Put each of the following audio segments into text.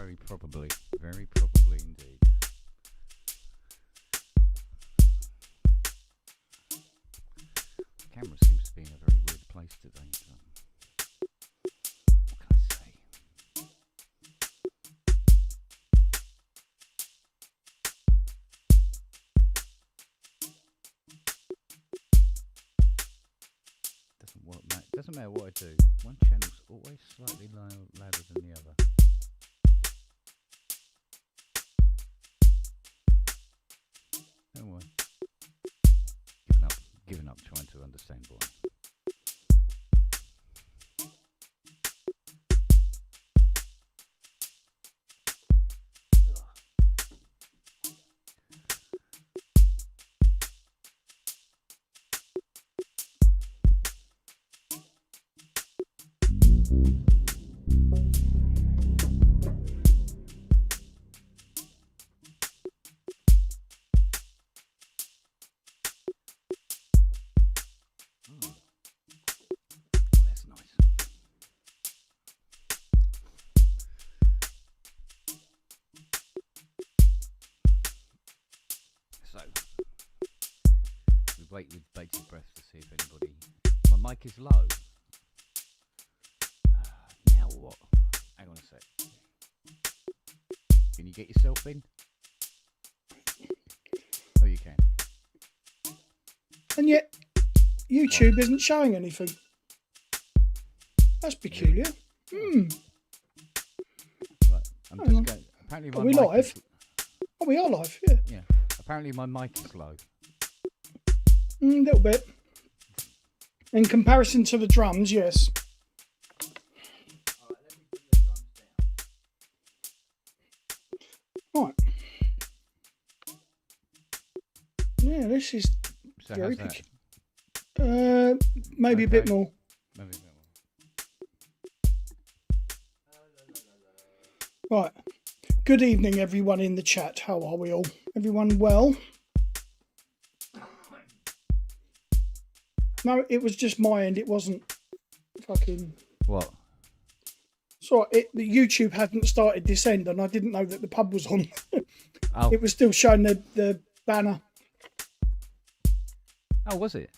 Very probably. Very probably indeed. The camera seems to be in a very weird place today. So what can I say? Doesn't matter what I do. One channel's always slightly louder than the other. Oh well. Giving up trying to understand why. Wait with bated breath to see if anybody... My mic is low. Now what? Hang on a sec. Can you get yourself in? Oh, you can. And yet, YouTube isn't showing anything. That's peculiar. Right, I'm just going... Apparently my Are we mic live? Oh, we are live, yeah. Yeah. Apparently my mic is low. A little bit. In comparison to the drums, yes. Alright, let me put the drums down. Right. Yeah, this is So very how's that? maybe a bit Okay. more. Maybe a bit more. Right. Good evening, everyone in the chat. How are we all? Everyone well? No, it was just my end. It wasn't fucking... What? Sorry, the YouTube hadn't started this end, and I didn't know that the pub was on. Oh. It was still showing the banner. Oh, was it?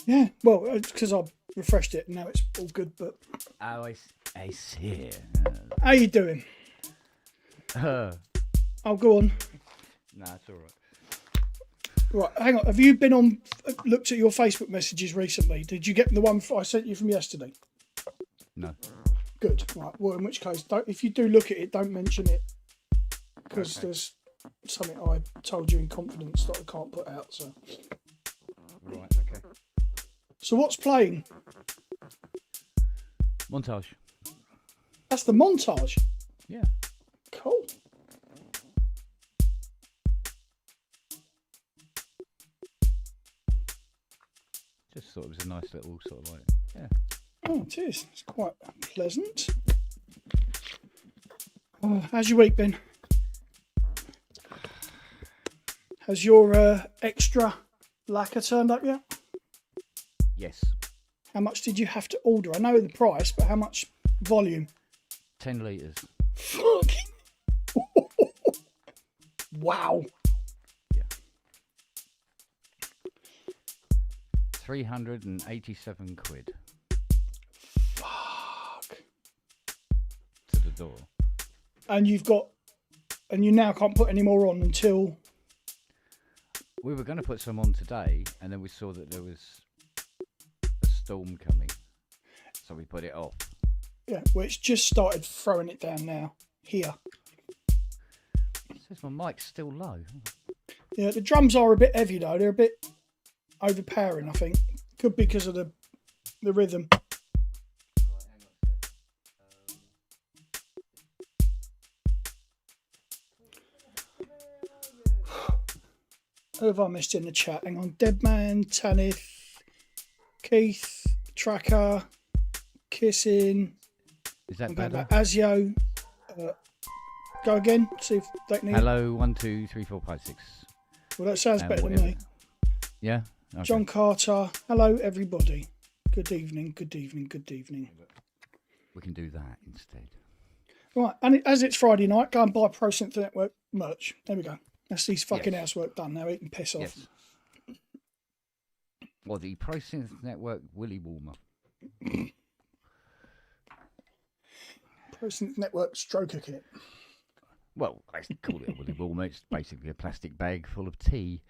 Yeah, well, it's because I refreshed it, and now it's all good, but... Oh, I see. How you doing? Oh, go on. Nah, it's alright. Right, hang on. Have you been on, looked at your Facebook messages recently? Did you get the one I sent you from yesterday? No. Good. Right. Well, in which case, if you do look at it, don't mention it, because there's something I told you in confidence that I can't put out. So. Right. Okay. So what's playing? Montage. That's the montage. Yeah. Cool. Just thought it was a nice little sort of like, yeah. Oh, it is. It's quite pleasant. How's your week been? Has your extra lacquer turned up yet? Yes. How much did you have to order? I know the price, but how much volume? 10 litres. Fucking. Wow. Yeah. 387 quid. Fuck. To the door. And you now can't put any more on until... We were going to put some on today, and then we saw that there was a storm coming. So we put it off. Yeah, well, it's just started throwing it down now. Here. It says my mic's still low. Yeah, the drums are a bit heavy though. They're a bit overpowering, I think. Could be because of the rhythm. Who have I missed in the chat? Hang on. Deadman, Tanith, Keith, Tracker, Kissing. Is that I'm going better? back. Asio. Go again. See if they need. Hello, 1, 2, 3, 4, 5, 6. Well, that sounds better than whatever. me. Yeah? Okay. John Carter. Hello, everybody. Good evening. Good evening. Good evening. We can do that instead. Right, and as it's Friday night, go and buy Pro Synth Network merch. There we go. That's his fucking Yes. housework done. Now he can piss off. Yes. Well, the ProSynth Network Willy Warmer. Pro Synth Network stroker kit. Well, I call it a Willy Warmer. It's basically a plastic bag full of tea.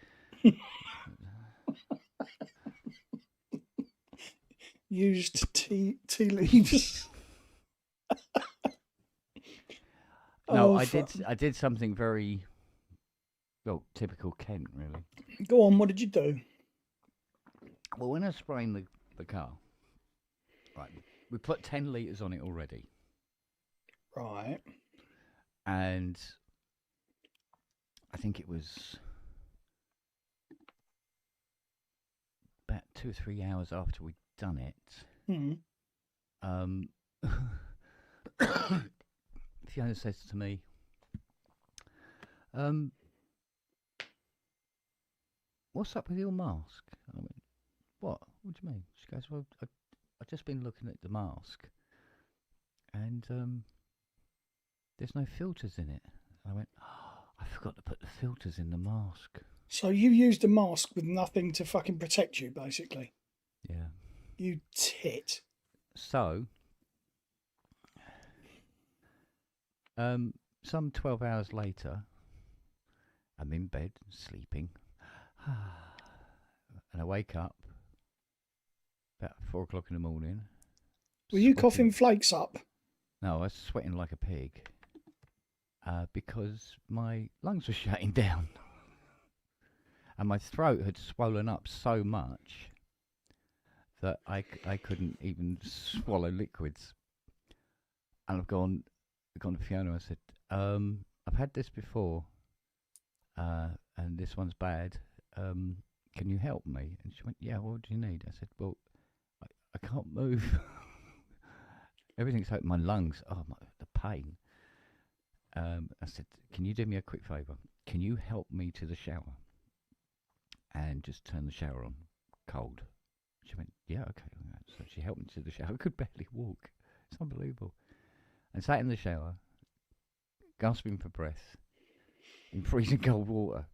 Used tea leaves. No, Oh, I did something very, well, typical Kent, really. Go on, what did you do? Well, when I was spraying the car, right, we put 10 litres on it already. Right. And I think it was about 2 or 3 hours after we'd done it. Mm. Fiona says to me, what's up with your mask? And I went, what? What do you mean? She goes, well, I've just been looking at the mask and there's no filters in it. And I went, oh, I forgot to put the filters in the mask. So you used a mask with nothing to fucking protect you, basically. Yeah. You tit. So, some 12 hours later, I'm in bed, sleeping, and I wake up about 4 o'clock in the morning. Were you sweating. coughing flakes up? No, I was sweating like a pig because my lungs were shutting down. And my throat had swollen up so much that I couldn't even swallow liquids. And I've gone to Fiona. I said, I've had this before, and this one's bad. Can you help me? And she went, yeah, what do you need? I said, well, I can't move. Everything's hurting my lungs. Oh, the pain. I said, can you do me a quick favour? Can you help me to the shower? And just turn the shower on cold. She went, yeah, okay. So she helped me to the shower. I could barely walk. It's unbelievable. And sat in the shower, gasping for breath, in freezing cold water.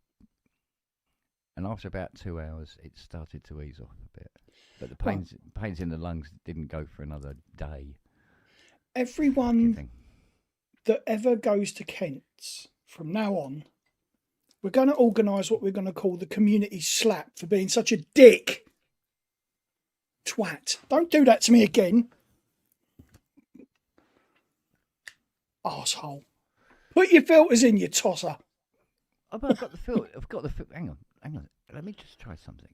And after about 2 hours, it started to ease off a bit. But the pains in the lungs didn't go for another day. Everyone that ever goes to Kent's from now on, we're going to organise what we're going to call the community slap for being such a dick. Twat. Don't do that to me again. Arsehole. Put your filters in, you tosser. Oh, but I've got the filter. Hang on. Let me just try something.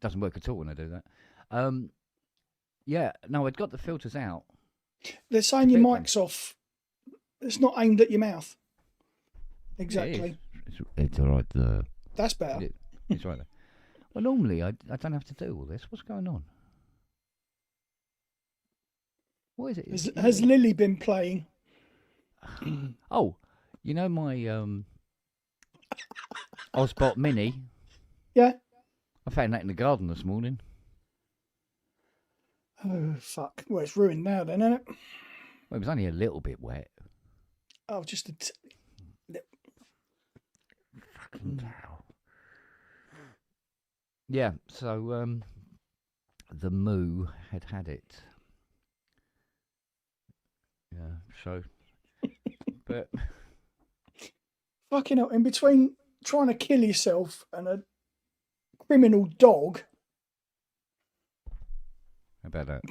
Doesn't work at all when I do that. Yeah, no, I'd got the filters out. They're saying your mic's off. It's not aimed at your mouth. Exactly. It's all right. That's better. It's right there. Well, normally I don't have to do all this. What's going on? What is it? Has Lily been playing? Oh, you know my Osbot Mini? Yeah. I found that in the garden this morning. Oh, fuck. Well, it's ruined now then, isn't it? Well, it was only a little bit wet. Oh, just a... Fucking cow. Yeah, so the moo had it. Yeah, so... but... Fucking hell, in between trying to kill yourself and a criminal dog... How about that?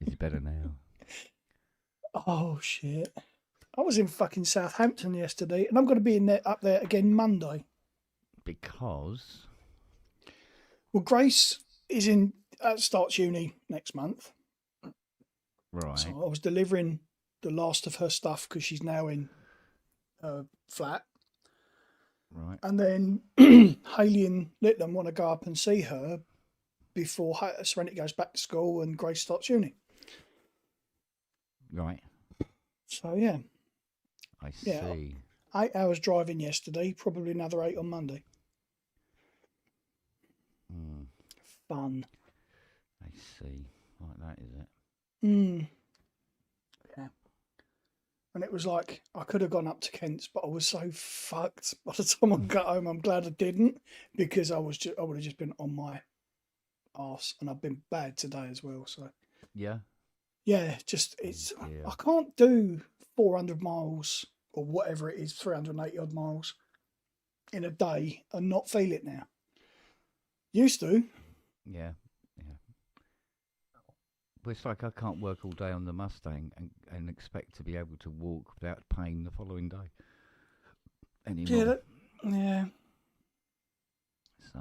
Is it better now? Oh, shit. I was in fucking Southampton yesterday, and I'm going to be up there again Monday. Because? Well, Grace is starts uni next month. Right. So I was delivering the last of her stuff because she's now in her flat. Right. And then Hayley and Litland want to go up and see her before Serenity goes back to school and Grace starts uni. Right. So, yeah. I see. 8 hours driving yesterday, probably another 8 on Monday. Fun. see. Like that, is it? Yeah. And it was like I could have gone up to Kent's, but I was so fucked by the time I got home. I'm glad I didn't, because I would have just been on my arse, and I've been bad today as well. So Yeah. yeah, just I can't do 400 miles or whatever it is, 380 odd miles in a day and not feel it now. Used to. Yeah. But it's like I can't work all day on the Mustang and expect to be able to walk without pain the following day anymore. Yeah. So,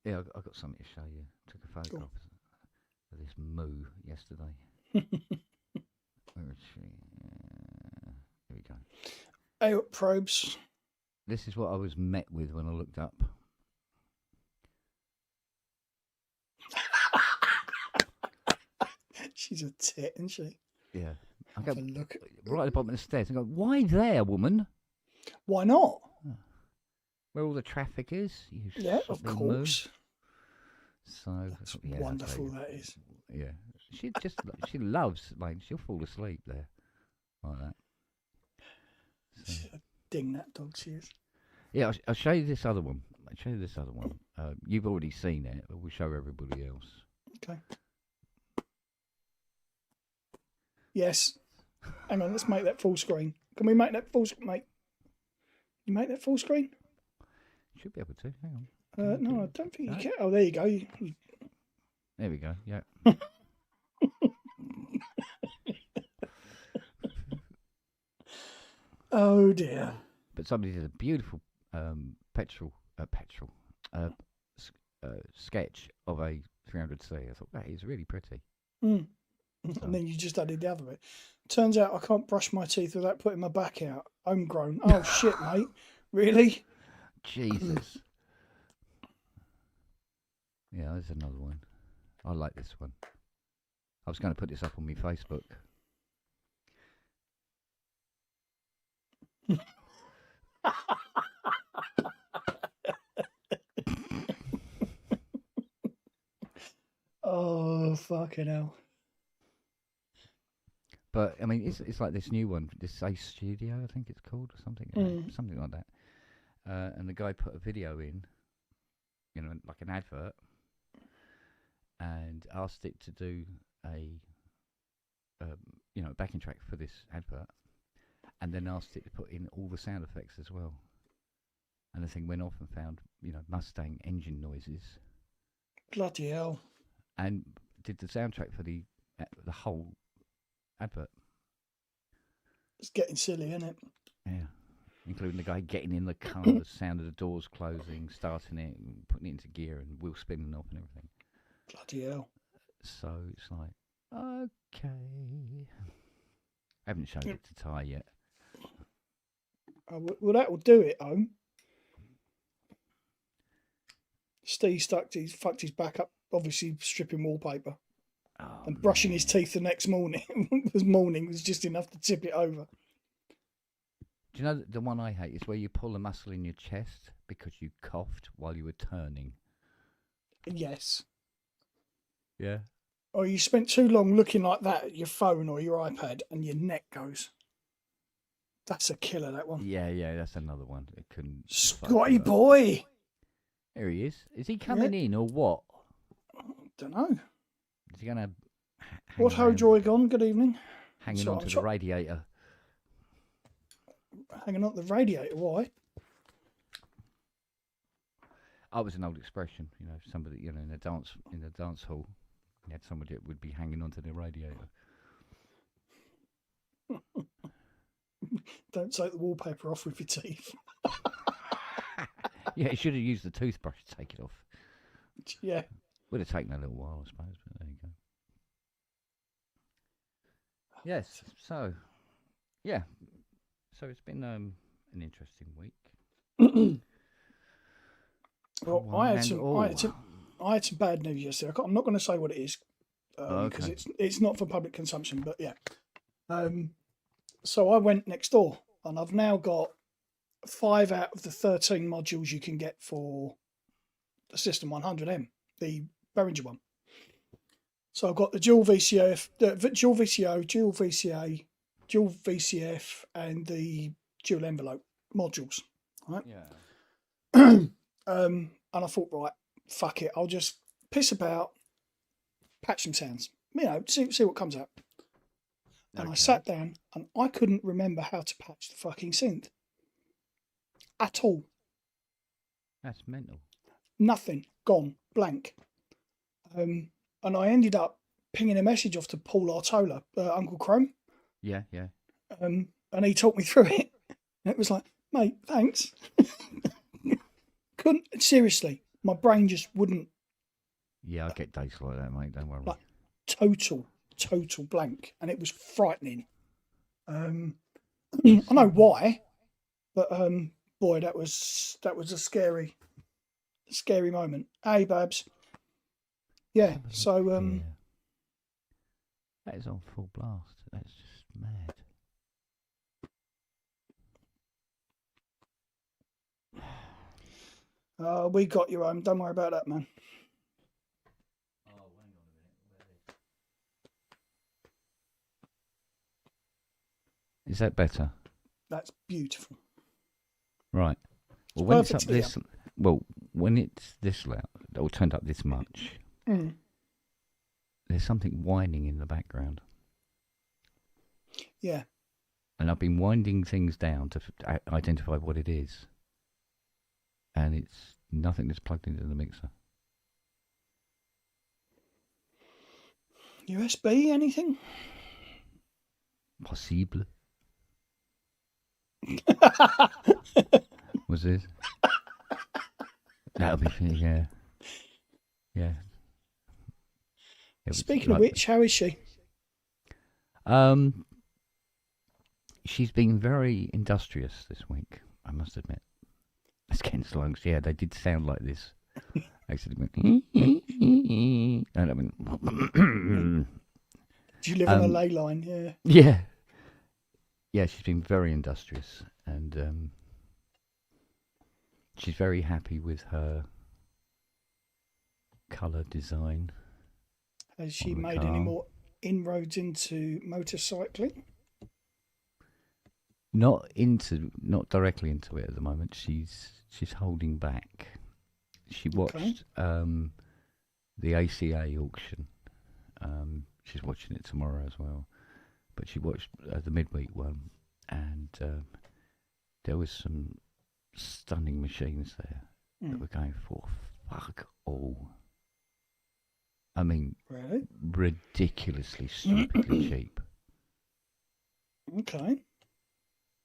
yeah, I got something to show you. Took a photograph of this moo yesterday. Where is she? Here we go. Aortic probes. This is what I was met with when I looked up. She's a tit, isn't she? Yeah. I go look right at the bottom of the stairs and go, why there, woman? Why not? Where all the traffic is. Yeah, of course. So that's wonderful, that is. Yeah. She loves, like, she'll fall asleep there. Like that. So. She's a ding, that dog, she is. Yeah, I'll show you this other one. You've already seen it, but we'll show everybody else. Okay. Yes. Hang on, let's make that full screen. Can we make that full screen, mate? You make that full screen? Should be able to. Hang on. No, I don't think you can. Oh, there you go. There we go. Yeah. Oh dear. But somebody did a beautiful sketch of a 300C. I thought that is really pretty. So. And then you just added the other bit. Turns out I can't brush my teeth without putting my back out. Homegrown. Oh shit, mate. Really? Jesus. Yeah, there's another one. I like this one. I was going to put this up on my Facebook. Oh, fucking hell. But I mean, it's like this new one, this Ace Studio, I think it's called, or something like that. And the guy put a video in, like an advert, and asked it to do a backing track for this advert, and then asked it to put in all the sound effects as well. And the thing went off and found, Mustang engine noises. Bloody hell! And did the soundtrack for the whole advert. It's getting silly, isn't it? Yeah. Including the guy getting in the car, the sound of the doors closing, starting it, and putting it into gear, and wheel spinning off and everything. Bloody hell. So it's like, okay. I haven't showed it to Ty yet. Well, that will do it, Home. Steve fucked his back up, obviously stripping wallpaper. And brushing his teeth the next morning. was just enough to tip it over. Do you know the one I hate is where you pull a muscle in your chest because you coughed while you were turning? Yes. Yeah. Or you spent too long looking like that at your phone or your iPad and your neck goes. That's a killer, that one. Yeah, that's another one. It couldn't. Scotty boy! There he is. Is he coming in or what? Don't know. Is he going to... What ho, Joy gone? Good evening. Hanging on to the radiator. Hanging on to the radiator, why? That was an old expression, somebody, in the dance hall, you had somebody that would be hanging onto the radiator. Don't take the wallpaper off with your teeth. Yeah, you should have used the toothbrush to take it off. Yeah. Would have taken a little while, I suppose, but there you go. Yes, so, yeah. So it's been an interesting week. Well, I had some bad news yesterday. I'm not going to say what it is because it's not for public consumption. But yeah, so I went next door, and I've now got 5 out of the 13 modules you can get for the System 100M, the Behringer one. So I've got the dual VCF, dual VCO, dual VCA, dual VCF, and the dual envelope modules. Right. Yeah. And I thought, right, fuck it, I'll just piss about, patch some sounds, see what comes out. And I sat down and I couldn't remember how to patch the fucking synth at all. That's mental. Nothing, gone, blank. And I ended up pinging a message off to Paul Artola, Uncle Chrome. Yeah, yeah. And he talked me through it. And it was like, mate, thanks. Seriously, my brain just wouldn't. Yeah, I get days like that, mate. Don't worry. Like, total blank. And it was frightening. I know why, but boy, that was a scary moment. Hey, Babs. Yeah, so that is on full blast. That's just mad. we got your own. Don't worry about that, man. Oh, hang on a minute. Is that better? That's beautiful. Right. Well, when it's up this, when it's this loud, or turned up this much, there's something whining in the background. Yeah. And I've been winding things down to identify what it is. And it's nothing that's plugged into the mixer. USB, anything? Possible. Was this? That'll be yeah. Yeah. Speaking of which, how is she? She's been very industrious this week, I must admit. As Ken's lungs, yeah, they did sound like this. Actually went and I went Do you live on a ley line? Yeah. Yeah. Yeah, she's been very industrious, and she's very happy with her colour design. Has she made any more inroads into motorcycling? Not directly into it at the moment. She's holding back. She watched the ACA auction. She's watching it tomorrow as well. But she watched the midweek one, and there was some stunning machines there that were going for fuck all. I mean, really? Ridiculously, stupidly cheap. Okay.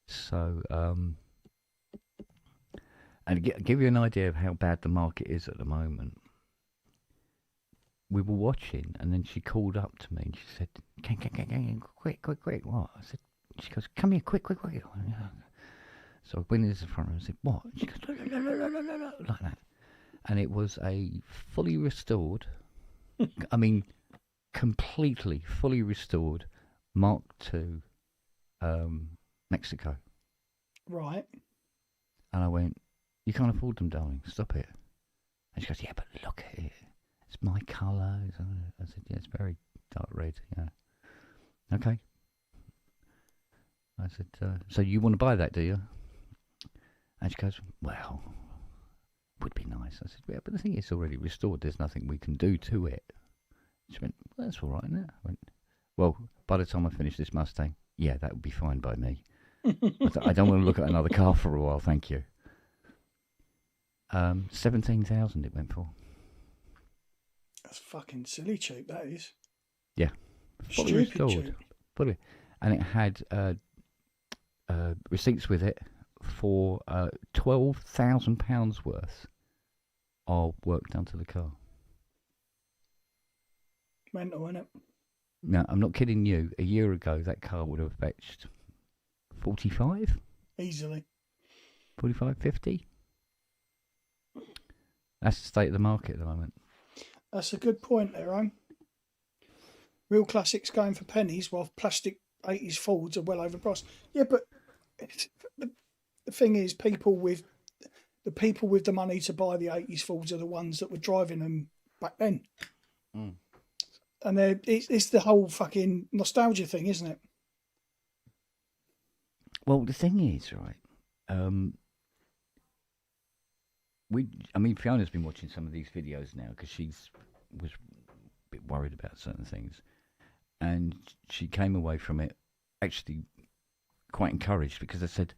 So, and to give you an idea of how bad the market is at the moment, we were watching, and then she called up to me and she said, quick, what? I said, she goes, come here, quick. So I went into the front room and said, what? She goes, like that. And it was a fully restored, I mean, completely fully restored Mark II Mexico. Right. And I went, you can't afford them, darling. Stop it. And she goes, yeah, but look at it. It's my colour. I said, yeah, it's very dark red. Yeah. Okay. I said, so you want to buy that, do you? And she goes, well, would be nice. I said, yeah, but the thing is, it's already restored. There's nothing we can do to it. She went, well, that's all right, isn't it? I went, well, by the time I finish this Mustang, yeah, that would be fine by me. I don't want to look at another car for a while, thank you. 17,000 it went for. That's fucking silly cheap, that is. Yeah. Stupid restored. cheap. Fully. And it had receipts with it for £12,000 worth of work done to the car. Mental, innit? Now, I'm not kidding you. A year ago, that car would have fetched 45? Easily. 45, 50? That's the state of the market at the moment. That's a good point there, Rome. Real classics going for pennies, while plastic 80s Fords are well overpriced. Yeah, but the thing is, the people with the money to buy the 80s Fords are the ones that were driving them back then. And it's the whole fucking nostalgia thing, isn't it? Well, the thing is, right? I mean, Fiona's been watching some of these videos now because was a bit worried about certain things, and she came away from it actually quite encouraged because I said,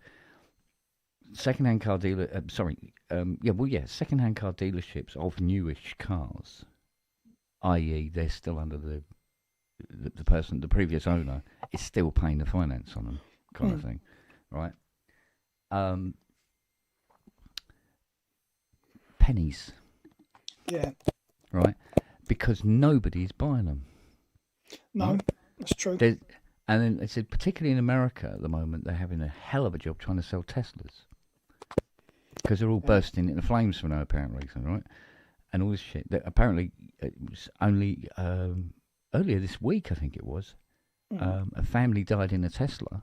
second-hand car dealer. Second-hand car dealerships of newish cars, i.e., they're still under the person, the previous owner, is still paying the finance on them, kind of thing, right? Pennies, Yeah. right? Because nobody's buying them. No, right? that's true. And then they said, particularly in America at the moment, they're having a hell of a job trying to sell Teslas because they're all bursting into flames for no apparent reason, right? And all this shit. That apparently, it was only earlier this week, I think it was, a family died in a Tesla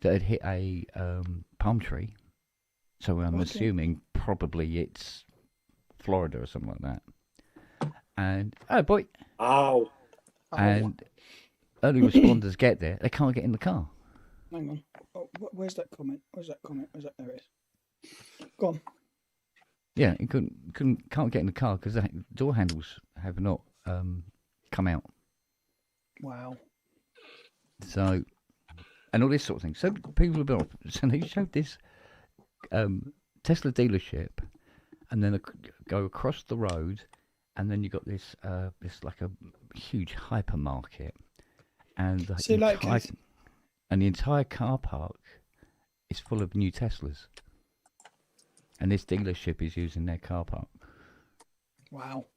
that had hit a palm tree. So I'm assuming probably it's Florida or something like that. And oh boy, and early responders get there. They can't get in the car. Hang on. Oh, where's that comment? Where's that? There it is. Go on. Yeah, he can't get in the car because the door handles have not come out. Wow. So, and all this sort of thing. So people have been off. So they showed this Tesla dealership, and then go across the road, and then you got this like a huge hypermarket, and the entire car park is full of new Teslas, and this dealership is using their car park. Wow.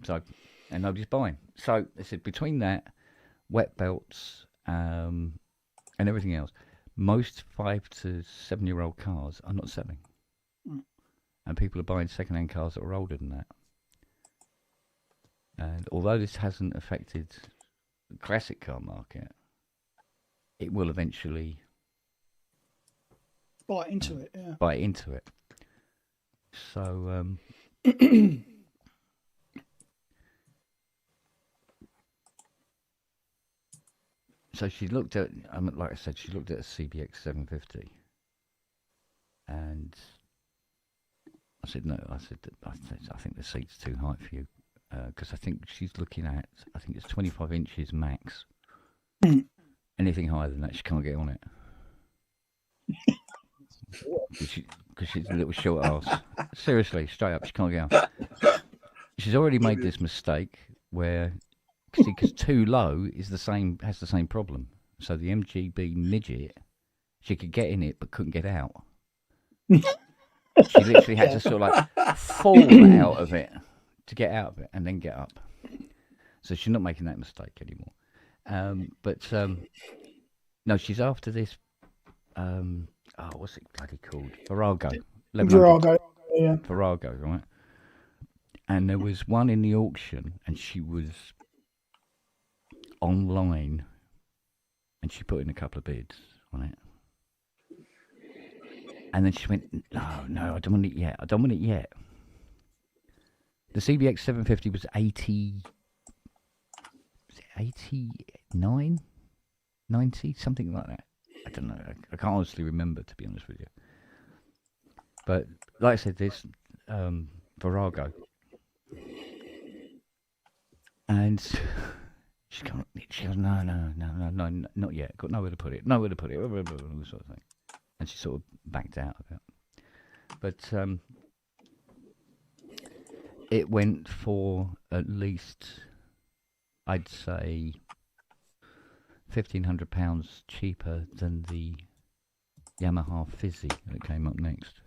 So, and nobody's buying. So they said between that, wet belts, and everything else, most 5 to 7 year old cars are not selling. And people are buying second-hand cars that are older than that. And although this hasn't affected the classic car market, it will eventually bite into it. Yeah. Bite into it. So, so she looked at, like I said, she looked at a CBX 750, and I said, no, I think the seat's too high for you, because I think she's looking at, I think it's 25 inches max. Anything higher than that, she can't get on it. Because she's a little short ass. Seriously, straight up, she can't get on. She's already made this mistake where, because too low has the same problem. So the MGB midget, she could get in it but couldn't get out. She literally had to sort of like fall out of it to get out of it and then get up. So she's not making that mistake anymore. No, she's after this. What's it bloody called? Virago. Yeah. Virago, right? And there was one in the auction, and she was online, and she put in a couple of bids on it. And then she went, no, I don't want it yet. The CBX 750 was 89? 90? Something like that. I don't know. I can't honestly remember, to be honest with you. But, like I said, this Virago. And she goes, no, not yet. Got nowhere to put it. All sort of thing. And she sort of backed out of it. But it went for at least, I'd say, £1,500 cheaper than the Yamaha Fizzy that came up next.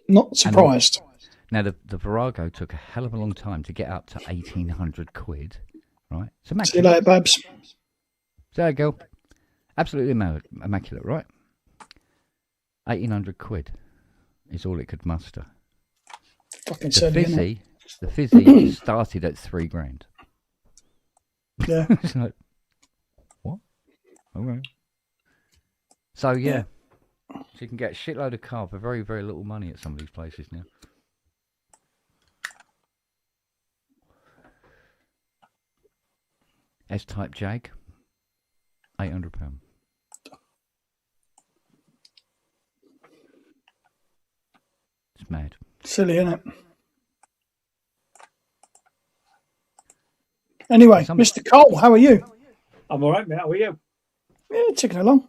Not surprised. Now, the Virago took a hell of a long time to get up to 1,800 quid, right? So see you later, Babs. There you go. Absolutely immaculate, right? 1,800 quid is all it could muster. Fucking the Fizzy started at £3,000. Yeah. It's like, what? Okay. So, yeah. So you can get a shitload of car for very, very little money at some of these places now. S-Type Jag, £800. It's mad. Silly, isn't it? Anyway, Mr. Cole, how are you? I'm all right, mate. How are you? Yeah, ticking along.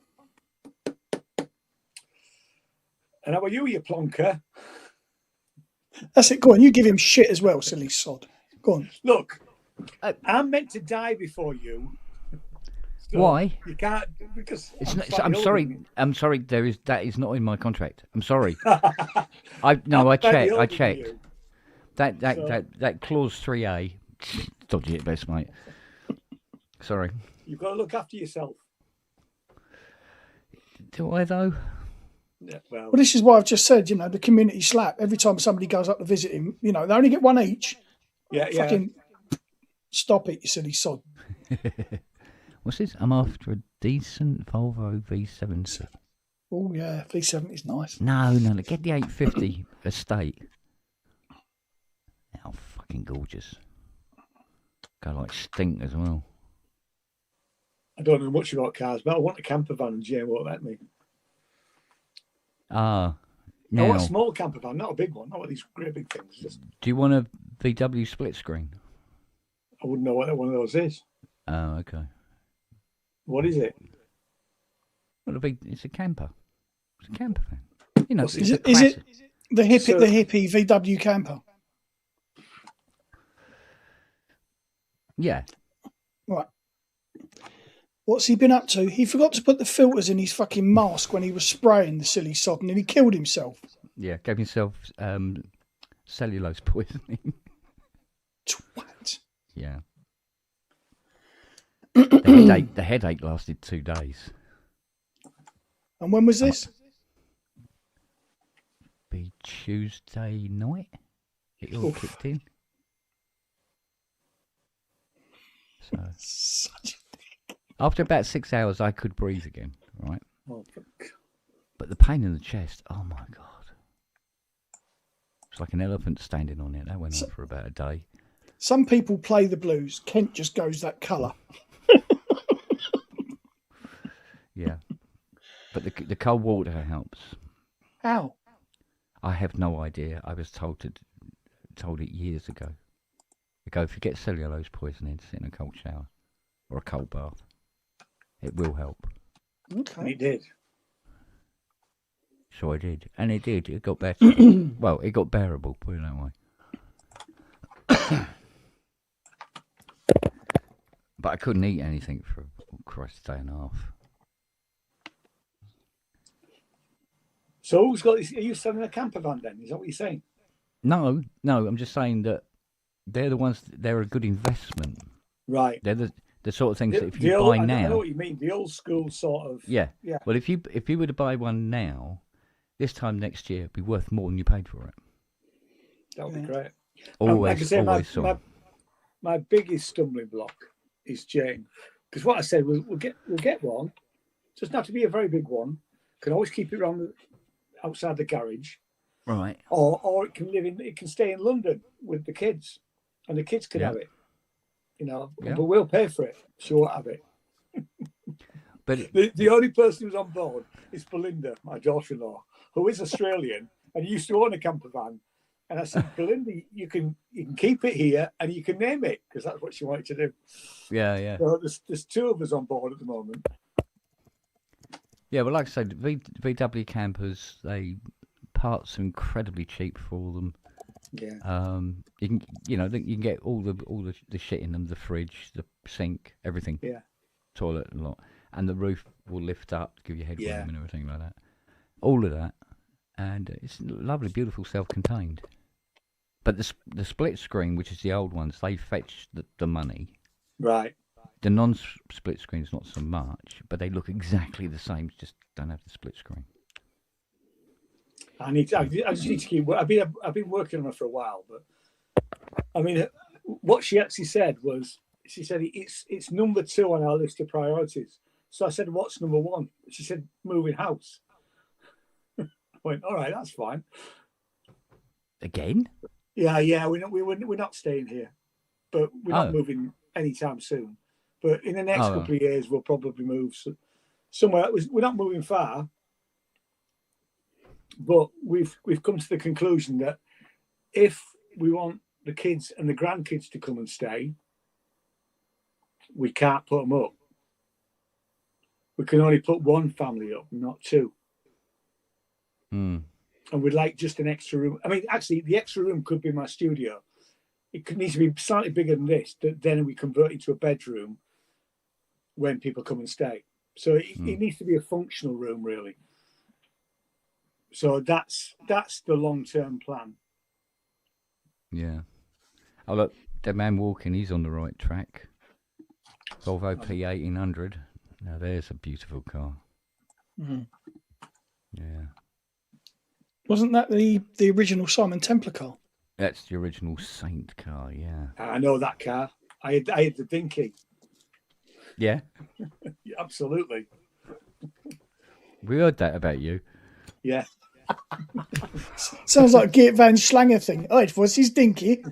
And how are you plonker? That's it. Go on, you give him shit as well, silly sod. Go on. Look, I'm meant to die before you. So Why? You can't, because I'm sorry. I'm sorry. That is not in my contract. I'm sorry. I checked. That clause 3A, dodgy at best, mate. Sorry. You've got to look after yourself. Do I though? Yeah, well, This is why I've just said, the community slap. Every time somebody goes up to visit him, they only get one each. yeah. Fucking stop it, you silly sod. What's this? I'm after a decent Volvo V70. Oh, yeah, V70 is nice. No, get the 850 estate. How fucking gorgeous. Go like stink as well. I don't know much about cars, but I want a camper van and Jane won't let me. Now, I want a small camper van, not a big one. Not one of these great big things. Do you want a VW split screen? I wouldn't know what one of those is. Oh, okay. What is it? Well, it's a camper. It's a camper van. Is it the hippie VW camper? Yeah. Right. What's he been up to? He forgot to put the filters in his fucking mask when he was spraying the silly sod, and then he killed himself. Yeah, gave himself cellulose poisoning. Twat. Yeah. The headache lasted 2 days. And when was this? Be Tuesday night. It all kicked in. So Such after about 6 hours, I could breathe again. Right. Oh, fuck. But the pain in the chest. Oh my god. It's like an elephant standing on it. That went on for about a day. Some people play the blues. Kent just goes that colour. Yeah. But the cold water helps. How? I have no idea. I was told it years ago. If you get cellulose poisoning, sit in a cold shower or a cold bath. It will help. Okay. And it did. So I did. And it did. It got better. Well, it got bearable, put it that way. But I couldn't eat anything for, a day and a half. So who's got this? Are you selling a camper van then? Is that what you're saying? No, I'm just saying that they're the ones, they're a good investment. Right. They're the sort of things that if you buy now. I know what you mean. The old school sort of. Yeah. Yeah. Well, if you were to buy one now, this time next year, it'd be worth more than you paid for it. That would be great. Always, like I say, always. my biggest stumbling block is Jane, because what I said we'll get one. It doesn't have to be a very big one. Can always keep it around outside the garage. Right. Or it can stay in London with the kids, and the kids can have it. But we'll pay for it. She won't have it. But the only person who's on board is Belinda, my daughter-in-law, who is Australian and used to own a camper van. And I said, Belinda, you can keep it here and you can name it, because that's what she wanted to do. Yeah. So there's two of us on board at the moment. Yeah, well, like I said, VW campers, parts are incredibly cheap for them. Yeah. You can get all the shit in them, the fridge, the sink, everything. Yeah. Toilet and lot, and the roof will lift up, give you headroom Yeah. and everything like that. All of that, and it's lovely, beautiful, self-contained. But the split screen, which is the old ones, they fetch the money. Right. The non-split screens not so much, but they look exactly the same. Just don't have the split screen. I just need to keep. I've been working on it for a while, but I mean, what she actually said was, she said it's number 2 on our list of priorities. So I said, what's number 1? She said, moving house. I went, all right, that's fine. Again? Yeah, we're not staying here, but we're not moving anytime soon. But in the next Oh. couple of years, we'll probably move somewhere. We're not moving far, but we've come to the conclusion that if we want the kids and the grandkids to come and stay, we can't put them up. We can only put one family up, not two. Hmm. And we'd like just an extra room. I mean, actually, the extra room could be my studio. It needs to be slightly bigger than this. Then we convert it to a bedroom when people come and stay. So it needs to be a functional room, really. So that's the long-term plan. Yeah. Oh, look, the man walking, he's on the right track. Volvo P1800. Now, there's a beautiful car. Mm. Yeah. Wasn't that the original Simon Templar car? That's the original Saint car, yeah. I know that car. I had the Dinky. Yeah? Yeah, absolutely. We heard that about you. Yeah. Sounds like a Geert Van Schlanger thing. Oh, it was his dinky.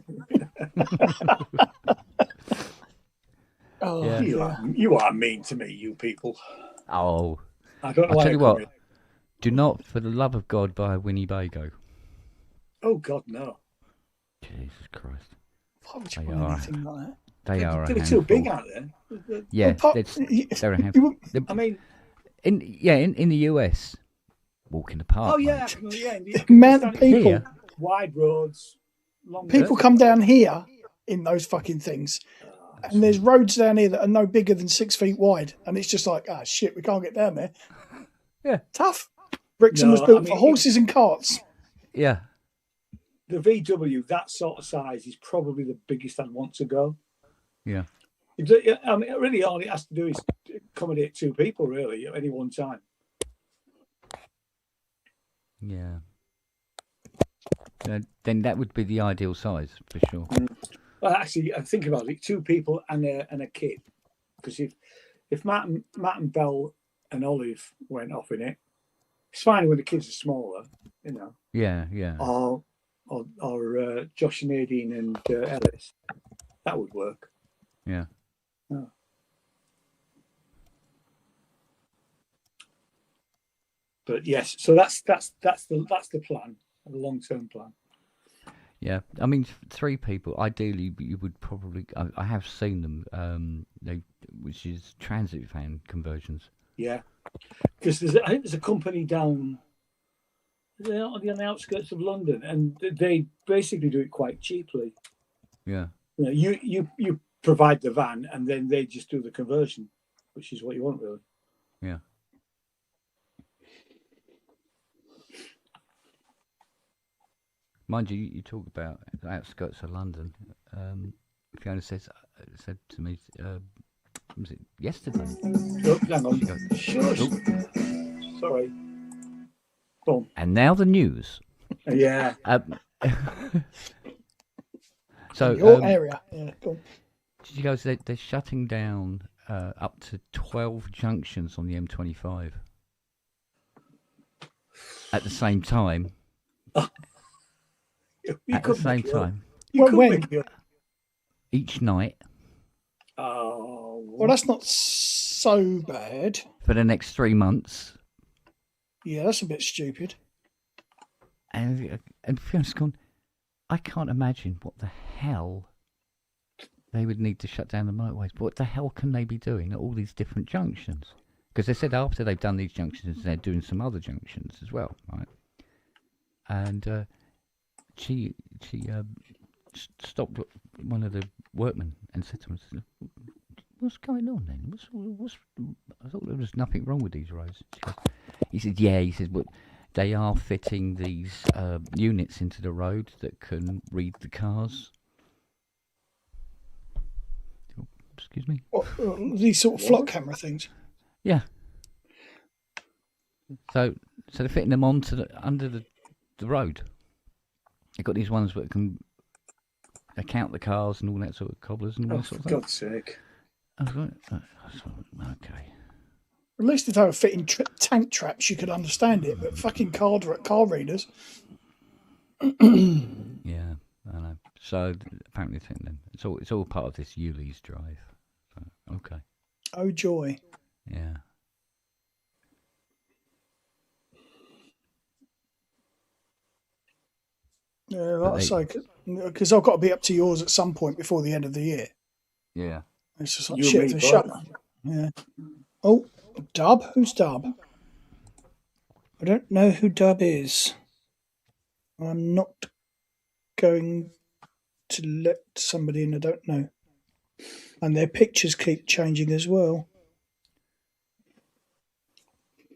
Oh, Yeah. You are mean to me, you people. Oh. I don't know I'll why tell I you come what. here. Do not, for the love of God, buy a Winnebago. Oh, God, no. Jesus Christ. why would you They want are. anything like that? They are a They're handful. too big out there. Yeah, Well, they're a handful. I mean, In the US, walk in the park. oh, yeah. Mate. Yeah. The amount of people, Here. Wide roads. Long people come down here in those fucking things, and there's roads down here that are no bigger than 6 feet wide, and it's just like, ah, shit, we can't get down there. Yeah. Tough. Brixton was built for horses and carts. Yeah. The VW, that sort of size, is probably the biggest I'd want to go. Yeah. I mean, really, all it has to do is accommodate two people, really, at any one time. Yeah. Then that would be the ideal size for sure. Well, actually, I think about it: two people and a kid. Because if Matt and Belle and Olive went off in it, it's fine when the kids are smaller, you know. Yeah, yeah. Or Josh and Nadine and Ellis, that would work. Yeah. Oh. But yes, so that's the plan, the long-term plan. Yeah, I mean, 3 people. Ideally, you would probably. I have seen them. Which is transit van conversions. Yeah, because I think there's a company down on the outskirts of London, and they basically do it quite cheaply. Yeah. You know, you provide the van, and then they just do the conversion, which is what you want, really. Yeah. Mind you, you talk about the outskirts of London. Fiona said to me, was it yesterday? Oh, hang on. Shush. Oh. Sorry. Boom. And now the news. Yeah. So Your area. Yeah, go on. she goes, they're shutting down up to 12 junctions on the M25 at the same time. At the same time, When? each night Oh. Well, that's not so bad. for the next 3 months. Yeah, that's a bit stupid. And Fiona's gone, I can't imagine what the hell they would need to shut down the motorways. What the hell can they be doing at all these different junctions? Because they said after they've done these junctions, they're doing some other junctions as well, right? And she stopped one of the workmen and said to him, "What's going on then? What's? I thought there was nothing wrong with these roads." He said, "Yeah." He said, "But they are fitting these units into the road that can read the cars." Excuse me. What, these sort of flock camera things. Yeah. So they're fitting them onto under the road. They've got these ones that can count the cars and all that sort of cobblers and all that For sort of thing. God's sake. I was like, okay. At least if they were fitting tank traps, you could understand it. But fucking car readers. Yeah, I know. So apparently, it's all part of this Yule's drive. Okay. Oh joy! Yeah. Yeah, But like I say, because I've got to be up to yours at some point before the end of the year. Yeah. It's just like You and shit. me If they're both. shut. Yeah. Oh, Dub. Who's Dub? I don't know who Dub is. I'm not going to let somebody in I don't know. And their pictures keep changing as well.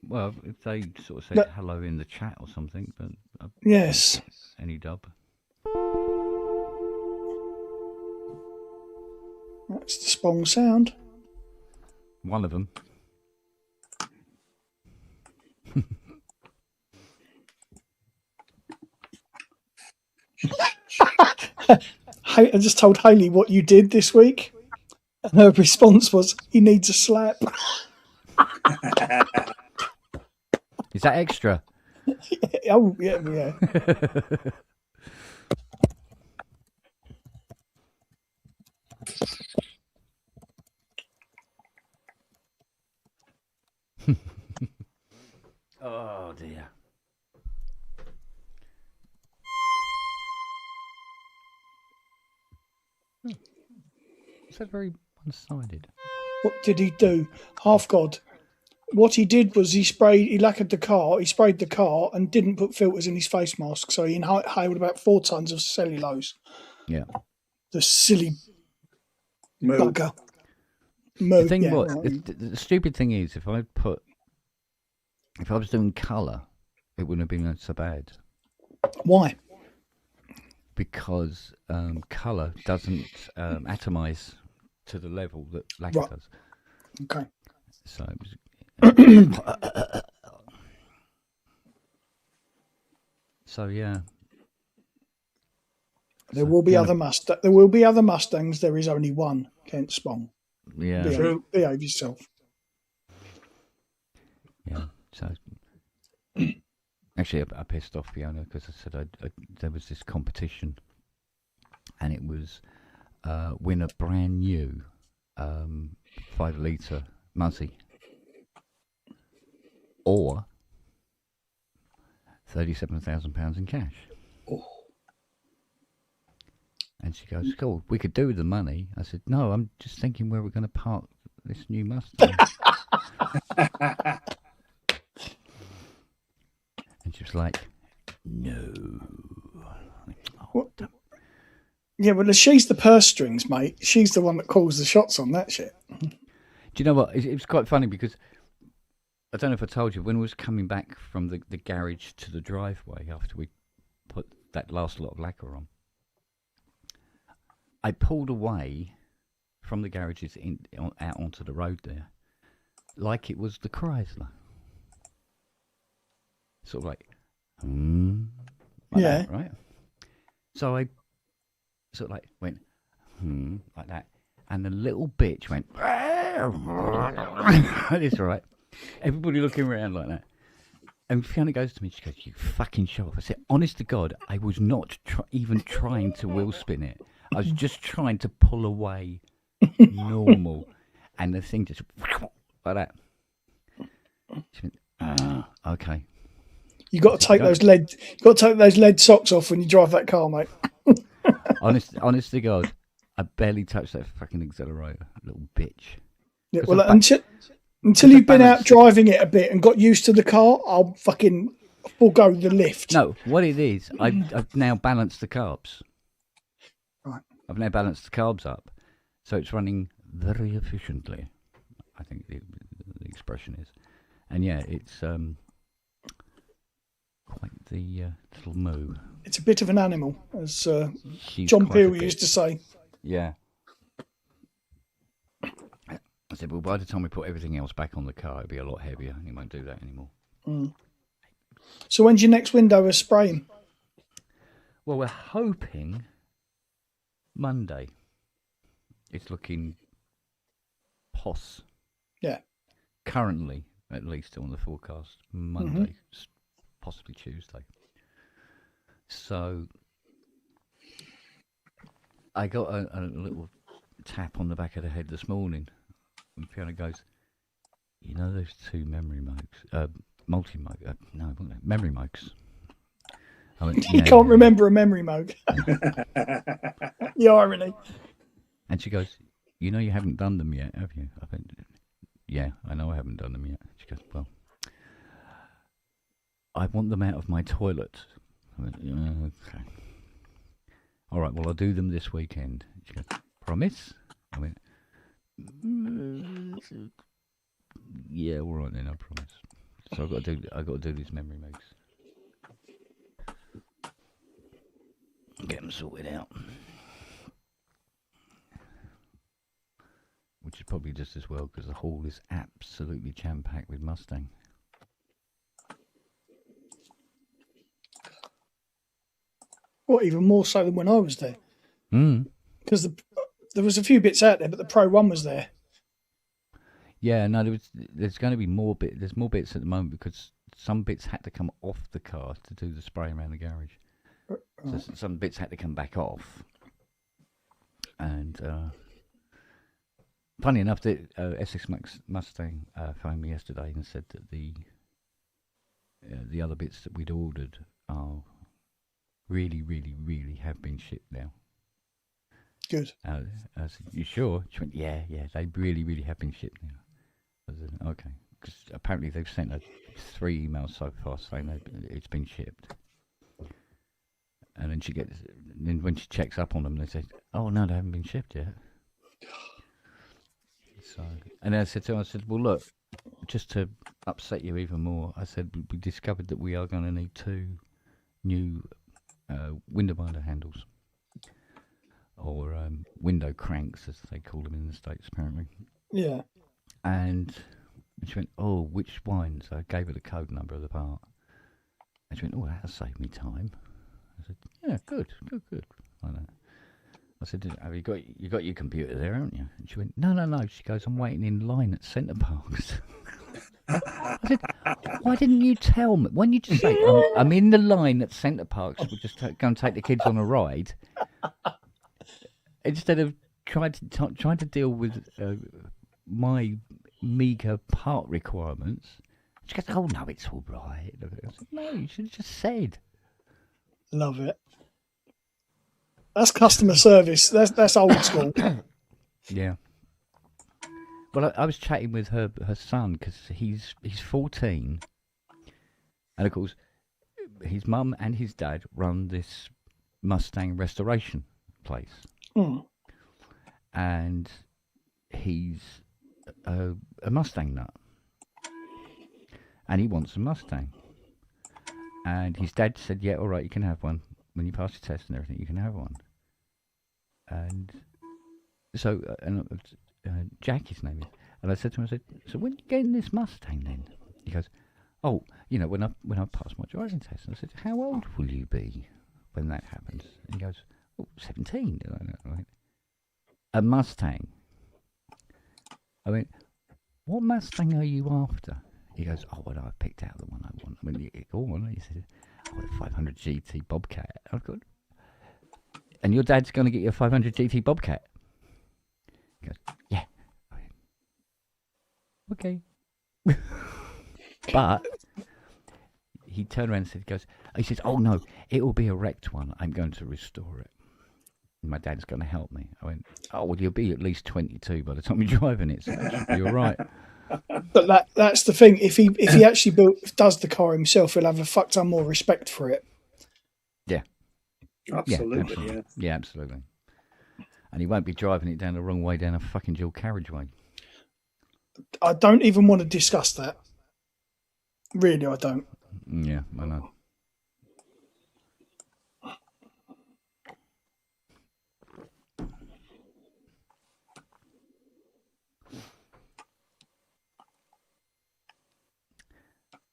Well, if they sort of said But, hello in the chat or something, but I yes. don't see any dub. That's the Spong sound. One of them. I just told Hayley what you did this week. And her response was, he needs a slap. Is that extra? Oh, yeah, yeah. Oh dear. Is that very one-sided? What did he do? Half God. What he did was he lacquered the car, he sprayed the car and didn't put filters in his face mask. So he inhaled about 4 tons of cellulose. Yeah. The silly Moo. bugger. The thing Yeah, what well, the stupid thing is, if I was doing colour, it wouldn't have been so bad why? because colour doesn't atomize to the level that lacquer Right. does. Okay. So it was. So yeah. There So, will be yeah, other There will be other Mustangs. There is only one. Kent Spong. Yeah. True. Behave yourself. Yeah. So actually, I pissed off Fiona because I said there was this competition, and it was win a brand new 5 litre Muzzy or £37,000 in cash. Oh. And she goes, "Cool, we could do with the money." I said, "No, I'm just thinking where we're going to park this new Mustang." And she was like, "No." What? Yeah, well, she's the purse strings, mate. She's the one that calls the shots on that shit. Do you know what? It was quite funny because I don't know if I told you, when we was coming back from the garage to the driveway after we put that last lot of lacquer on, I pulled away from the garages out onto the road there, like it was the Chrysler. Sort of like, like Yeah. that, right? So I sort of like went, like that. And the little bitch went, it's all right. Everybody looking around like that. And Fiona goes to me, she goes, "You fucking show off." I said, honest to God, I was not even trying to wheel spin it. I was just trying to pull away normal. And the thing just like that. She went, okay. You got to take those lead. You got to take those lead socks off when you drive that car, mate. Honest to God, I barely touched that fucking accelerator, little bitch. Yeah, 'Cause well, I ba- until you've been out balanced- driving it a bit and got used to the car, I'll fucking forego the lift. No, what it is, I've now balanced the carbs. Right. I've now balanced the carbs up, so it's running very efficiently. I think the expression is, and yeah, it's quite the little moo. It's a bit of an animal, as She's John quite a Peel bit. used to say. Yeah. I said, well, by the time we put everything else back on the car, it'll be a lot heavier. He won't do that anymore. So when's your next window of spraying? Well, we're hoping Monday. It's looking POS. Yeah. Currently, at least on the forecast, Monday, possibly Tuesday. So I got a little tap on the back of the head this morning. And Fiona goes, you know those two memory mugs, memory mugs. I went, You can't remember a memory mug. The irony. And she goes, you know you haven't done them yet, have you? I went, yeah, I know I haven't done them yet. She goes, well, I want them out of my toilet. I went, okay. All right, well, I'll do them this weekend. She goes, promise? I went, yeah, all right then, I promise. So I've got to do these memory mugs. Get them sorted out. Which is probably just as well because the hall is absolutely jam-packed with Mustang. What, even more so than when I was there? Because Mm. there was a few bits out there, but the Pro 1 was there. Yeah, no, there's going to be more bits. There's more bits at the moment because some bits had to come off the car to do the spray around the garage. So some bits had to come back off. And funny enough, the Essex Mustang phoned me yesterday and said that the other bits that we'd ordered are really, really, really have been shipped now. Good. I said, you sure? She went, yeah, they really, really have been shipped now. I said, okay. Because apparently they've sent her 3 emails so far saying it's been shipped. And then when she checks up on them, they say, oh, no, they haven't been shipped yet. So, and then I said to her, well, look, just to upset you even more, I said, we discovered that we are going to need 2 new window binder handles. Or window cranks, as they call them in the States, apparently. Yeah. And she went, oh, which ones? I gave her the code number of the part. And she went, oh, that'll save me time. I said, yeah, good. I know. I said, have you got your computer there, haven't you? And she went, no. She goes, I'm waiting in line at Centre Parks. I said, why didn't you tell me? When you just say, I'm in the line at Centre Parks, we'll just go and take the kids on a ride. Instead of trying to deal with my meagre part requirements, she goes, oh, no, it's all right. I said, no, you should have just said. Love it. That's customer service. That's old school. Yeah. Well, I was chatting with her son because he's 14, and of course his mum and his dad run this Mustang restoration place, and he's a Mustang nut, and he wants a Mustang, and his dad said, "Yeah, all right, you can have one when you pass your test and everything. You can have one." And so, Jack, his name is, and I said to him, so when are you getting this Mustang then? He goes, oh, when I pass my driving test. And I said, how old will you be when that happens? And he goes, 17. And I went, a Mustang. I went, what Mustang are you after? He goes, oh, well, I've picked out the one I want. I mean, go on. He said, I want a 500 GT Bobcat. I've got, and your dad's going to get you a 500 GT Bobcat? He goes, yeah. Okay. But he turned around and said, he says, oh no, it will be a wrecked one. I'm going to restore it. And my dad's going to help me. I went, oh, well, you'll be at least 22 by the time you're driving it, so that should be all right. But that's the thing. If he actually does the car himself, he'll have a fuck ton more respect for it. Yeah. Absolutely. Yeah, absolutely. And he won't be driving it down the wrong way down a fucking dual carriageway. I don't even want to discuss that. Really, I don't. Yeah, I know.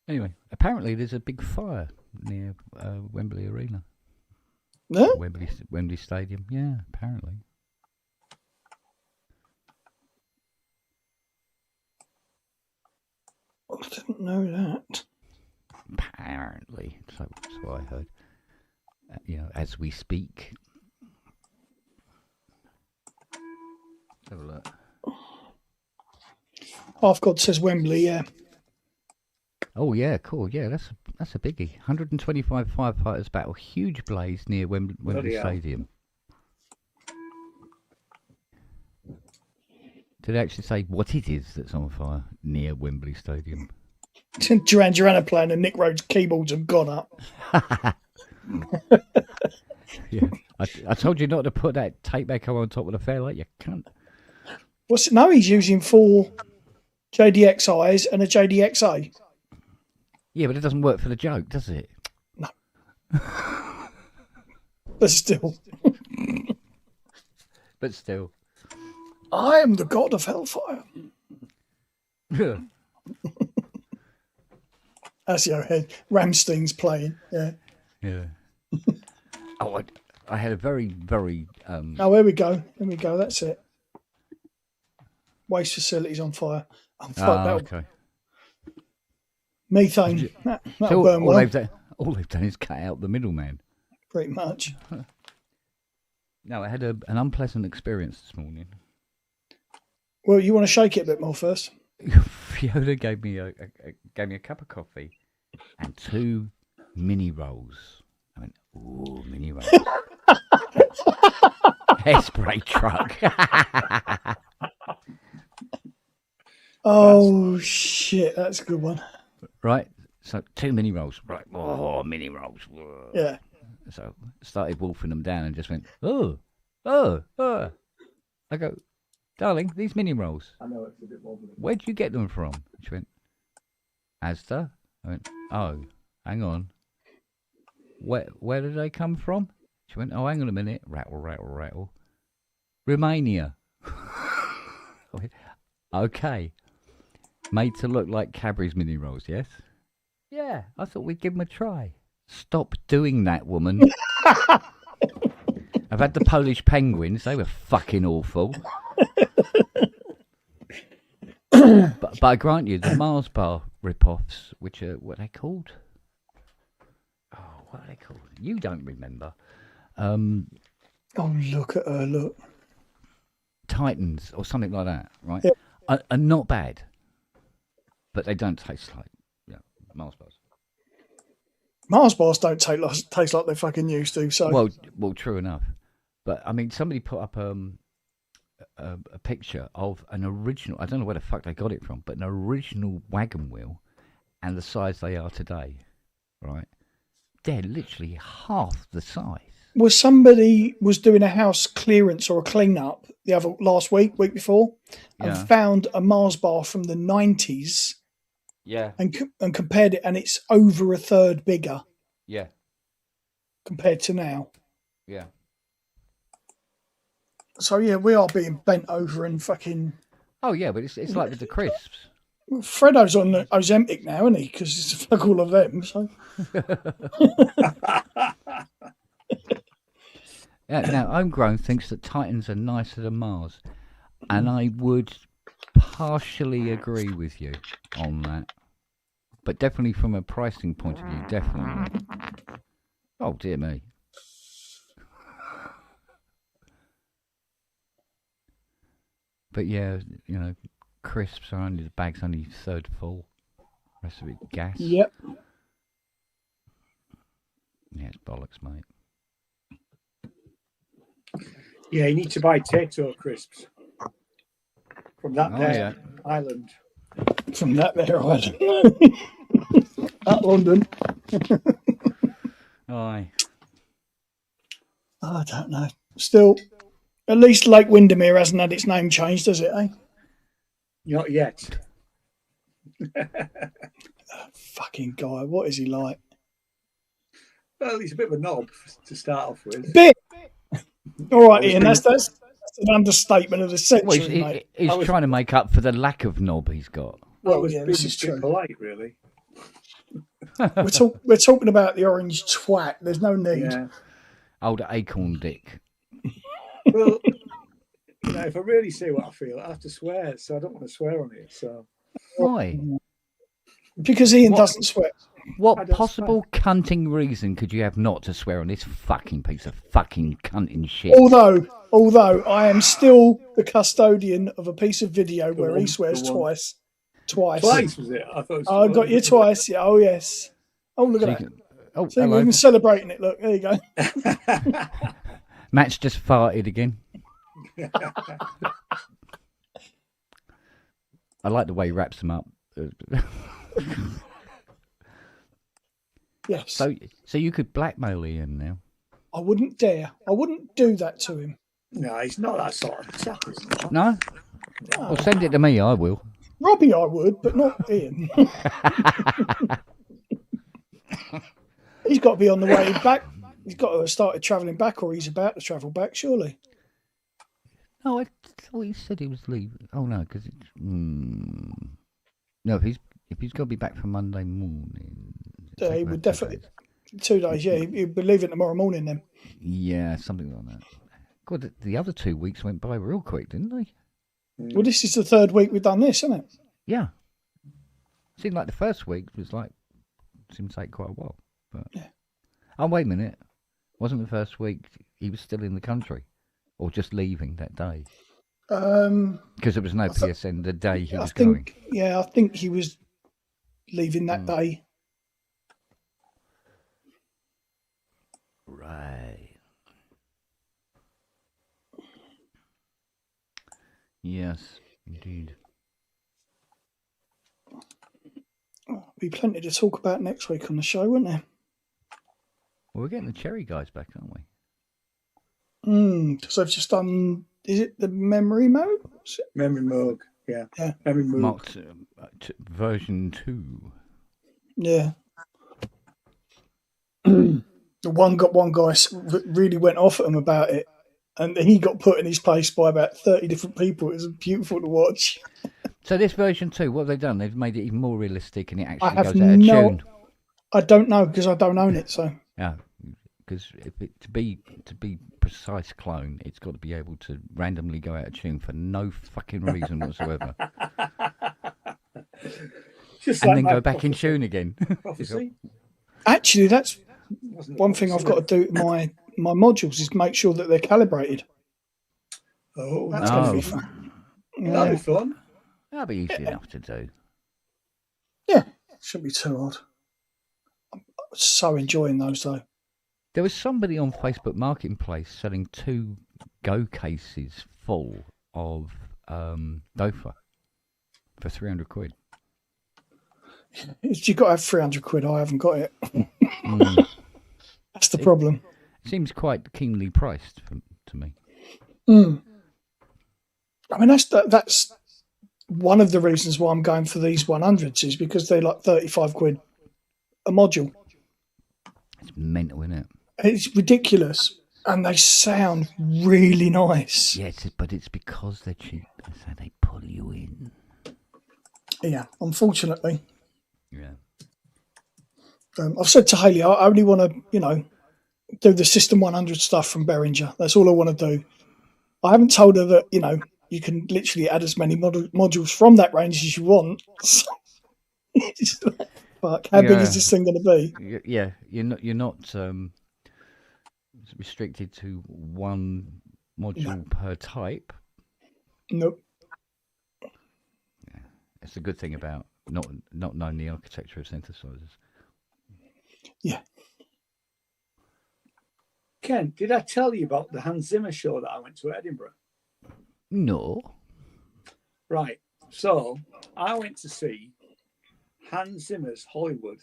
Anyway, apparently there's a big fire near Wembley Arena. No? Wembley Stadium. Yeah, apparently. I didn't know that. Apparently, so that's what I heard. As we speak. have a look. Half God says Wembley, yeah. Oh yeah, cool. Yeah, that's a biggie. 125 firefighters battle huge blaze near Wembley hell. Stadium. Did they actually say what it is that's on fire near Wembley Stadium? Duran Duran are playing and Nick Rhodes' keyboards have gone up. Yeah, I told you not to put that tape echo on top of the fairlight, you cunt. What's it? No, he's using 4 JDXIs and a JDXA. Yeah, but it doesn't work for the joke, does it? No. But still. But still. I am the god of hellfire. That's your head. Ramstein's playing. Yeah. Yeah. Oh, I had a very, very. Oh, here we go. Here we go. That's it. Waste facilities on fire. Oh, fuck, okay. Methane. That'll So burn all well. all they've done is cut out the middleman. Pretty much. No, I had an unpleasant experience this morning. Well, you want to shake it a bit more first? Fiona gave me a cup of coffee and 2 mini rolls. I went, ooh, mini rolls. Hairspray truck. Oh, shit. That's a good one. Right, so 2 mini rolls. Right, oh, mini rolls. Whoa. Yeah. So started wolfing them down and just went, oh. I go, darling, these mini rolls. I know it's a bit wobbly. Where'd you get them from? She went, Asda. I went, oh, hang on. Where did they come from? She went, oh, hang on a minute. Rattle, rattle, rattle. Romania. I went, okay. Made to look like Cadbury's mini rolls, yes? Yeah, I thought we'd give them a try. Stop doing that, woman. I've had the Polish penguins. They were fucking awful. but I grant you, the Mars bar rip-offs, which are, what are they called? Oh, what are they called? You don't remember. Oh, look at her, look. Titans or something like that, right? Yeah. Are not bad, but they don't taste like Mars bars. Mars bars don't taste like they fucking used to. So well, true enough. But I mean, somebody put up a picture of an original. I don't know where the fuck they got it from, but an original wagon wheel, and the size they are today, right? They're literally half the size. somebody was doing a house clearance or a clean up last week before, and found a Mars bar from the 90s. Yeah. And compared it, and it's over a third bigger. Yeah. Compared to now. Yeah. So yeah, we are being bent over and fucking. Oh yeah, but it's like with the crisps. Well, Fredo's on the Ozempic now, isn't he? Because it's a fuck all of them. So. Yeah. Now, Homegrown thinks that Titans are nicer than Mars, and I would partially agree with you on that, but definitely from a pricing point of view, definitely. Oh dear me. But yeah, crisps are only, the bag's only third full. Rest of it gas. Yep. Yeah, it's bollocks, mate. Yeah, you need to buy Tato crisps from that island. From that there island. At London. Aye. I don't know. Still, at least Lake Windermere hasn't had its name changed, has it, eh? Not yet. Fucking guy, what is he like? Well, he's a bit of a knob to start off with. Bit. All right, Ian, that's an understatement of the century, Well, mate. he's trying to make up for the lack of knob he's got. Well, yeah, this is being true. polite, really. We're talking about the orange twat. There's no need. Yeah. Old acorn dick. Well, if I really say what I feel, I have to swear, so I don't want to swear on it. So Why? Because Ian doesn't sweat. What I don't possible cunting reason could you have not to swear on this fucking piece of fucking cunting shit? Although I am still the custodian of a piece of video where he swears the one. twice. Twice. Twice, was it? I thought it was I got you twice. Yeah. Oh yes. Oh look So at you that. can- oh, See, we're hello. even celebrating it. Look, there you go. Matt's just farted again. I like the way he wraps them up. Yes. So you could blackmail Ian now. I wouldn't dare. I wouldn't do that to him. No, he's not that sort of chap, is he? No? Well, send it to me, I will. Robbie, I would, but not Ian. He's got to be on the way back. He's got to have started travelling back, or he's about to travel back, surely. No, I thought he said he was leaving. Oh, no, because it's... No, if he's got to be back for Monday morning... He would definitely... 2 days, yeah. He'd be leaving tomorrow morning then. Yeah, something like that. God, the other 2 weeks went by real quick, didn't they? Well, this is the 3rd week we've done this, isn't it? Yeah. Seemed like the first week seemed to take quite a while. But... Yeah. Oh, wait a minute. Wasn't the first week he was still in the country? Or just leaving that day? Because there was no PSN the day he was going. Yeah, I think he was leaving that day. Right. Yes, indeed. There'll be plenty to talk about next week on the show, won't there? Well, we're getting the Cherry guys back, aren't we? Because I've just done... Is it the memory mode? Memory Moog, yeah. Memory Moog. Marked version 2. Yeah. One guy really went off at him about it, and he got put in his place by about 30 different people. It was beautiful to watch. So this version 2, what have they done? They've made it even more realistic, and it actually I have goes out of tune. I don't know because I don't own it. So Yeah, because to be precise clone, it's got to be able to randomly go out of tune for no fucking reason whatsoever, Just and like then my go back in prophecy. tune again. Prophecy? actually, that's Wasn't it one thing I've got to do with my modules is make sure that they're calibrated. Oh, That's Oh. going to be fun. that'll be fun. That'll be easy enough to do. Yeah, shouldn't be too hard. I'm so enjoying those though. There was somebody on Facebook Marketplace selling 2 Go cases full of Dofa for 300 quid. You've got to have 300 quid. I haven't got it. Mm. That's the problem. Seems quite keenly priced to me. I mean, that's one of the reasons why I'm going for these 100s is because they're like 35 quid a module. It's mental, isn't it? It's ridiculous, and they sound really nice. Yes, but it's because they're cheap, so they pull you in. Yeah, unfortunately. Yeah. I've said to Hayley, I only want to, do the System 100 stuff from Behringer. That's all I want to do. I haven't told her that, you can literally add as many modules from that range as you want. It's like, fuck, how big is this thing going to be? Yeah, you're not restricted to one module per type. Nope. Yeah, it's a good thing about not knowing the architecture of synthesizers. Yeah. Ken, did I tell you about the Hans Zimmer show that I went to at Edinburgh? No. Right. So I went to see Hans Zimmer's Hollywood.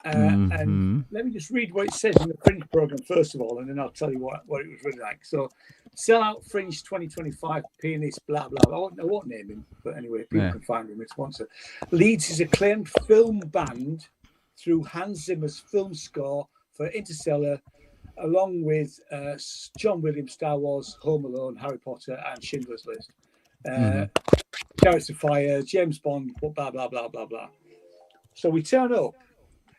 And let me just read what it says in the Fringe program first of all, and then I'll tell you what it was really like. So, Sellout Fringe 2025 pianist, blah blah. I won't name him, but anyway, people can find him. It's sponsor. Leads his acclaimed film band through Hans Zimmer's film score for Interstellar, along with John Williams, Star Wars, Home Alone, Harry Potter, and Schindler's List. Chariots of Fire, James Bond, blah blah blah blah blah. So we turn up.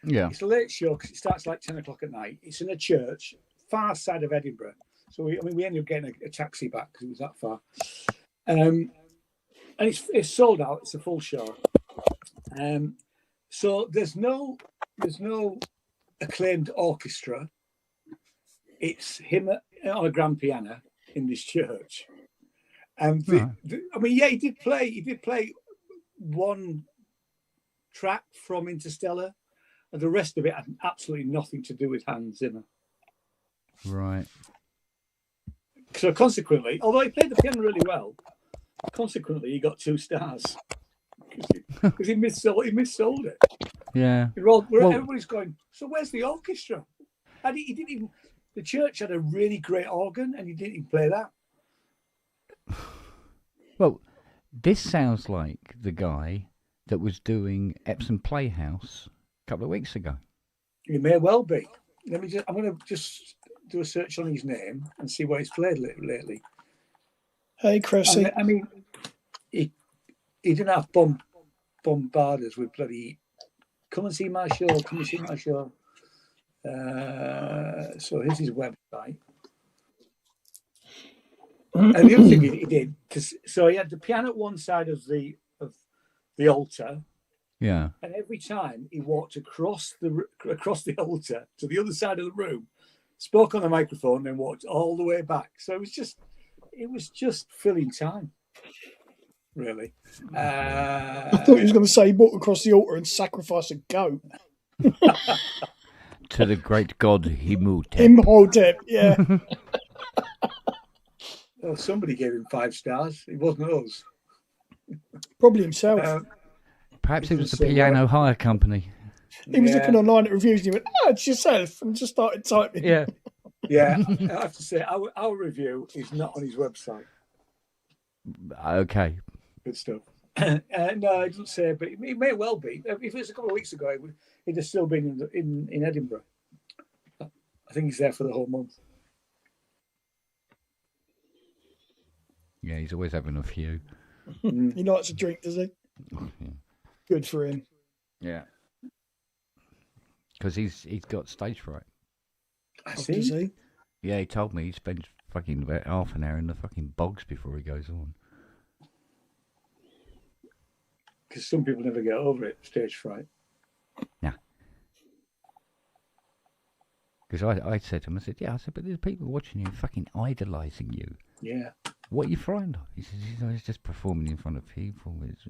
Yeah. It's a late show because it starts like 10 o'clock at night. It's in a church, far side of Edinburgh. So we ended up getting a taxi back because it was that far. And it's sold out. It's a full show. So there's no acclaimed orchestra. It's him on a grand piano in this church. And I mean, yeah, he did play one track from Interstellar, and the rest of it had absolutely nothing to do with Hans Zimmer. Right. So consequently, although he played the piano really well, consequently he got 2 stars because he missold it. Yeah. Everybody's going, so where's the orchestra? And he didn't even. The church had a really great organ, and he didn't even play that. Well, this sounds like the guy that was doing Epsom Playhouse a couple of weeks ago. He may well be. I'm going to just do a search on his name and see what he's played lately. Hey, Chrissy. I mean, he didn't have bombarders with bloody come and see my show, come and see my show. So here's his website. And the other thing he did, so he had the piano at one side of the altar. Yeah. And every time he walked across the altar to the other side of the room, spoke on the microphone, then walked all the way back. So it was just filling time, really. I thought he was going to say he walked across the altar and sacrificed a goat. To the great god Imhotep. Imhotep, yeah. Well, somebody gave him 5 stars. It wasn't us. Probably himself. Perhaps it was the piano hire company. He was looking online at reviews and he went, it's yourself, and just started typing. Yeah. Yeah, I have to say, our review is not on his website. Okay. Good stuff. No, it doesn't say, but it may well be. If it was a couple of weeks ago, he'd have still been in Edinburgh. I think he's there for the whole month. Yeah, he's always having a few. He likes a drink, does he? Yeah. Good for him. Yeah. Because he's got stage fright. I see. Does he? Yeah, he told me he spends fucking about half an hour in the fucking bogs before he goes on. Because some people never get over it, stage fright. Yeah. Because I said to him, but there's people watching you, fucking idolising you. Yeah. What are you frightened of? He says, he's just performing in front of people. It's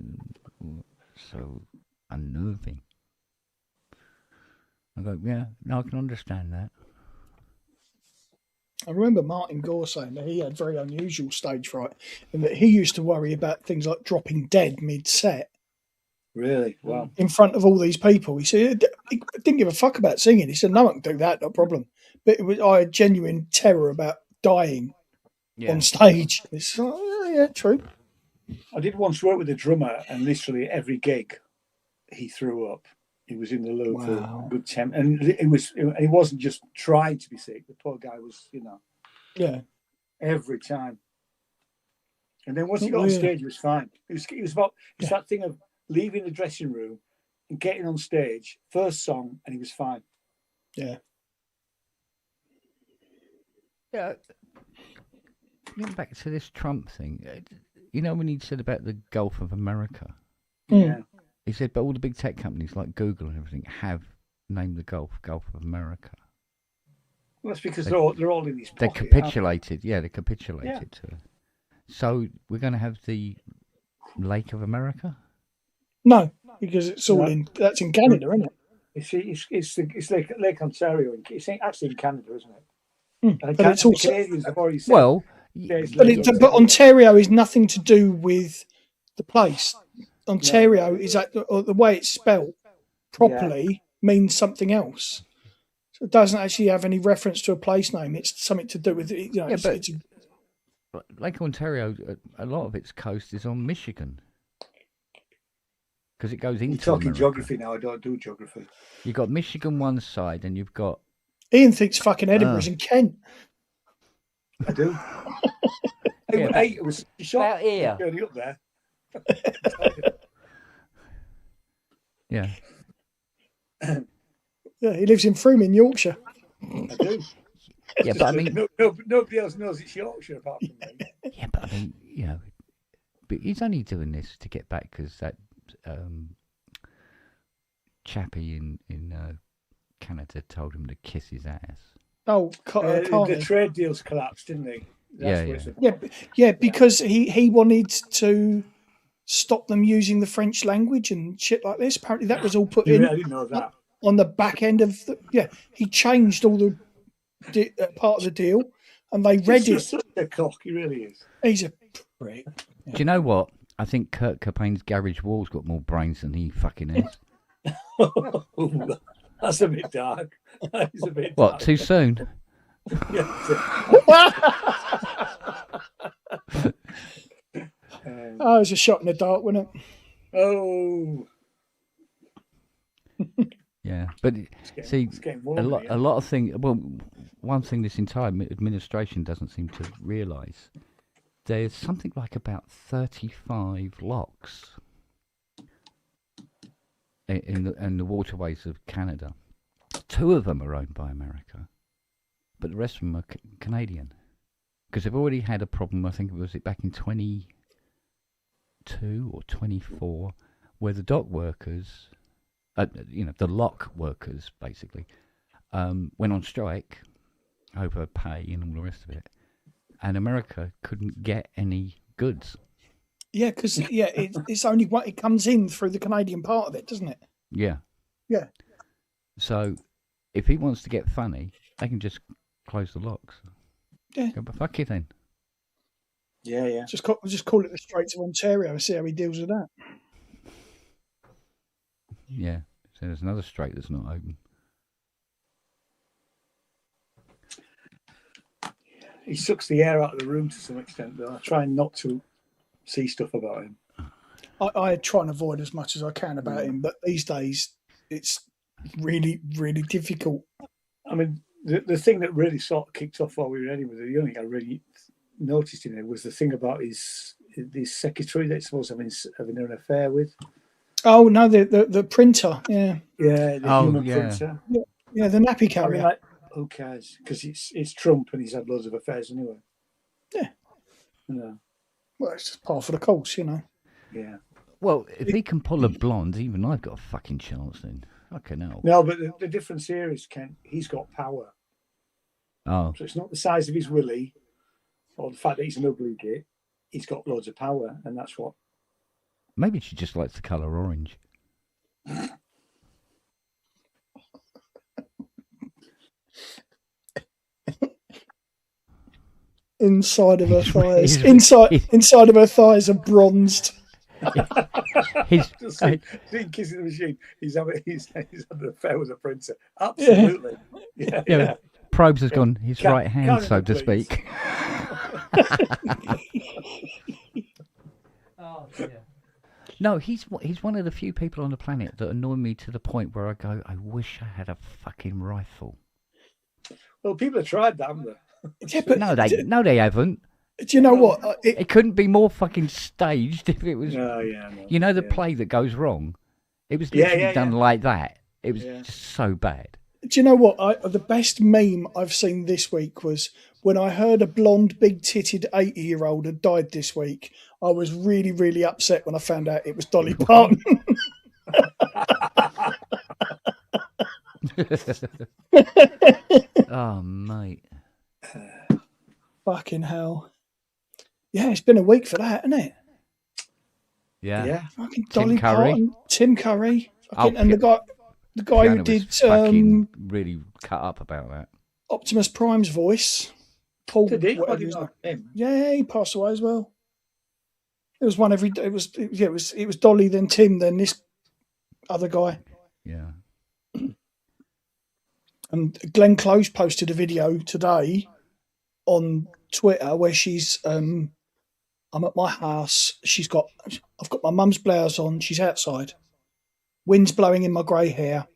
so unnerving. I go, yeah, no, I can understand that. I remember Martin Gore saying that he had very unusual stage fright and that he used to worry about things like dropping dead mid-set. Really? Wow. In front of all these people. He said he didn't give a fuck about singing. He said, no one can do that, no problem. But I had genuine terror about dying on stage. It's like, yeah, true. I did once work with a drummer, and literally every gig he threw up. He was in the loo for a good 10, and he wasn't just trying to be sick. The poor guy was, yeah, every time. And then once he got on stage, he was fine. It was that thing of leaving the dressing room and getting on stage, first song, and he was fine. Yeah. Yeah. Getting back to this Trump thing, when he said about the Gulf of America, Yeah. he said, but all the big tech companies like Google and everything have named the Gulf of America. Well, that's because they're all in his pocket. They capitulated. Yeah, they capitulated to it. So we're going to have the Lake of America? No, because it's all that's in Canada, isn't it? It's Lake Ontario. It's actually in Canada, isn't it? But it's also Canadians have already said. Well, but Ontario is nothing to do with the place. Ontario is the way it's spelt properly means something else. So it doesn't actually have any reference to a place name. It's something to do with Lake Ontario, a lot of its coast is on Michigan. Because it goes into You're talking America. geography now. I don't do geography. You've got Michigan one side, and you've got... Ian thinks fucking Edinburgh's in Kent. I do. It was shot here. Going up there. Yeah. Yeah, he lives in Froome in Yorkshire. I do. Yeah, but I mean... nobody else knows it's Yorkshire apart from me. Yeah, but I mean, but he's only doing this to get back because that chappie in Canada told him to kiss his ass. Oh, The Carney. trade deals collapsed, didn't they? Yeah, what it's Yeah, because he wanted to stop them using the French language and shit like this. Apparently, that was all put in I didn't know that. on the back end of the. Yeah, he changed all the part of the deal, and they read He's it. just such a cock, he really is. He's a prick. Do you know what? I think Kurt Cobain's garage wall's got more brains than he fucking has. That's a bit dark. That is a bit What, dark. too soon? Yeah. Oh, it was a shot in the dark, wasn't it? Oh, Yeah, but see, it's getting a warmer, lot, yeah. a lot of things. Well, one thing this entire administration doesn't seem to realise, there's something like about 35 locks in the waterways of Canada. 2 of them are owned by America, but the rest of them are Canadian, because they've already had a problem. I think it was back in 22 or 24, where the dock workers. The lock workers, basically, went on strike over pay and all the rest of it. And America couldn't get any goods. Yeah, because it's only what it comes in through the Canadian part of it, doesn't it? Yeah. Yeah. So, if he wants to get funny, they can just close the locks. Yeah. Go, but fuck it then. Yeah. Just call it the Straits of Ontario and see how he deals with that. Yeah. So there's another strait that's not open. He sucks the air out of the room to some extent, though. I try not to see stuff about him. I try and avoid as much as I can about him, but these days it's really, really difficult. I mean, the thing that really sort of kicked off while we were in Edinburgh, the only thing I really noticed in it was the thing about his secretary that he's supposed to have having an affair with. Oh no, the printer, yeah, Yeah, the human printer. Yeah, the nappy carrier. I mean, like, who cares? Because it's Trump and he's had loads of affairs anyway. Yeah. No. Well, it's just part of the course, you know. Yeah. Well, if he can pull a blonde, even I've got a fucking chance then. Fucking hell. No, but the difference here is, Ken, he's got power. Oh. So it's not the size of his willy or the fact that he's an ugly git. He's got loads of power, and that's what. Maybe she just likes the colour orange. Inside of her thighs. Inside of her thighs are bronzed. He's kissing the machine. He's had an affair with a printer. Absolutely. Yeah. Probes has gone his right hand, so to please. speak. Oh dear. No, he's one of the few people on the planet that annoy me to the point where I go, I wish I had a fucking rifle. Well, people have tried that, haven't they? Yeah, but No, they haven't. do you know what? It couldn't be more fucking staged if it was. No, yeah. No, You know the play that goes wrong? It was literally done like that. It was just so bad. Do you know what? The best meme I've seen this week was when I heard a blonde, big-titted 80-year-old had died this week. I was really, really upset when I found out it was Dolly Parton. Oh, mate. Fucking hell. Yeah, it's been a week for that, hasn't it? Yeah. Fucking Tim Dolly Curry. Parton, Tim Curry, fucking, Oh, and the guy Fiona who was did fucking really cut up about that. Optimus Prime's voice. Paul. Did he? whatever What his about name- him? Yeah, he passed away as well. It was one every day. It was Dolly, then Tim, then this other guy. Yeah. And Glenn Close posted a video today on Twitter where she's I'm at my house. I've got my mum's blouse on. She's outside. Wind's blowing in my grey hair.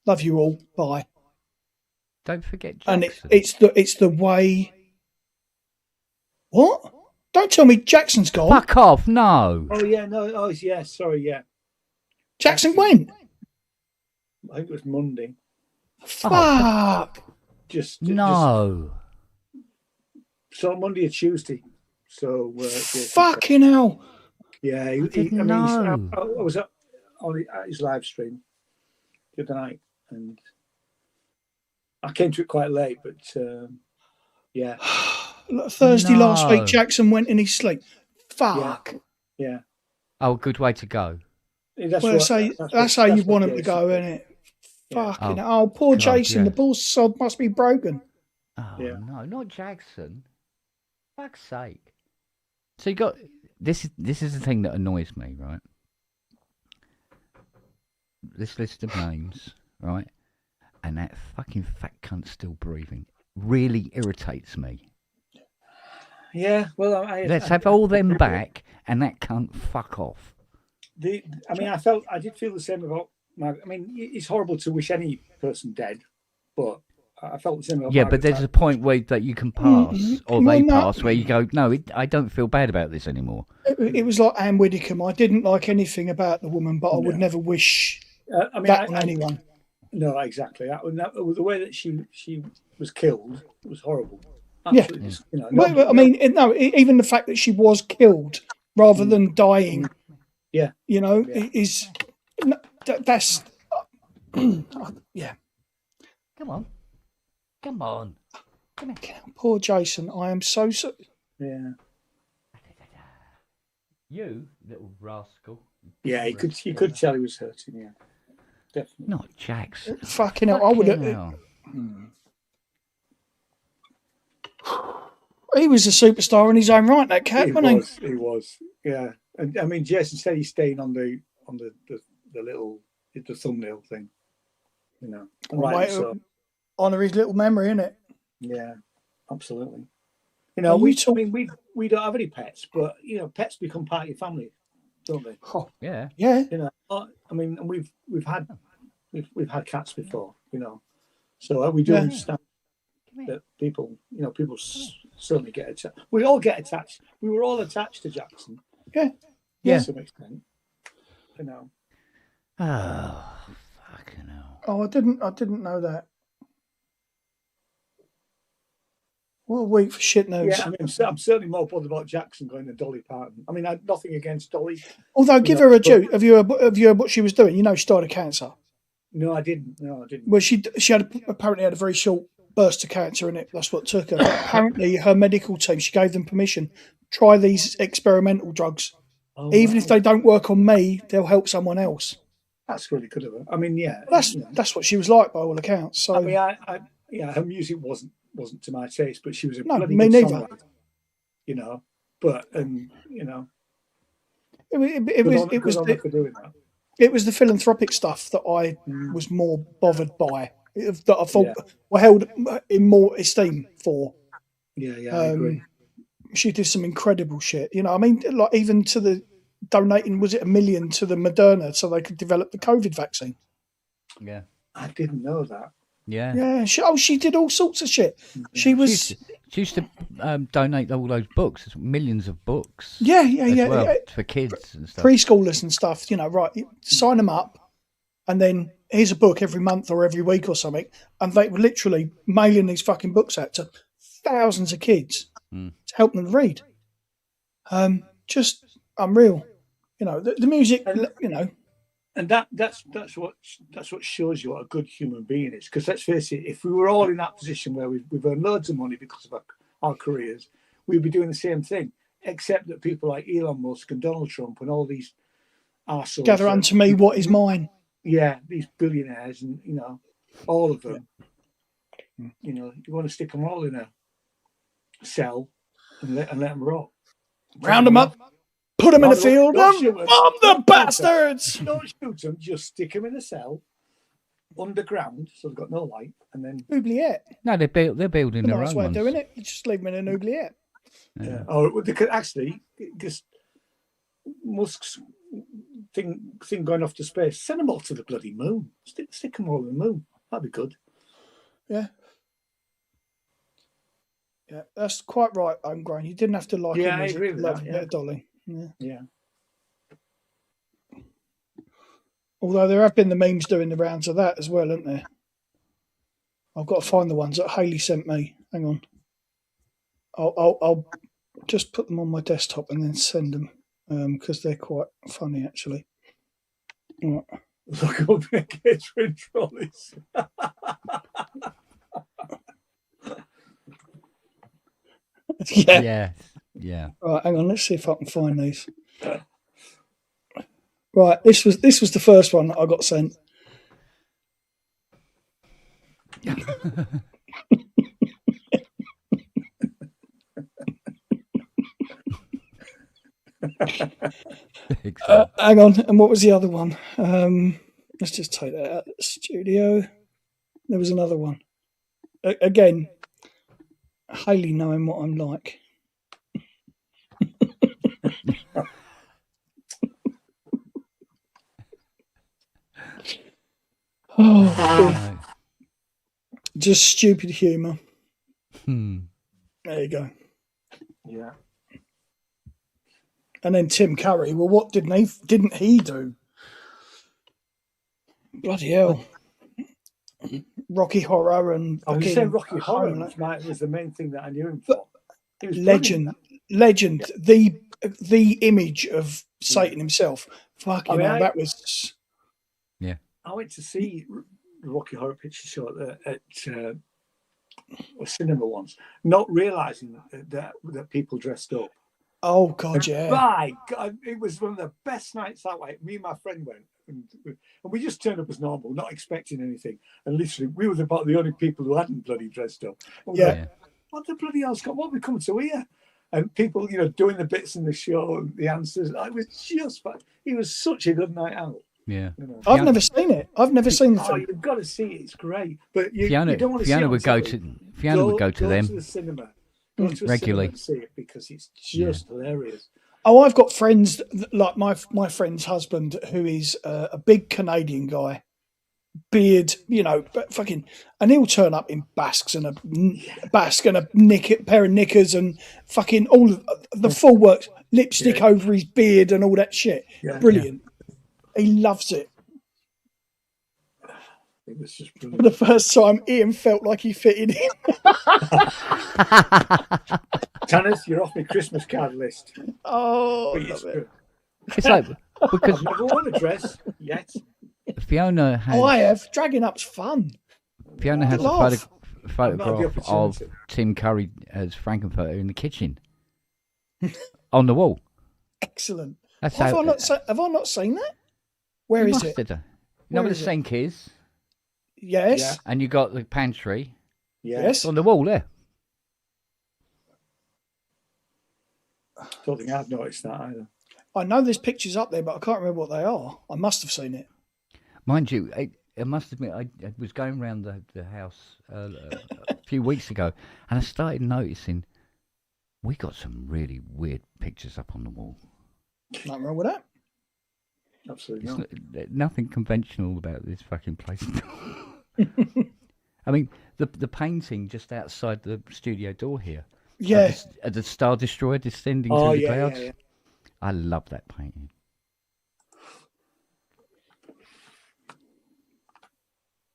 Love you all. Bye. Don't forget Jackson. And it's the way. What? Don't tell me Jackson's gone. Fuck off, no. Oh, yeah, no. Oh, yeah, sorry, yeah. Jackson went. I think it was Monday. Fuck. No. So Monday or Tuesday. So Fucking hell. yeah, I didn't know. I was at his live stream, the other night, and I came to it quite late, but yeah. Thursday last week, No. Jackson went in his sleep. Fuck. Yeah. Oh, good way to go. That's Well, that's how you want him to go, isn't it? Yeah. Fucking oh, poor God, Jason. yeah. The poor sod must be broken. Oh, Yeah. no, not Jackson. Fuck's sake. So you got... This is the thing that annoys me, right? This list of names, right? And that fucking fat cunt still breathing really irritates me. Yeah, well, Let's have all them back and that cunt fuck off. I did feel the same about Margaret. I mean, it's horrible to wish any person dead, but I felt the same about Yeah, Margaret but there's Thatcher. a point where that you can pass, or Well, they no. pass, where you go, no, I don't feel bad about this anymore. It was like Anne Widdecombe. I didn't like anything about the woman, but I would No. never wish I mean, that on anyone. No, exactly. The way that she was killed was horrible. Yeah. Absolutely. You know, Well, I mean, even the fact that she was killed rather than dying, Yeah. you know, Yeah. is that's yeah. Come on. Come on. Come here. Poor Jason. I am so Yeah. You little rascal. Yeah, you could tell he was hurting. Yeah, definitely. Not Jackson. fucking hell. I would Fucking have. hell. He was a superstar in his own right. That cat, wasn't he? He was. Yeah, and I mean, Jason said he's staying on the little the thumbnail thing. You know, right? So Honour his little memory, innit? yeah, absolutely. You know, we don't have any pets, but you know, pets become part of your family, don't they? Oh, Yeah. yeah. You know, I mean, and we've had cats before, you know, so we do Yeah. understand that people certainly get attached. We all get attached. We were all attached to Jackson. Yeah. To some extent, you know. Oh, fucking hell. Oh, I didn't know that. What a week for shit news. Yeah, I mean, I'm certainly more bothered about Jackson going to Dolly Parton. I mean, I had nothing against Dolly. Although, give her a due. Have you heard what she was doing? You know, she died of cancer. No, I didn't. Well, she apparently had a very short burst of cancer in it. That's what took her. But apparently, her medical team, she gave them permission. Try these experimental drugs. Oh, Even if they don't work on me, they'll help someone else. That's really good of her. I mean, yeah. That's what she was like by all accounts. So I mean, her music wasn't to my taste, but she was a bloody me good neither. songwriter, you know. But you know, it was the philanthropic stuff that I was more bothered by. That I thought were held in more esteem for. Yeah, I agree. She did some incredible shit. You know, I mean, like even to the donating, was it $1 million to the Moderna so they could develop the COVID vaccine? Yeah. I didn't know that. Yeah. Yeah. She did all sorts of shit. She was. She used to donate all those books, millions of books. Yeah, for kids and stuff. Preschoolers and stuff. You know, right? You sign them up, and then here's a book every month or every week or something, and they were literally mailing these fucking books out to thousands of kids to help them read. Just unreal. You know, the music. You know. And that's what shows you what a good human being is. Because let's face it, if we were all in that position where we've earned loads of money because of our careers, we'd be doing the same thing. Except that people like Elon Musk and Donald Trump and all these arseholes Gather unto me what is mine. Yeah, these billionaires and you know, all of them. You know, you want to stick them all in a cell and let them rot. Round them up. Put them in the field and Don't bomb the bastards! Don't shoot them, just stick them in a cell underground so they've got no light and then... Oubliette. No, they're building their Nice own way ones. of doing it. You just leave them in an oubliette. Yeah. Oh, they could actually, just Musk's thing going off to space, send them all to the bloody moon. Stick them all in the moon. That'd be good. Yeah. Yeah, that's quite right, Homegrown. You didn't have to like him. I agree with that. Yeah. Dolly. Yeah. Although there have been the memes doing the rounds of that as well, haven't there? I've got to find the ones that Hayley sent me. Hang on. I'll just put them on my desktop and then send them because they're quite funny actually. Right. Look up the catering trolleys. Yeah. Yes. Yeah. Right, hang on. Let's see if I can find these. Right, this was the first one that I got sent. Hang on, and what was the other one? Let's just take that out of the studio. There was another one. Again, Hayley knowing what I'm like. Oh, just stupid humour. There you go. Yeah. And then Tim Curry. Well, what didn't he do? Bloody hell! Rocky Horror and I was saying Rocky Horror Homeland. was the main thing that I knew him for. He was Legend. Yeah. The image of Satan himself. Fucking hell, that was. Yeah. I went to see the Rocky Horror Picture Show at a cinema once, not realising that people dressed up. Oh God, yeah! Right, God, it was one of the best nights that way. Me and my friend went, and we just turned up as normal, not expecting anything. And literally, we were about the only people who hadn't bloody dressed up. Yeah. Like, what the bloody hell's got? What have we come to here? And people, doing the bits in the show, and the answers. It was just, it was such a good night out. Yeah. I've never seen it. I've never seen the film. You've got to see it. It's great. But you Fiona don't want to see it would go to Fiona would go to them to the cinema. Go to a regularly. Cinema and see it because it's just hilarious. Oh, I've got friends like my friend's husband, who is a big Canadian guy, beard, but fucking, and he'll turn up in basques and a pair of knickers and fucking all of the full works, lipstick over his beard and all that shit. Yeah, brilliant. He loves it. It was just For the first time, Ian felt like he fitted in. Tannis, you're off my Christmas card list. Oh, It's good. It's like because I've never worn a dress yet. Fiona has. I have. Dragging up's fun. Fiona has a Laugh. photograph of Tim Curry as Frankenfurter in the kitchen on the wall. Excellent. That's Have how, I not seen that? Where you is must it? have done. You know Where where the is it? sink is, Yes. Yeah. and you got the pantry. Yes. It's on the wall there. Don't think I've noticed that either. I know there's pictures up there, but I can't remember what they are. I must have seen it. Mind you, I must admit, I was going around the house a few weeks ago, and I started noticing we got some really weird pictures up on the wall. Nothing wrong with that. Absolutely It's not. nothing conventional about this fucking place. I mean, the painting just outside the studio door here. Yeah. The Star Destroyer descending Oh, through the yeah, clouds. yeah. I love that painting.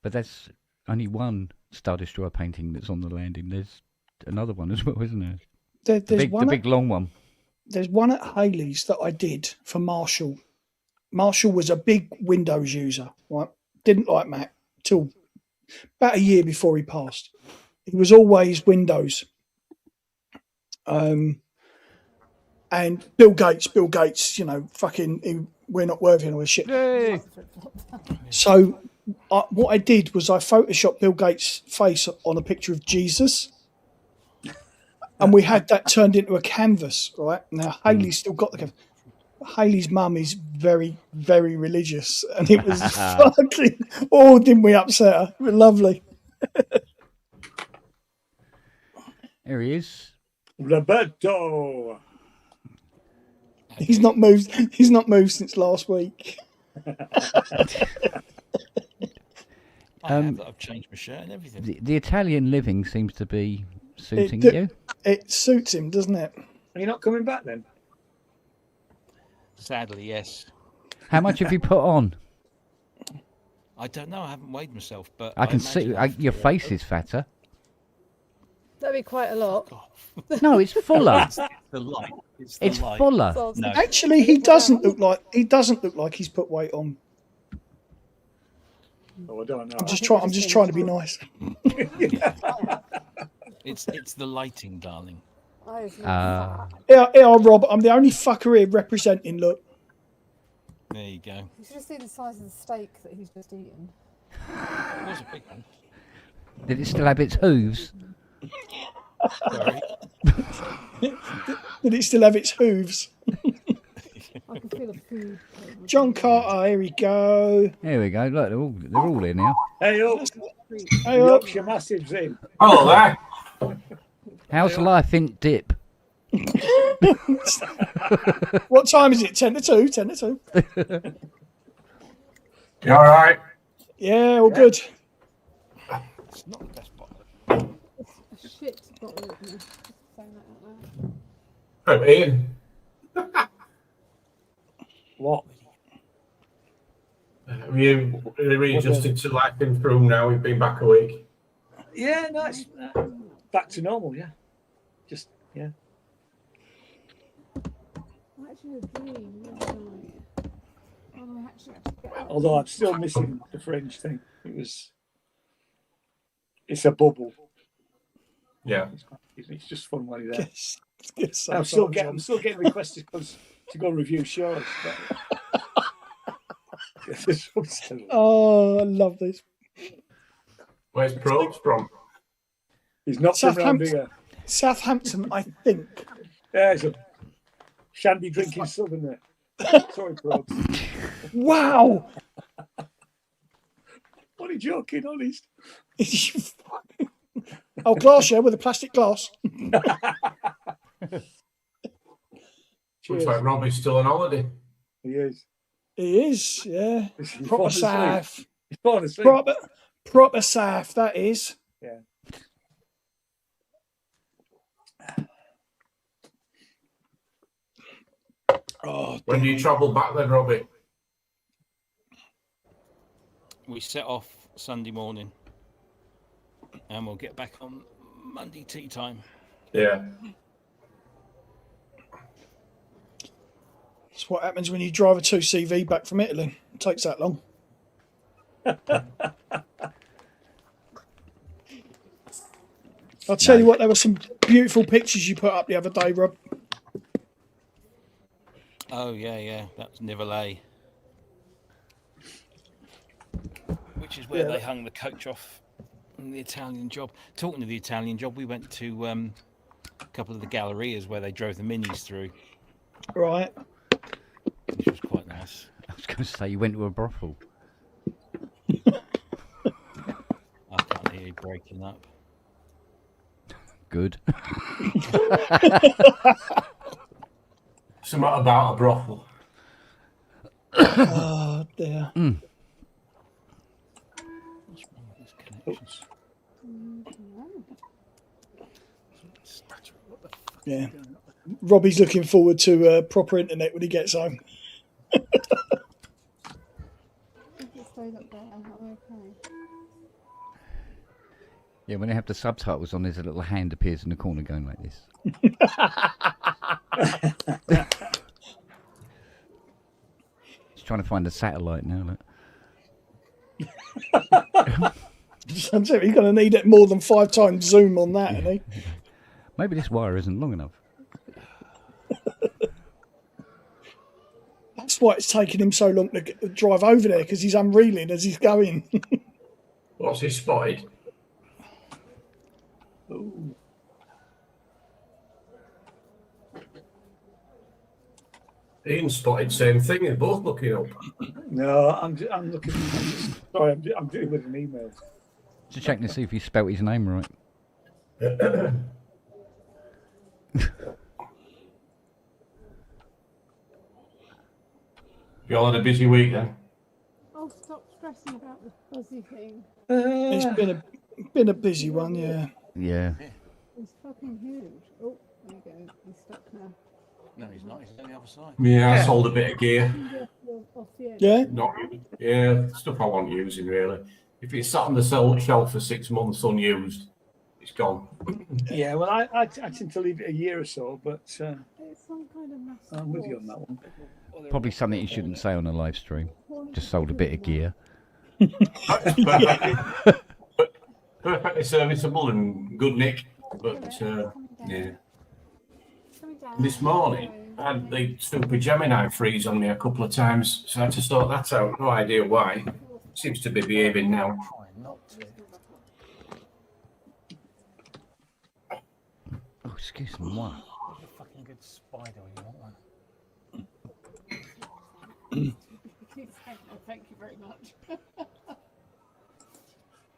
But that's only one Star Destroyer painting that's on the landing. There's another one as well, isn't there? There's The big long one. There's one at Haley's that I did for Marshall. Marshall was a big Windows user, right? Didn't like Mac till about a year before he passed. He was always Windows. And Bill Gates, fucking, we're not worthy of all this shit. Yay! So what I did was I photoshopped Bill Gates' face on a picture of Jesus, and we had that turned into a canvas, right? Now, Haley's still got the canvas. Haley's mum is very, very religious, and it was fucking, didn't we upset her? It was lovely. There he is. Roberto. He's not moved since last week. I've changed my shirt and everything. The Italian living seems to be suiting It- you. It suits him, doesn't it? Are you not coming back then? Sadly, yes. How much have you put on? I don't know. I haven't weighed myself, but I can see imagine your face is fatter. That'd be quite a lot. No, it's fuller. It's the light. It's the It's light. fuller. So- No. Actually, he doesn't look like he's put weight on. Oh, I don't know. I'm just think trying. I'm it's just in trying to be time. nice. It's the lighting, darling. Oh, it's not Uh, fat. Yeah, Rob. I'm the only fucker here representing. Look, There you go. You should have seen the size of the steak that he's just eaten. It was a big one. did it still have its hooves? Sorry. did it still have its hooves? I can feel the food. John Carter. Here we go. Here we go. Look, they're all in here. Hey, up. Hey The up. Yorkshire Massives in. Hello there. How's life in Dip? What time is it? 10 to 2. 10 to 2. You all right? Yeah, all good. It's not the best bottle. A shit bottle opener. Just saying that out loud. I'm Ian. What? Have you readjusted to life in Frome now? We've been back a week. Yeah, no, it's back to normal. Yeah, just yeah. I actually had a dream the other night. Oh, I actually have to get up. Although I'm still missing the fringe thing. It's a bubble. Yeah. It's just fun when you're there. Yes, I'm still getting requested to go review shows. But... Oh, I love this. Where's Probes from? He's not from around Southampton. here. Southampton, I think. Yeah, it's a shandy drinking southerner. Sorry, Probes. Wow. Only joking, honest. Oh, glass, yeah, with a plastic glass. Looks like Robbie's still on holiday. He is. He is, yeah. He's Proper fallen asleep. safe. He's fallen asleep. Proper safe, that is. Yeah. Oh, When do you travel back then, Robbie? We set off Sunday morning, and we'll get back on Monday tea time. Yeah. That's what happens when you drive a 2CV back from Italy. It takes that long. I'll tell you what, there were some beautiful pictures you put up the other day, Rob. Oh yeah, that's Nivelay, which is where they hung the coach off in the Italian job. Talking of the Italian job, we went to a couple of the gallerias where they drove the minis through, Right. which was quite nice. I was going to say you went to a brothel. I can't hear you breaking up. Good. Something about a brothel. Oh, dear. What's wrong with this connection? Yeah. Robbie's looking forward to proper internet when he gets home. If it stays up there, I'm okay. Yeah, when they have the subtitles on, there's a little hand appears in the corner going like this. He's trying to find a satellite now. Look. He's going to need it more than 5 times zoom on that, isn't he? Maybe this wire isn't long enough. That's why it's taking him so long to drive over there, because he's unreeling as he's going. What's he spotted? Ooh. Ian spotted same thing. They're both looking up. No, I'm looking. Sorry, I'm dealing with an email. Just checking to see if he spelt his name right. You all had a busy week then? Oh, stop stressing about the fuzzy thing. It's been a busy one, yeah. Yeah. It's fucking huge. Oh, there you go. He's stuck now. No, he's not. He's on the other side. Yeah, I sold a bit of gear. Off the edge. Yeah? Not, yeah, stuff I want using really. If it's sat on the shelf for 6 months unused, it's gone. Yeah, well, I tend to leave it a year or so, but It's some kind of massive. I'm with you on that one. Probably something you shouldn't say on a live stream. Just sold a bit of gear. That's perfectly serviceable and good nick. But yeah, this morning I had the Super Gemini freeze on me a couple of times, so I had to sort that out. No idea why. Seems to be behaving now. Try not to. Oh, excuse me, what? There's a fucking good spider. You want one? Thank you very much.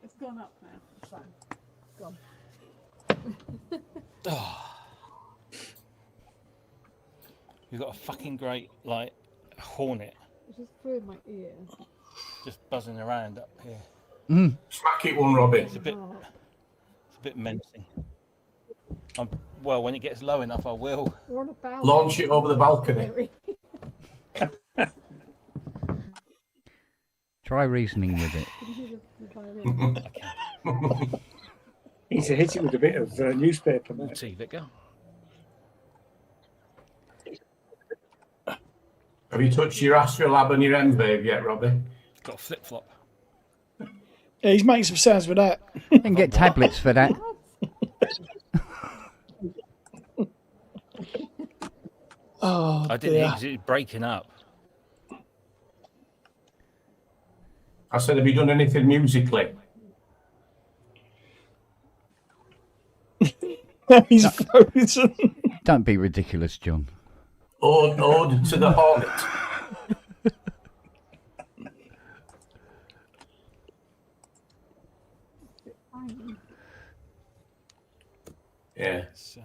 It's gone up now. It's fine. It's gone. We've got a fucking great like hornet It's just through my ear. just buzzing around up here. Smack it one, Robbie. It's a bit menacing. Well, when it gets low enough, I will. We're on a balcony. Launch it over the balcony. Try reasoning with it. Can you hear the violin? Need to hit it with a bit of newspaper. More Mate. tea, Vicar. Have you touched your Astrolab and your M-Wave yet, Robbie? Got a flip flop. Yeah, he's making some sounds with that. You can get tablets for that. Oh, I didn't hear because it was breaking up. I said, have you done anything musically? he's frozen. Don't be ridiculous, John. Ode to the Hornet. Yeah. It's,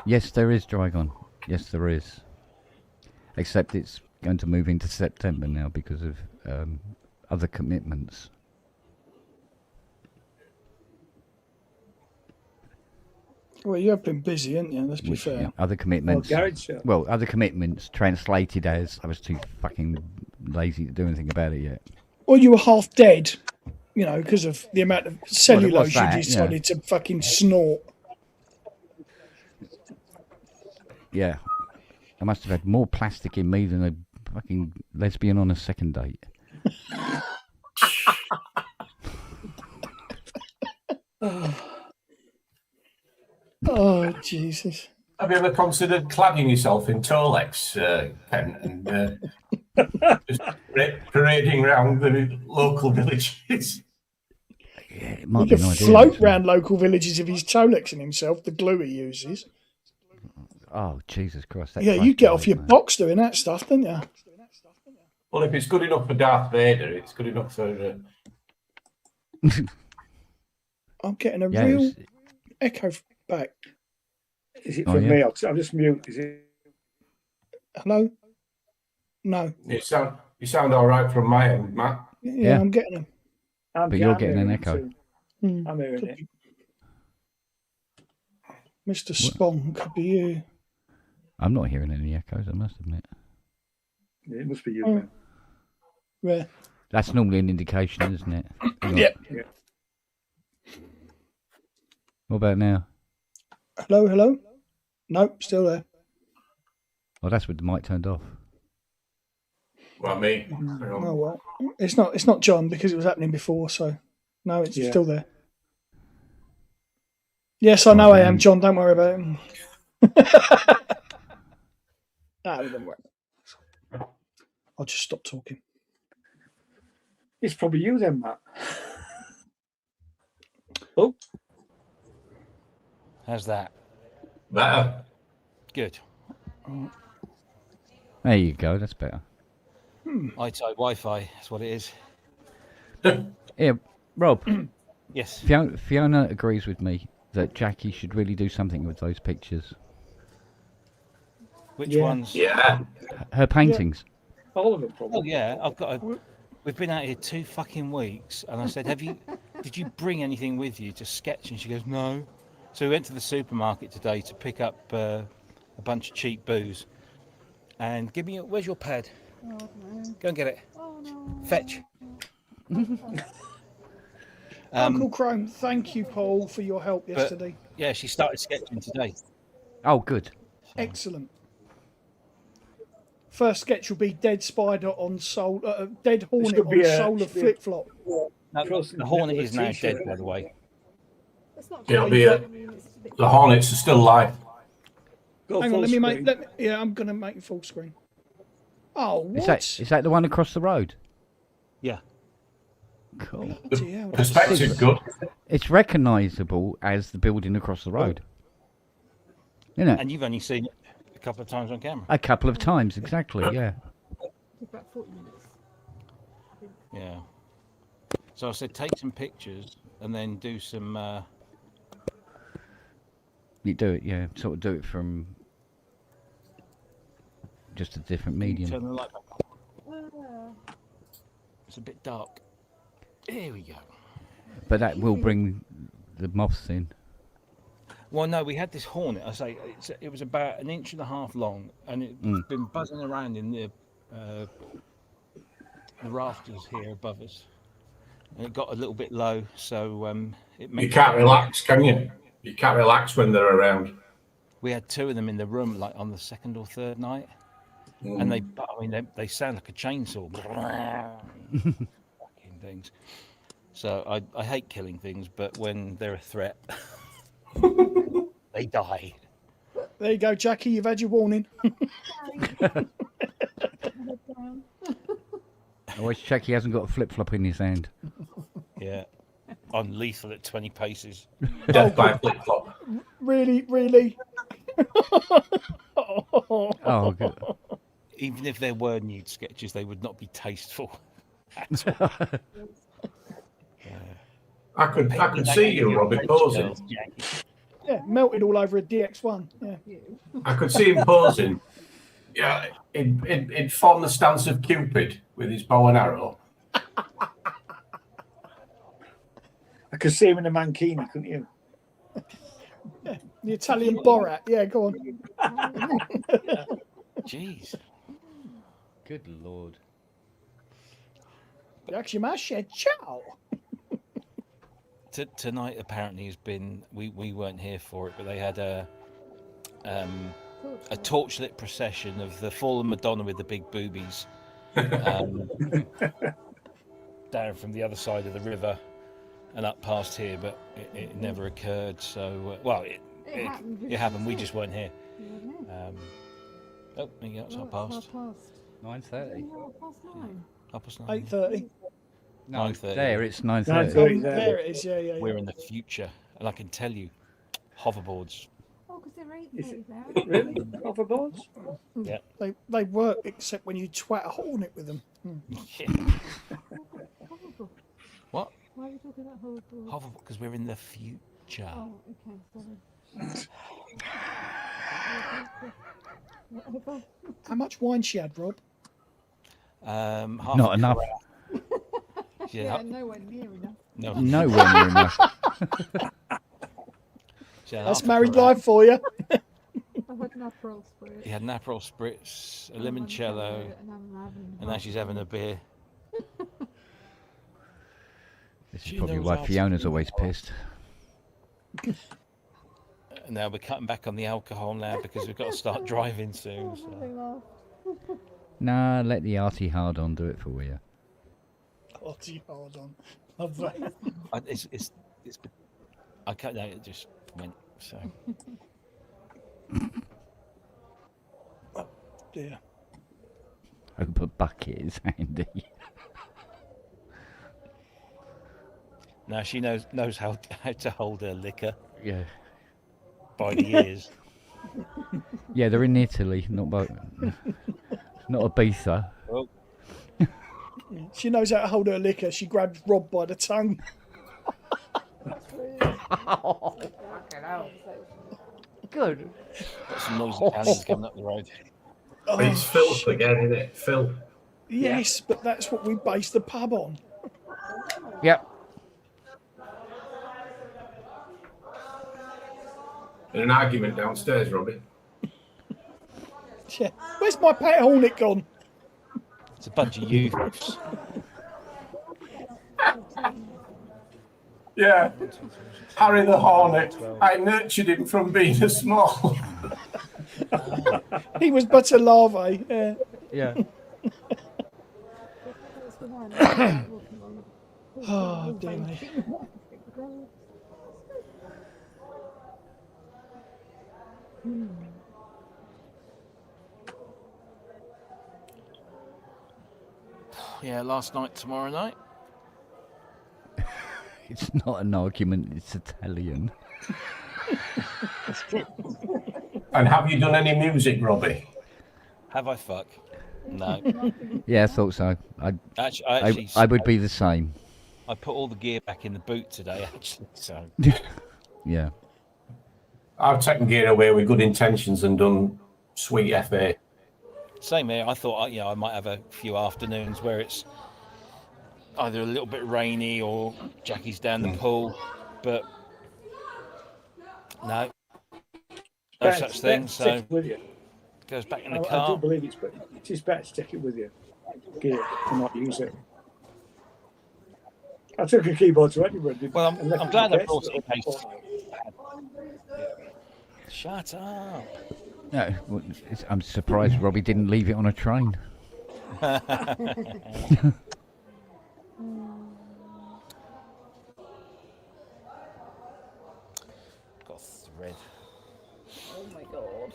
Yes, there is Drygon. Yes, there is. Except it's going to move into September now because of other commitments. Well, you have been busy, haven't you? Let's be Which, fair. yeah, other commitments. garage sale. Well, other commitments translated as I was too fucking lazy to do anything about it yet. Or you were half dead, you know, because of the amount of cellulose that, you decided to fucking snort. Yeah. I must have had more plastic in me than a fucking lesbian on a second date. Oh, Jesus. Have you ever considered cladding yourself in Tolex, Ken, and just parading around the local villages? Yeah, it He might be could an idea. float actually. round local villages if he's Tolexing himself, the glue he uses. Oh, Jesus Christ. That Yeah, you crushed get me, off your man. box doing that stuff, don't you? Well, if it's good enough for Darth Vader, it's good enough for... I'm getting a Yeah, it real was- echo back. Is it Oh, from yeah. me? I'll just mute. Is it? Hello? No. You sound all right from my end, Matt. Yeah, Yeah. I'm getting them. But you're getting an hearing it echo. too. Hmm. I'm hearing Could it. be. Mr. Spong, could be you. I'm not hearing any echoes, I must admit. Yeah, it must be you. Oh. Then. Where? That's normally an indication, isn't it? Hang on. Yeah. What about now? Hello, hello? Nope, still there. Oh, that's with the mic turned off. Well, me. Oh well. It's not John because it was happening before, so no, it's Yeah. still there. Yes, I know I am, then. John, don't worry about it. No, don't worry. I'll just stop talking. It's probably you then, Matt. Oh, how's that? Better. Good. There you go, that's better. iTi Wi-Fi. That's what it is. Yeah, Rob, Yes. Fiona agrees with me that Jackie should really do something with those pictures. Which Yeah. ones? Yeah. Her paintings. all of them Oh probably. yeah, I've got. We've been out here 2 fucking weeks, and I said, did you bring anything with you to sketch? And she goes, no. So we went to the supermarket today to pick up a bunch of cheap booze. And give me where's your pad? Oh, no. Go and get it. Oh, no. Fetch. Uncle Chrome, thank you, Paul, for your help yesterday. Yeah, she started sketching today. Oh, good. Excellent. First sketch will be dead spider on soul, dead hornet should be on a- soul of should be a- flip flop. No, Crossing the Hornet with a is now t-shirt. dead, by the way. It's not It'll quite- be I mean, it's a bit- The Hornets are still live. Go Hang full on, let me screen. make. Yeah, I'm gonna make it full screen. Oh, what? Is that the one across the road? Yeah. Cool. Bloody hell, that's Perspective's sick. good. It's recognisable as the building across the road. Isn't it? And you've only seen it a couple of times on camera. A couple of times, exactly, yeah. It's about 40 minutes. Yeah. So I said take some pictures and then do some. You do it, yeah. Sort of do it from just a different medium. Turn the light back on. It's a bit dark. Here we go. But that will bring the moths in. Well, no, we had this hornet. I say it was about 1.5 inches long, and it's been buzzing around in the rafters here above us. And it got a little bit low, so it made. You can't relax, can you? You can't relax when they're around. We had 2 of them in the room, like on the 2nd or 3rd night, and they sound like a chainsaw. Fucking things. So I hate killing things, but when they're a threat, they die. There you go, Jackie. You've had your warning. Head down. Always check he hasn't got a flip flop in his hand. Yeah, I'm lethal at 20 paces. Death by flip flop. Really, really. Oh, good. Even if there were nude sketches, they would not be tasteful. At all. I could see you, Robbie, posing. Yeah, melted all over a DX1. Yeah. I could see him posing. Yeah, he'd form the stance of Cupid with his bow and arrow. I could see him in a mankini, couldn't you? The Italian Borat. Yeah, go on. Jeez. Good lord. Actually, my shed. Ciao. Tonight apparently has been. We weren't here for it, but they had a torchlit procession of the fallen Madonna with the big boobies down from the other side of the river and up past here, but it never occurred. So it happened. We just weren't here. Oh, there you go. It's half past. 9:30. Past 9. Half past 9. 8:30. No, 9:30. there it's 9:30. 9:30. There it is. Yeah, yeah. We're in the future, and I can tell you, hoverboards. Oh, because they're 8 Is days now. Really? Hoverboards? Yeah. They work except when you twat a hornet with them. Horrible. What? Why are we talking about horrible? Hoverboard, because we're in the future. Oh, okay, sorry. Whatever. How much wine she had, Rob? Half Not a enough. carafe. Yeah, nowhere near enough. No. Nowhere near enough. She had That's half a married carafe. life for you. I've had an Aperol spritz. He had an Aperol spritz, a and I'm limoncello, and I'm having and now she's having a beer. This is She probably knows why how to Fiona's do always that. pissed. And now we're cutting back on the alcohol now because we've got to start driving soon. Oh, So. they laugh. Nah, let the arty hard on do it for you. Oh, gee, hold on. Love that. It's I can't know, it just went so. Dear. Hope a bucket is handy. Now she knows how to hold her liquor Yeah. by the ears. Yeah, they're in Italy, not Ibiza. Oh, She knows how to hold her liquor. She grabs Rob by the tongue. Good. got some noisy Italians coming up the road. Oh, It's filth again, isn't it? Filth. yes, but that's what we base the pub on. Yep. In an argument downstairs, Robbie. Yeah. Where's my pet hornet gone? It's a bunch of youths. Yeah. Harry the Hornet. I nurtured him from being a small. He was but a larvae. Yeah. Yeah. That's the one. Like walking on. Oh, dear me. Yeah, last night, tomorrow night. It's not an argument, it's Italian. And have you done any music, Robbie? Have I fuck? No. Yeah, I thought so. Actually, I would be the same. I put all the gear back in the boot today, actually. So Yeah. I've taken gear away with good intentions and done sweet FA. same here. I thought, I might have a few afternoons where it's either a little bit rainy or Jackie's down the pool, but no such thing. So Take it with you. goes back in the I do car. believe it is better to take it with you, gear, and not use it. I took a keyboard to Edinburgh. Well, I'm glad I brought it in case. case. Shut up. No, well, I'm surprised Robbie didn't leave it on a train. Got a thread. Oh my god.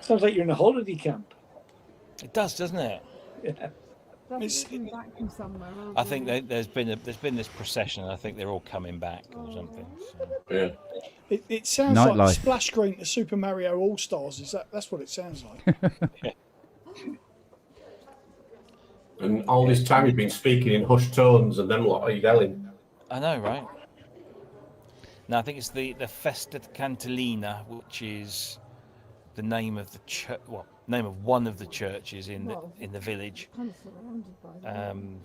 Sounds like you're in a holiday camp. It does, doesn't it? Yeah. That's coming back from somewhere. I think there's been this procession, and I think they're all coming back or something. So. Yeah. It sounds like the Nightlife. splash screen to Super Mario All Stars. That's what it sounds like. And all this time you've been speaking in hushed tones, and then what are you yelling? I know, right? No, I think it's the Festa Cantilena, which is the name of the church. Well, name of one of the churches in the village. kind of surrounded by them.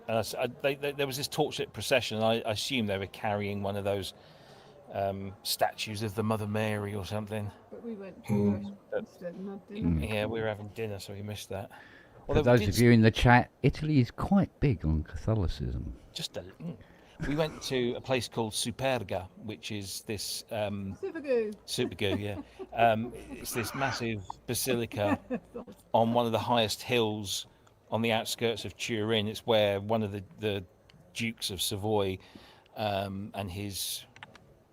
And there was this torchlit procession. And I assume they were carrying one of those statues of the Mother Mary or something. But we went to instead and had dinner. Yeah, we were having dinner, so we missed that. For those of you in the chat, Italy is quite big on Catholicism. We went to a place called Superga, which is this Supergoo, yeah. It's this massive basilica on one of the highest hills on the outskirts of Turin. It's where one of the Dukes of Savoy and his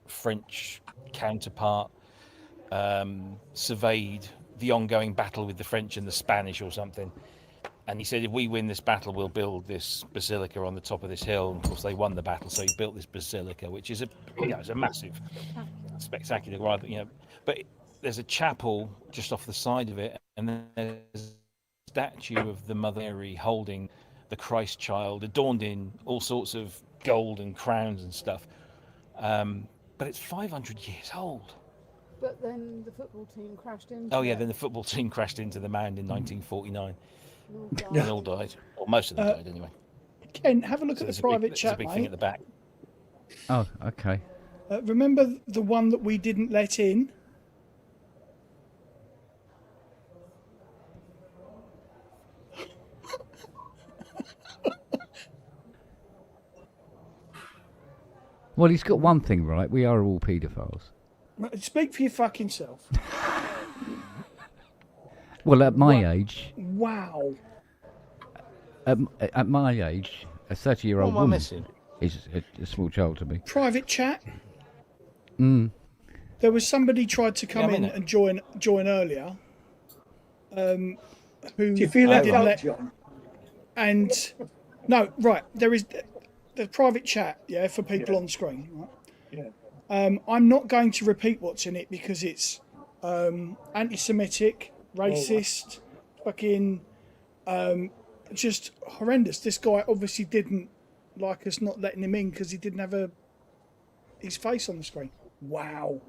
French counterpart surveyed the ongoing battle with the French and the Spanish or something. And he said, if we win this battle, we'll build this basilica on the top of this hill. And of course, they won the battle, so he built this basilica, which is it's a massive, spectacular, rather, But there's a chapel just off the side of it, and then there's a statue of the Mother Mary holding the Christ child, adorned in all sorts of gold and crowns and stuff. But it's 500 years old. but then the football team crashed into Oh yeah, it. then the football team crashed into the mound in 1949. And all They died. all died. Or most of them died anyway. Ken, have a look So at there's the a big- private there's a chat, big thing mate. at the back. Oh, okay. Remember the one that we didn't let in? Well, he's got one thing right. We are all paedophiles. Speak for your fucking self. Well, at my age, Wow. at my age, a 30-year-old What am I woman missing? is a small child to me. Private chat. Mm. There was somebody tried to come I'm in in it. and join earlier. Who Do you feel left didn't out, let- John? And no, right. There is the private chat, yeah, for people on screen. Right? Yeah. I'm not going to repeat what's in it because it's anti-Semitic, racist, fucking, just horrendous. This guy obviously didn't like us not letting him in because he didn't have his face on the screen. Wow.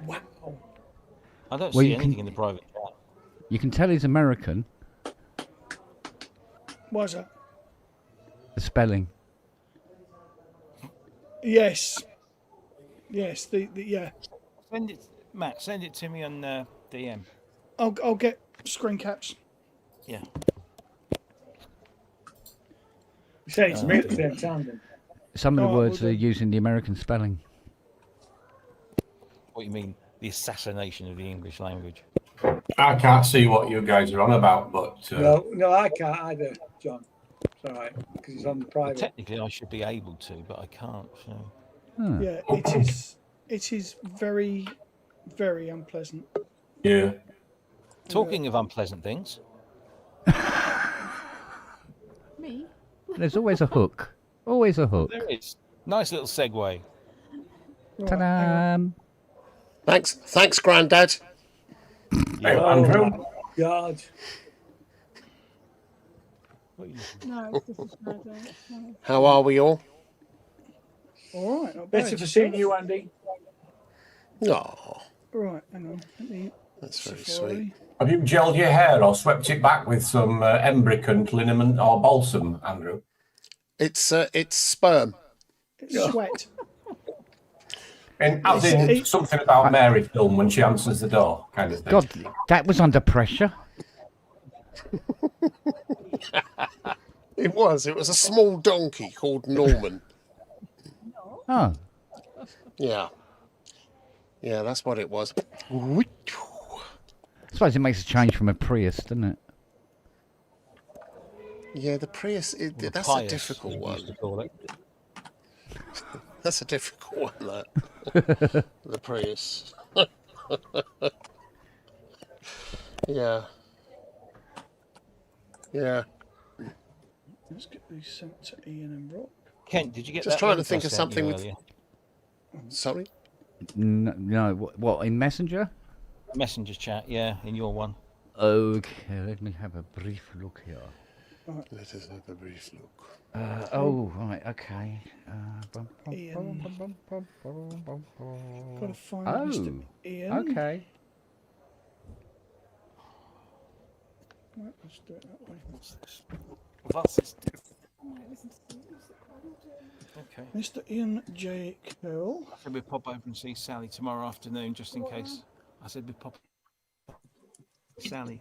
Wow. I don't Well, see you anything can- in the private chat. You can tell he's American. Why is that? The spelling. Yes. Yes. The yeah. Send it, Matt. Send it to me on DM. I'll get screen caps. Yeah. You say it's me at the same time then. Some of the Oh, words well are done. using the American spelling. What you mean? The assassination of the English language. I can't see what you guys are on about, but No, I can't either, John. It's all right because it's on the Well, private. technically, I should be able to, but I can't. So. Huh. Yeah, it is. It is very, very unpleasant. yeah. Talking of unpleasant things, Me? There's always a hook. Always a hook. there is. Nice little segue. Right, hang on. Ta-da! Thanks, Grandad. Hey, Oh, Andrew. my God. What are you- No, it's just a shadow. It's fine. How are we all? All right, not Better bad. for seeing you, Andy. Oh, Right, hang on. Let me that's very Safari. sweet. Have you gelled your hair or swept it back with some embricant liniment or balsam, Andrew? It's sperm. It's sweat. And as in something about Mary film when she answers the door, kind of thing. God, that was under pressure. It was a small donkey called Norman. Oh, Yeah, that's what it was. I suppose it makes a change from a Prius, doesn't it? Yeah, the Prius. Or That's pious, a difficult we used to one. call it. That's a difficult one. That the Prius. Yeah. Let's get these sent to Ian and Rob. Kent, did you get Just that trying to link think I of sent something you with- earlier? Sorry. No, what in Messenger? Messenger chat, yeah, in your one. Okay, let me have a brief look here. Let us have a brief look. Oh, right, okay. Ian. Got to find Oh, Mr. Ian. okay. Right, let's do it that way. What's this? What's this? Right, listen to some music while I'm doing it. Okay. Mr. Ian J. Curl. I said we'd pop over and see Sally tomorrow afternoon, just in case. I said we'd pop Sally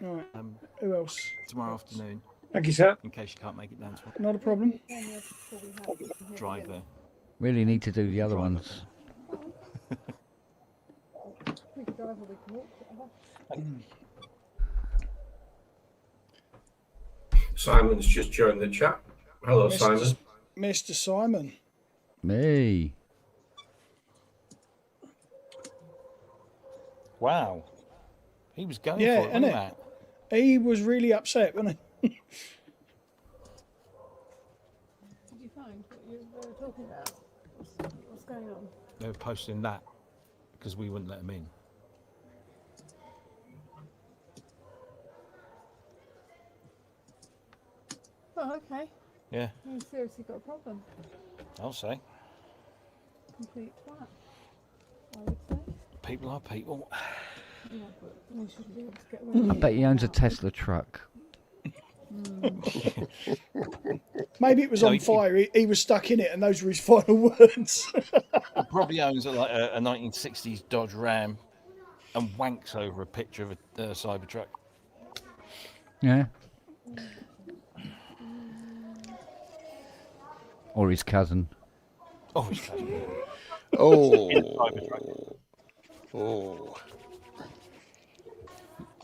Right, who else? tomorrow afternoon, Thank you, sir. in case you can't make it down to Not a problem. drive there. Really need to do the other ones. We could drive or we could walk, whatever. Simon's just joined the chat. Hello, Simon. Mr. Simon. Me. Wow. He was going Yeah, for it, innit? wasn't He was really upset, wasn't he? Did you find what you were talking about? What's going on? They were posting that because we wouldn't let them in. Oh, okay. Yeah, You seriously got a problem. I'll say. Complete twat, I would say. People are people. Yeah, but we shouldn't be able to get away I with bet he owns a Tesla truck. Maybe it was No, on he- fire. He was stuck in it, and those were his final words. He probably owns like a 1960s Dodge Ram and wanks over a picture of a Cybertruck. Yeah. Or his cousin. Oh, his cousin. Oh. Cybertruck. Oh.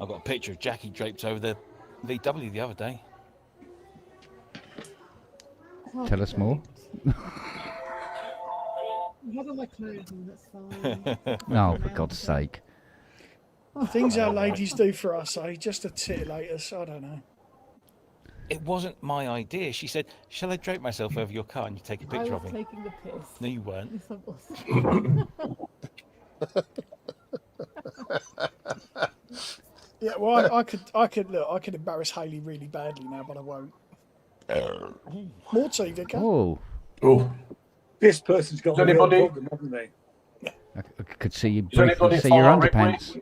I got a picture of Jackie draped over the VW the other day. it. Tell us more. You have all my clothes on, that's fine. No, for God's sake. Things our ladies do for us, eh? Just to titillate us. I don't know. It wasn't my idea. She said, "Shall I drape myself over your car and you take a I picture was of me?" taking the piss. No, you weren't. Yes, I was. Yeah, well, I could embarrass Hayley really badly now, but I won't. More tea, Vicar. Oh, Oh, This person's got a Is real anybody- problem, haven't they? I could see you Does anybody briefly see your follow Ripley? underpants.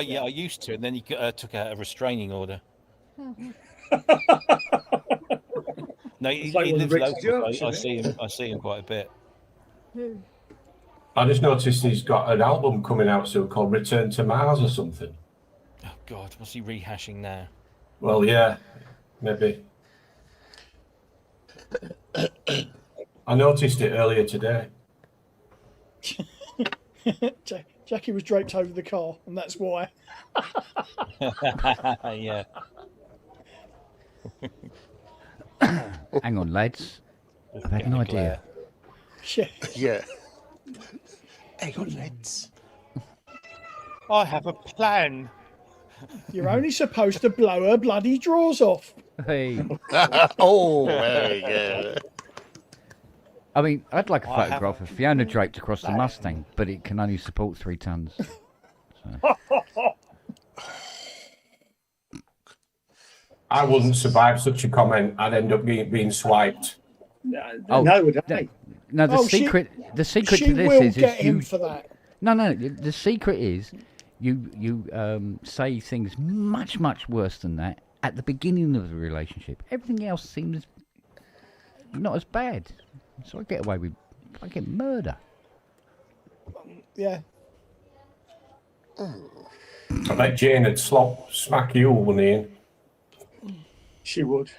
Yeah, I used to, and then he took out a restraining order. No, he like one of lives Rick's local. jokes, So I isn't it? see him quite a bit. Who? I just noticed he's got an album coming out soon called Return to Mars or something. Oh God, what's he rehashing now? Well, yeah, maybe. I noticed it earlier today. Jackie was draped over the car, and that's why. Yeah. Hang on, lads. I've had an idea. Yeah. Yeah. Hang on, lads. I have a plan. You're only supposed to blow her bloody drawers off. Hey, Oh, there you go. I mean, I'd like a I have photograph of Fiona draped across the Mustang, but it can only support 3 tons. I wouldn't survive such a comment. I'd end up being swiped. Oh, No, would I? No, the Oh, she- secret She to this will is get him you. for that. No. The secret is you say things much worse than that at the beginning of the relationship. Everything else seems not as bad, so I get away with fucking murder. Yeah. I bet Jane would smack you, wouldn't he? She would.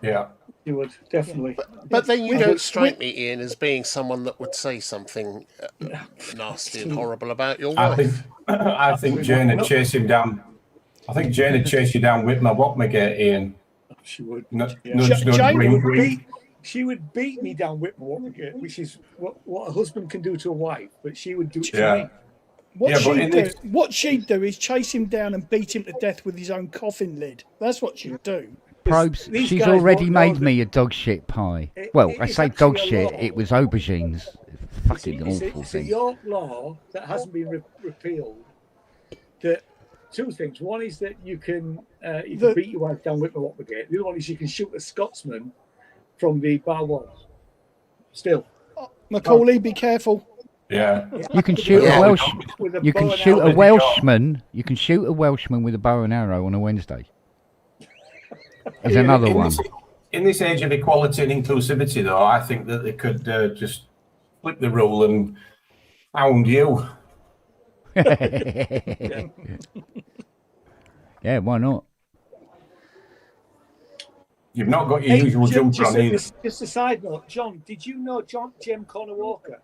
Yeah. She would, definitely. But then you We- don't we- strike me, Ian, as being someone that would say something nasty and horrible about your I wife. think I think Jane would chase him down. I think Jane would chase you down with my Whatmagate, Ian. She would. Nudge, Yeah. nudge, Jane wink, would wink. She would beat me down with my Whatmagate, which is what a husband can do to a wife, but she would do it to Yeah. me. What she'd do is chase him down and beat him to death with his own coffin lid. That's what she'd do. Probes, These she's guys already won't know made that- me a dog shit pie. It- Well, it I is say actually dog a shit, law. it was aubergines. Fucking awful It's a thing. York law that hasn't been repealed. That two things. One is that you can beat your wife down with the Whatmagate. The other one is you can shoot a Scotsman from the bar walls. Still, Macaulay, be careful. Yeah. You can shoot Yeah. a Welsh. with a You bow can and shoot arrow. a Welshman. You can shoot a Welshman with a bow and arrow on a Wednesday. Is another in one. This, in this age of equality and inclusivity, though, I think that they could just flip the rule and hound you. Yeah, why not? You've not got your Hey, usual jumper on either. just a side note, John. Did you know Jem Connor Walker?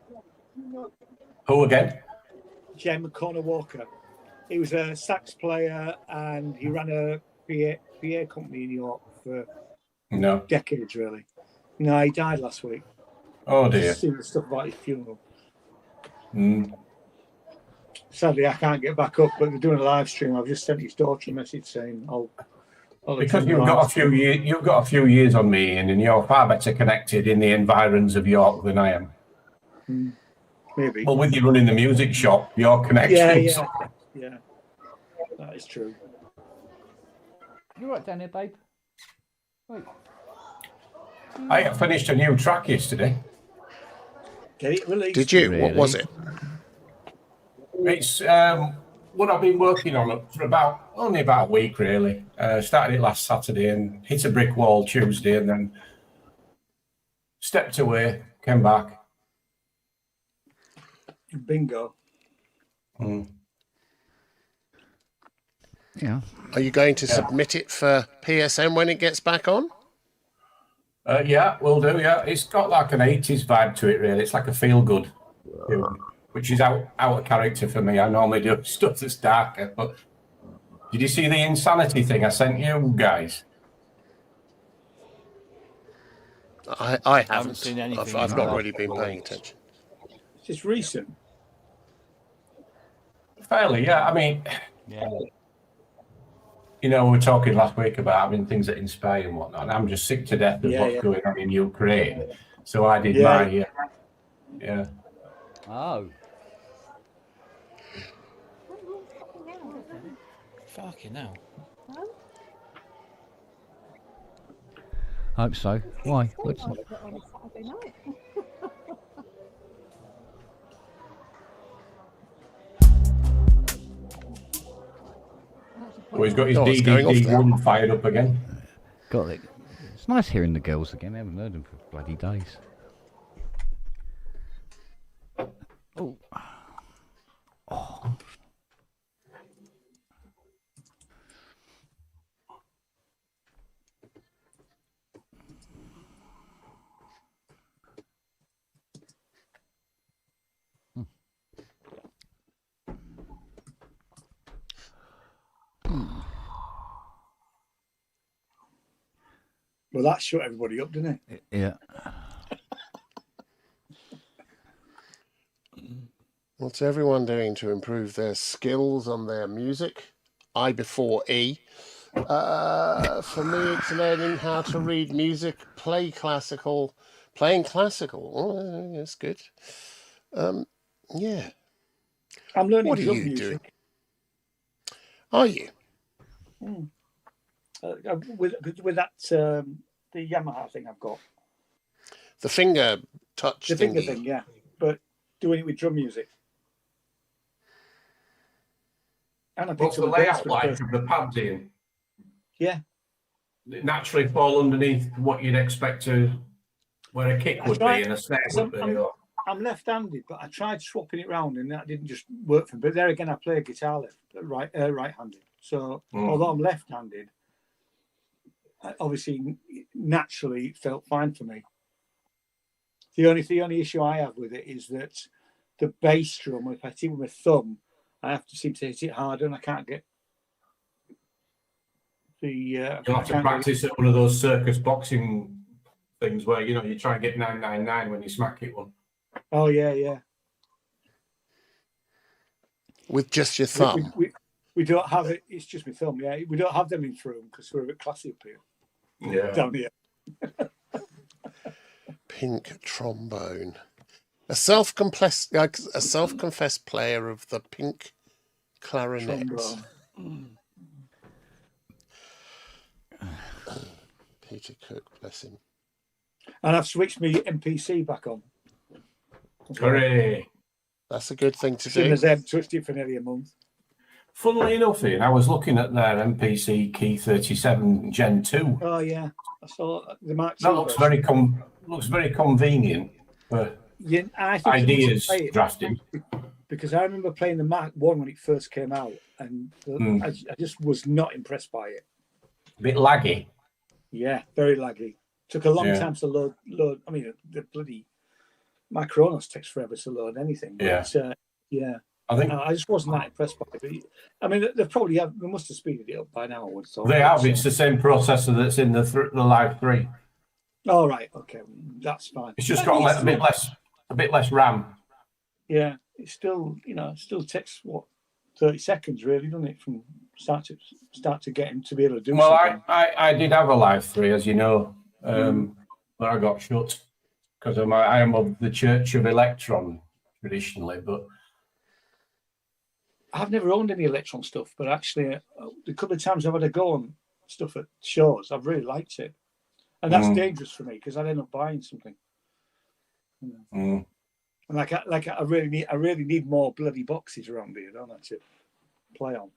Who again? Jem Connor Walker. He was a sax player and he ran a PA company in New York for No. decades, really. No, he died last week. Oh dear. Just seeing the stuff about his funeral. Mm. Sadly, I can't get back up, but they're doing a live stream. I've just sent his daughter a message saying, "I'll Because attend the you've live got a stream." few years, you've got a few years on me, Ian, and you're far better connected in the environs of York than I am. Maybe. Well, with you running the music shop, your connections. Yeah. That is true. You right down there, babe? Wait. I finished a new track yesterday. Get it released. Did you? Really? What was it? It's what I've been working on for only about a week, really. Started it last Saturday and hit a brick wall Tuesday, and then stepped away, came back. Bingo. Mm. Yeah. Are you going to submit it for PSM when it gets back on? Yeah, will do. Yeah, it's got like an 80s vibe to it, really. It's like a feel good, which is out of character for me. I normally do stuff that's darker. But did you see the Insanity thing I sent you guys? I haven't. seen anything I've in not the really last been couple of paying weeks. attention. It's just recent. Fairly, yeah. I mean, Yeah. you know, we were talking last week about having things that inspire and whatnot, and I'm just sick to death of what's going on in Ukraine. So I did my, yeah. Oh. Fucking hell. Hope so. Why? What's On Saturday night. Well, he's got his Oh, it's going off there. DDD1 fired up again. got it? It's nice hearing the girls again. I haven't heard them for bloody days. Oh. Well, that shut everybody up, didn't it? Yeah. What's everyone doing to improve their skills on their music? I before E. For me, it's learning how to read music, playing classical. Oh, that's good. Yeah. I'm learning What are drum you music. doing? Are you? With that the Yamaha thing I've got, The finger touch the finger thingy. thing, yeah. But doing it with drum music. And I What's picked the up a bass layout for like first. of the pads, Ian? Yeah. It naturally fall underneath what you'd expect to where a kick would be and a snare would be. I'm left-handed, but I tried swapping it round, and that didn't just work for me. But there again, I play guitar right-handed. So although I'm left-handed, obviously naturally it felt fine for me. The only issue I have with it is that the bass drum, if I hit it with my thumb, I have to seem to hit it harder, and I can't get the. You'll have to practice at one of those circus boxing things where you try and get 999 when you smack it one. Oh yeah. With just your thumb. We don't have it. It's just my thumb. Yeah, we don't have them in Frome because we're a bit classy up here. Yeah. Down here. Pink trombone. A self-confessed player of the pink clarinet. Peter Cook, bless him. And I've switched my MPC back on. Hooray! That's a good thing to Soon do. as I've touched it for nearly a month. Funnily enough, Ian, I was looking at their MPC Key 37 Gen 2. Oh yeah, I saw the Mark II. That looks very convenient for I think ideas drafting. because I remember playing the Mark I when it first came out, and I just was not impressed by it. A bit laggy. Yeah, very laggy. Took a long time to load. I mean, the bloody my Kronos takes forever to load anything. But, I think I just wasn't that impressed by it. But, I mean, they must have speeded it up by now. I would have thought. they have. It's the same processor that's in the Live 3. Oh right, okay, that's fine. It's just got a bit less RAM. Yeah, it still takes 30 seconds really, doesn't it, from start to get him to be able to do something. I did have a Live 3, as you know, but I got shut because I am of the Church of Electron traditionally, but I've never owned any Electron stuff, but actually the couple of times I've had a go on stuff at shows, I've really liked it. And that's dangerous for me because I'd end up buying something. And I really need more bloody boxes around here, don't I, to play on.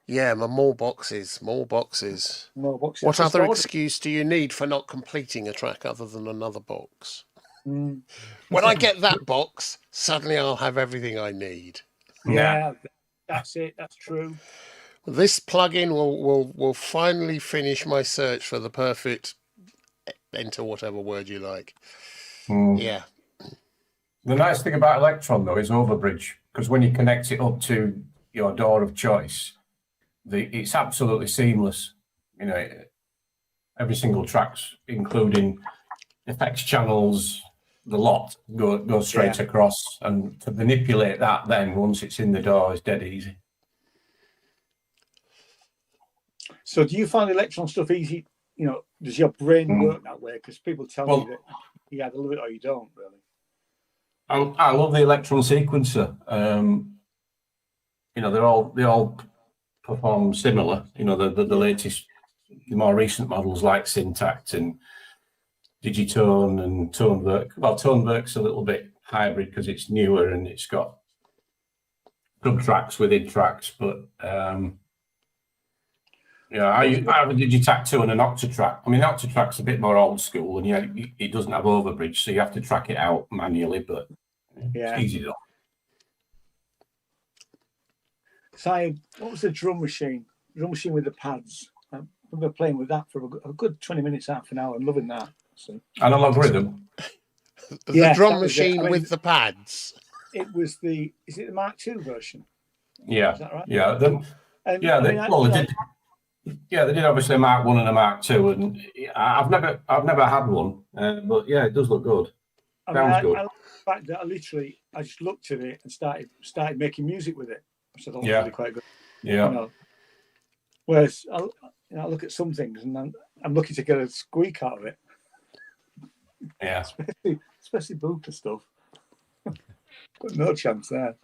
Yeah, more boxes. More boxes. What other excuse do you need for not completing a track other than another box? When I get that box, suddenly I'll have everything I need. Yeah, that's it. That's true. This plugin will finally finish my search for the perfect, enter whatever word you like. Yeah. The nice thing about Electron though is Overbridge, because when you connect it up to your door of choice, it's absolutely seamless. Every single track's including effects channels, the lot go straight across, and to manipulate that then once it's in the door is dead easy. So do you find Electron stuff easy? Does your brain work that way? Because people tell me that you either love it or you don't, really. I love the Electron sequencer. They all perform similar. The latest, the more recent models like Syntact and Digitone and Tonewerk. Well, Tonewerk's a little bit hybrid because it's newer and it's got sub tracks within tracks, but I have a Digitac 2 and an Octatrack. I mean, Octatrack's a bit more old school, and it doesn't have Overbridge, so you have to track it out manually, but it's easy though. So, what was the drum machine? Drum machine with the pads. I remember playing with that for a good 20 minutes, half an hour, and loving that. So. Analog rhythm. The drum machine with the pads. It was is it the Mark II version? Yeah. Is that right? Yeah. Yeah, they did obviously a Mark 1 and a Mark 2, and I've never had one, but yeah, it does look good. I Sounds mean, good. I like the fact that I just looked at it and started making music with it, which I thought was Yeah. really quite good. Yeah. You know, whereas I look at some things and I'm looking to get a squeak out of it. Yeah. Especially booper stuff. Got no chance there.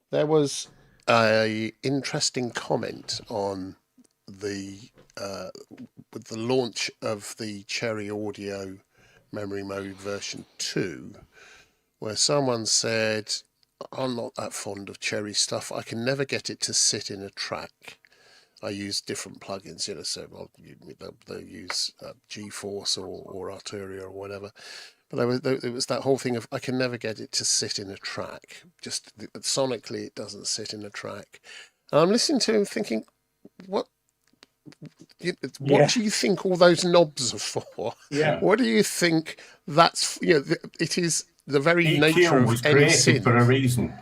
There was a interesting comment on with the launch of the Cherry Audio Memory Mode version 2, where someone said, I'm not that fond of Cherry stuff. I can never get it to sit in a track. I use different plugins, so they'll use GeForce or Arturia or whatever. But there was that whole thing of I can never get it to sit in a track. Just sonically, it doesn't sit in a track. And I'm listening to him thinking, what do you think all those knobs are for? Yeah. What do you think that's? It is the very EQ nature of was any created for a reason.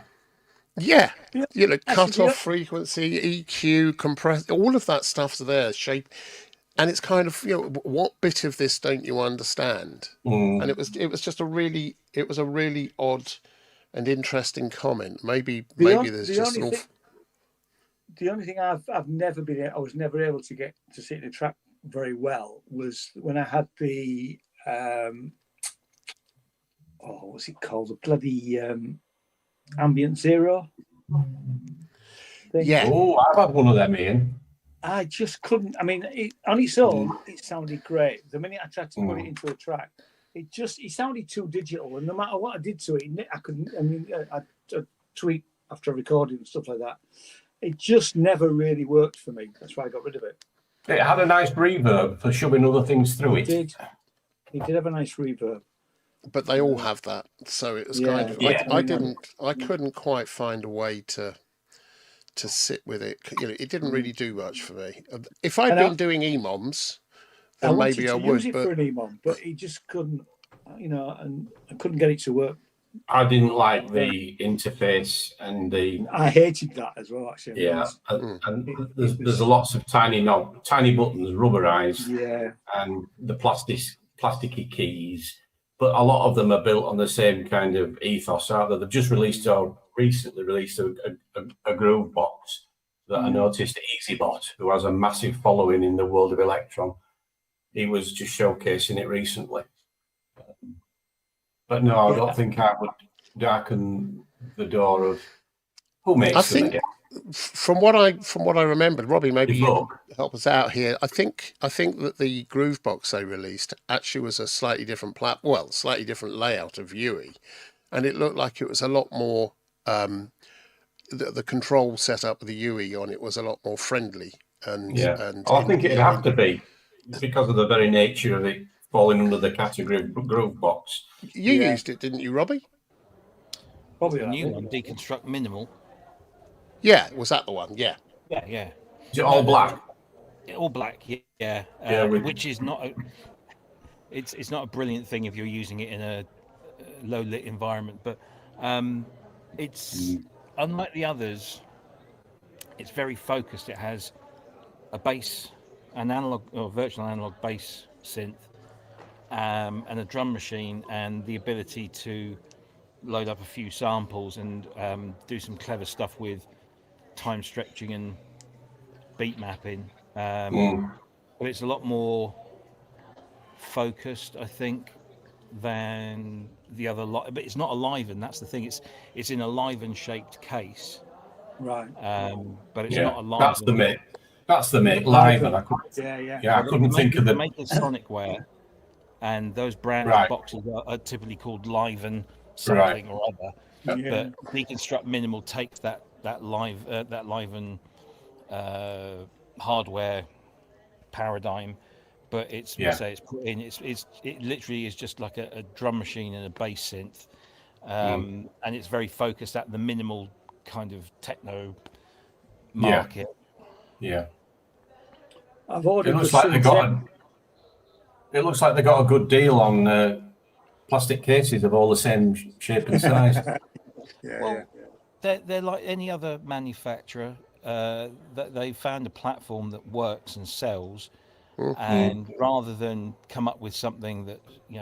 Yeah, Actually, cut-off frequency, EQ, compress, all of that stuff's there, shape, and it's kind of what bit of this don't you understand? And it was just a really odd and interesting comment. Maybe there's just an awful. The only thing I was never able to get to sit in a track very well was when I had the what's it called, the bloody Ambient Zero thing. Yeah. Oh, I've had one of them, Ian. I just couldn't. I mean, on its own, it sounded great. The minute I tried to put it into a track, it sounded too digital. And no matter what I did to it, I couldn't. I mean, I tweak after recording and stuff like that. It just never really worked for me. That's why I got rid of it. It had a nice reverb for shoving other things through it. It did have a nice reverb. But they all have that, so it was kind of. I couldn't quite find a way to sit with it. It didn't really do much for me. If I'd been doing EMOMs, then maybe I would. Use it for an EMOM, but he just couldn't. And I couldn't get it to work. I didn't like the interface and I hated that as well, actually. Yeah, and there's lots of tiny buttons, rubberized. Yeah, and the plasticky keys. But a lot of them are built on the same kind of ethos, aren't they? They've just released or recently released a groove box that I noticed EasyBot, who has a massive following in the world of Electron. He was just showcasing it recently. But no, I don't think I would darken the door of who makes them. I think again. From what I remembered, Robbie, maybe you can help us out here. I think that the groove box they released actually was a slightly different slightly different layout of UE, and it looked like it was a lot more. The control setup of the UE on it was a lot more friendly. And I think it'd have to be because of the very nature of it falling under the category of groove box. You used it, didn't you, Robbie? Probably the new one, Deconstruct Minimal. Yeah, was that the one? Yeah. Yeah. Is it all black? All black, yeah. Which is not it's not a brilliant thing if you're using it in a low lit environment, but it's unlike the others. It's very focused. It has a bass, an analog or virtual analog bass synth, and a drum machine, and the ability to load up a few samples and do some clever stuff with time stretching and beat mapping. But it's a lot more focused, I think, than the other lot. But it's not a Liven. That's the thing. It's in a Liven shaped case. Right. But it's not a Liven. That's the mate. Liven. I couldn't think of the making Sonicware, and those branded boxes are typically called Liven something or other. But Deconstruct Minimal takes that Liven hardware paradigm, but it's put in. It literally is just like a drum machine and a bass synth, and it's very focused at the minimal kind of techno market. Yeah. I've ordered. It looks like they got a good deal on plastic cases of all the same shape and size. They're like any other manufacturer. that they found a platform that works and sells, Mhm. and rather than come up with something that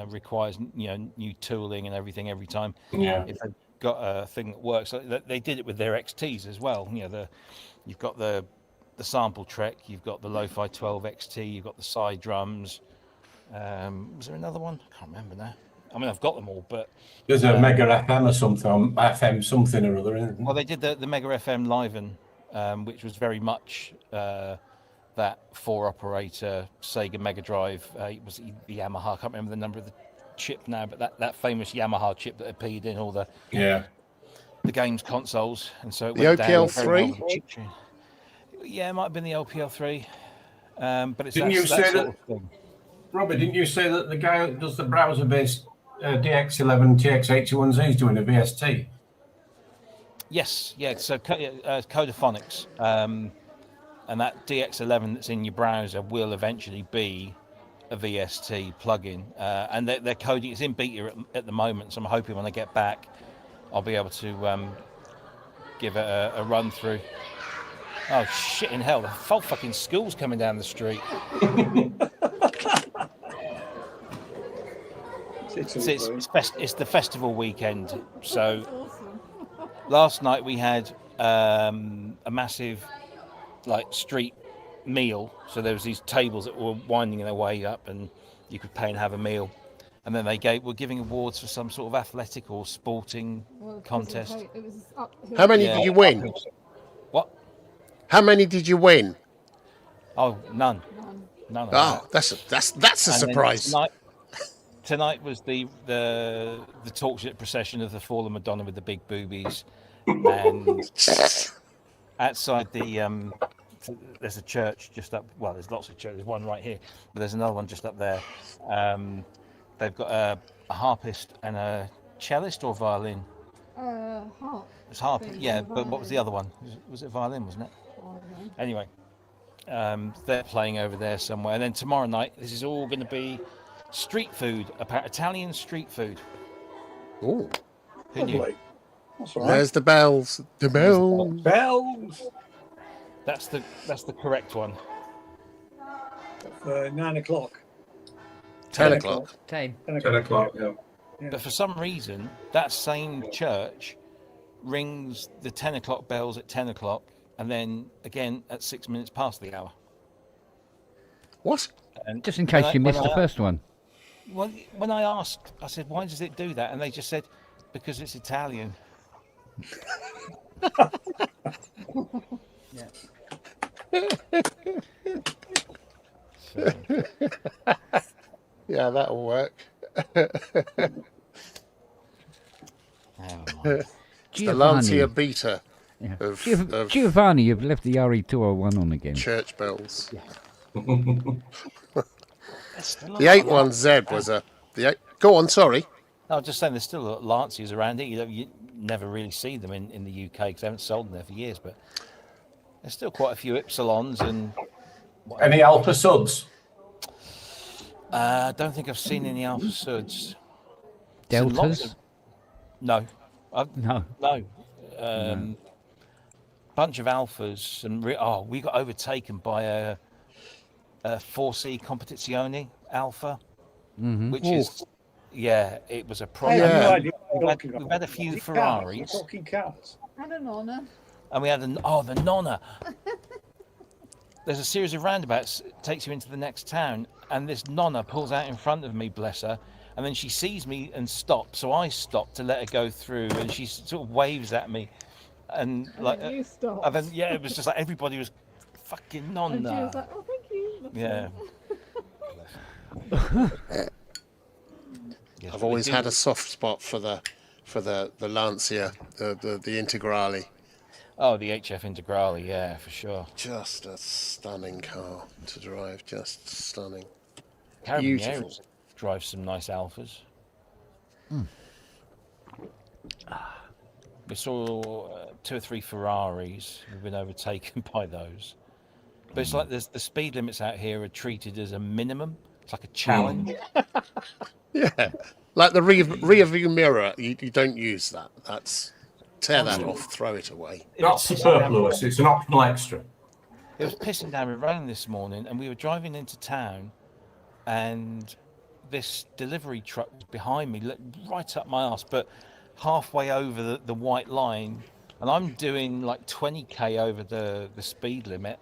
requires new tooling and everything every time, Yeah. if they've got a thing that works, they did it with their XTs as well. You've got the sample Trek, you've got the Lo-Fi 12 XT, you've got the side drums. Was there another one? I can't remember now. I mean, I've got them all, but There's a Mega FM or something, FM something or other, isn't well, there? they did the Mega FM Liven, which was very much that 4-operator Sega Mega Drive. It was the Yamaha. I can't remember the number of the chip now, but that famous Yamaha chip that appeared in all the Yeah. games consoles, and so it The went down OPL3? very well with the chip tune. Yeah, it might have been the OPL3, but it's Didn't you that say sort that- of thing. Robert, didn't you say that the guy that does the browser-based DX11 TX81Z is doing a VST? Yes, yeah. So Codaphonics, and that DX11 that's in your browser will eventually be a VST plugin, and they're coding. It's in beta at the moment, so I'm hoping when I get back, I'll be able to give it a run through. Oh shit in hell! The whole fucking school's coming down the street. It's the festival weekend, so Awesome. last night we had a massive street meal. So there was these tables that were winding their way up, and you could pay and have a meal. And then were giving awards for some sort of athletic or sporting Well, contest. It was uphill. How many Yeah. did you win? What? How many did you win? Oh, none. None of that. Oh, that's a And then surprise. Tonight was the torchlit procession of the fallen Madonna with the big boobies, and outside there's a church just up. Well, there's lots of churches. There's one right here, but there's another one just up there. They've got a harpist and a cellist or violin. Harp. It's harp, Think yeah. it's a But what was the other one? Was it violin? Wasn't it? I don't know. Anyway, they're playing over there somewhere, and then tomorrow night this is all going to be street food, Italian street food. Ooh, Who knew? Lovely. That's all right. there's the bells. The bells. Bells. That's the correct one. 9 o'clock. 10 o'clock. 10. 10 o'clock, yeah. But for some reason, that same church rings the 10 o'clock bells at 10 o'clock, and then again at 6 minutes past the hour. What? And Just in case when you I- missed when the I- first one. Well, when I asked, I said, "Why does it do that?" And they just said, "Because it's Italian." So, Yeah, that'll work. never mind. The Lancia Beta Yeah. of Giovanni, you've left the RE201 on again. church bells. There's still a The lot of 81Z was Go on, sorry. I was just saying, there's still a lot of Lancias around here. You never really see them in the UK because they haven't sold them there for years. But there's still quite a few Ypsilons, and Any Alpha Suds? I don't think I've seen any Alpha Suds. Seen lots Deltas? of- No, No. no. Bunch of Alphas, and we got overtaken by a 4C Competizione Alpha, Mm-hmm. which is it was a I problem. have no Yeah. idea what you're talking We've about. had a few Is it cars? Ferraris. We're talking cars. And an honour. And we had the Nonna. There's a series of roundabouts that takes you into the next town, and this Nonna pulls out in front of me, bless her, and then she sees me and stops, so I stop to let her go through, and she sort of waves at me, and like, you stopped. and then it was just like everybody was fucking And she Nonna. was like, oh, thank you. That's Yeah. it. Yes, I've but always they had do- a soft spot for the Lancia, the Integrale. Oh, the HF Integrale, yeah, for sure. Just a stunning car to drive. Just stunning. Carabinieri drives some nice Alphas. We saw 2 or 3 Ferraris. We've been overtaken by those. But it's like the speed limits out here are treated as a minimum. It's like a challenge. Yeah, like the rear view mirror. You don't use that. That's tear that off, throw it away. It Not was pissing down superfluous. It's an optional extra. It was pissing down with rain this morning, and we were driving into town, and this delivery truck was behind me, right up my arse, but halfway over the white line, and I'm doing like 20k over the speed limit,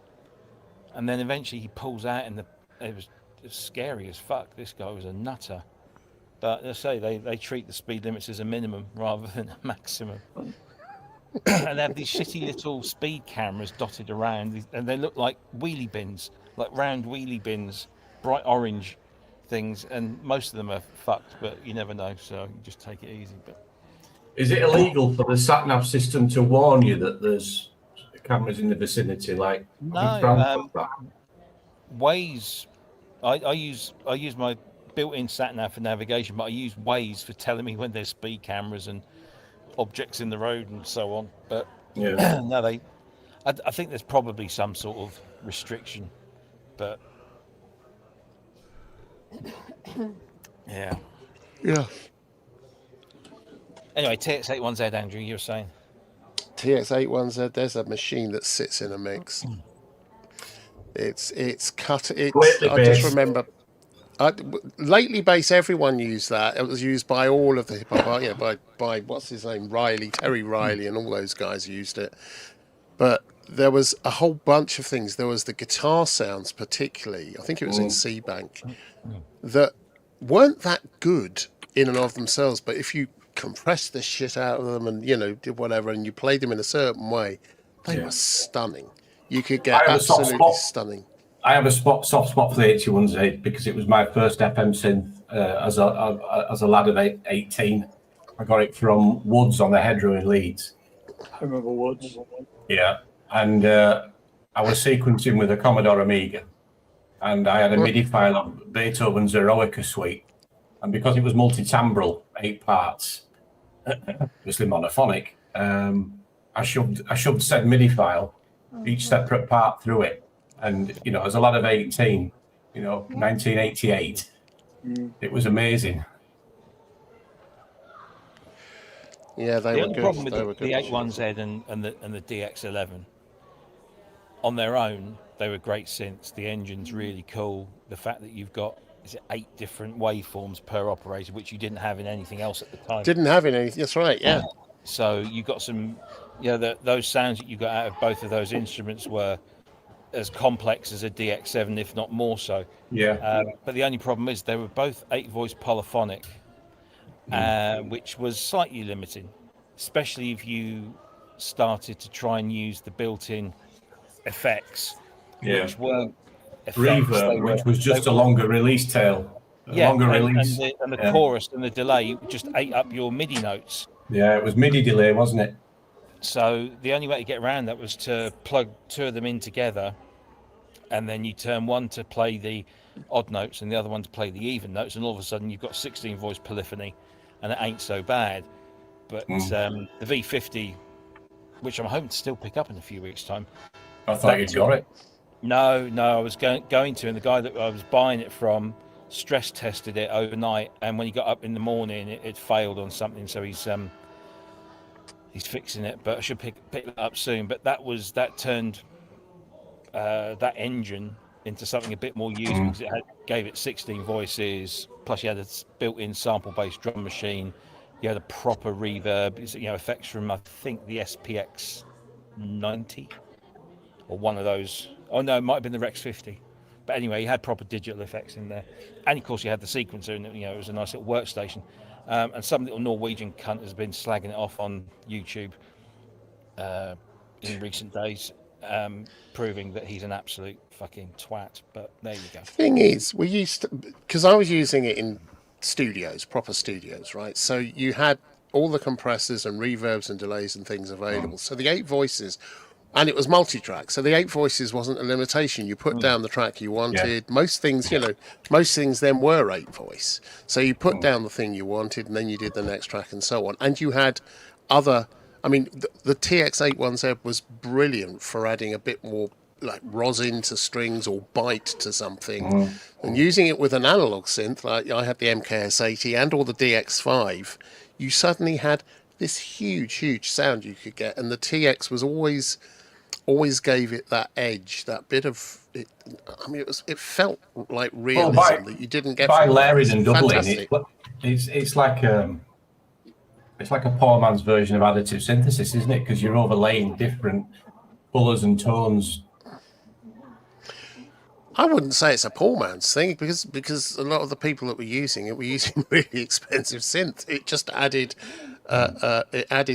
and then eventually he pulls out, and it was scary as fuck. This guy was a nutter. But let's say they treat the speed limits as a minimum rather than a maximum. And they have these shitty little speed cameras dotted around, and they look like wheelie bins, like round wheelie bins, bright orange things, and most of them are fucked, but you never know, so you just take it easy. But Is it illegal for the sat-nav system to warn you that there's cameras in the vicinity? Like, no, Waze. I use my built-in sat-nav for navigation, but I use Waze for telling me when there's speed cameras and objects in the road and so on. But yeah. no, I think there's probably some sort of restriction, but yeah. Anyway, TX81Z, Andrew, you were saying? TX81Z, there's a machine that sits in a mix. It's cut. I just remember. Lately bass, everyone used that. It was used by all of the hip hop, by what's his name, Terry Riley, and all those guys used it. But there was a whole bunch of things. There was the guitar sounds, particularly. I think it was in C-Bank, that weren't that good in and of themselves. But if you compressed the shit out of them and did whatever, and you played them in a certain way, they were stunning. You could get absolutely stunning. I have a soft spot for the 81Z because it was my first FM synth as a lad of 18. I got it from Woods on the Hedgerow in Leeds. I remember Woods. Yeah, and I was sequencing with a Commodore Amiga, and I had a MIDI file of Beethoven's Eroica Suite, and because it was multi-timbral, 8 parts, obviously monophonic, I shoved said MIDI file, each separate part through it. And, as a lad of 18, 1988, it was amazing. Yeah, they were good. The problem with the 81Z and the DX11, on their own, they were great synths. The engine's really cool. The fact that you've got 8 different waveforms per operator, which you didn't have in anything else at the time. Didn't have in anything. That's right. Yeah. So you got some, those sounds that you got out of both of those instruments were as complex as a DX7, if not more so. Yeah. But the only problem is they were both 8-voice polyphonic, which was slightly limiting, especially if you started to try and use the built-in effects, which weren't effects. Reverb, which was just a longer release tail. Release. And the chorus and the delay just ate up your MIDI notes. Yeah, it was MIDI delay, wasn't it? So the only way to get around that was to plug 2 of them in together, and then you turn one to play the odd notes and the other one to play the even notes, and all of a sudden you've got 16-voice polyphony, and it ain't so bad. But the V50, which I'm hoping to still pick up in a few weeks' time. I thought you'd got it. No, I was going to, and the guy that I was buying it from stress tested it overnight, and when he got up in the morning, it failed on something, so he's fixing it, but I should pick that up soon. But that turned that engine into something a bit more usable because it gave it 16 voices, plus you had a built-in sample-based drum machine. You had a proper reverb, effects from, I think, the SPX 90 or one of those. Oh no, it might have been the Rex 50. But anyway, you had proper digital effects in there, and of course you had the sequencer, and it was a nice little workstation. And some little Norwegian cunt has been slagging it off on YouTube in recent days, proving that he's an absolute fucking twat. But there you go. Thing is, we used to, because I was using it in studios, proper studios, right? So you had all the compressors and reverbs and delays and things available. So the 8 voices, and it was multi-track. So the 8 voices wasn't a limitation. You put down the track you wanted. Yeah. Most things then were 8 voice. So you put down the thing you wanted, and then you did the next track and so on. And you had other, the TX81Z was brilliant for adding a bit more like rosin to strings or bite to something. And using it with an analog synth, like I had the MKS80 and or the DX5, you suddenly had this huge sound you could get, and the TX was always gave it that edge, that bit of it. I mean, it felt like realism that you didn't get by from layering and doubling. fantastic. It's like a poor man's version of additive synthesis, isn't it? Because you're overlaying different colours and tones. I wouldn't say it's a poor man's thing because a lot of the people that were using it were using really expensive synth. It just added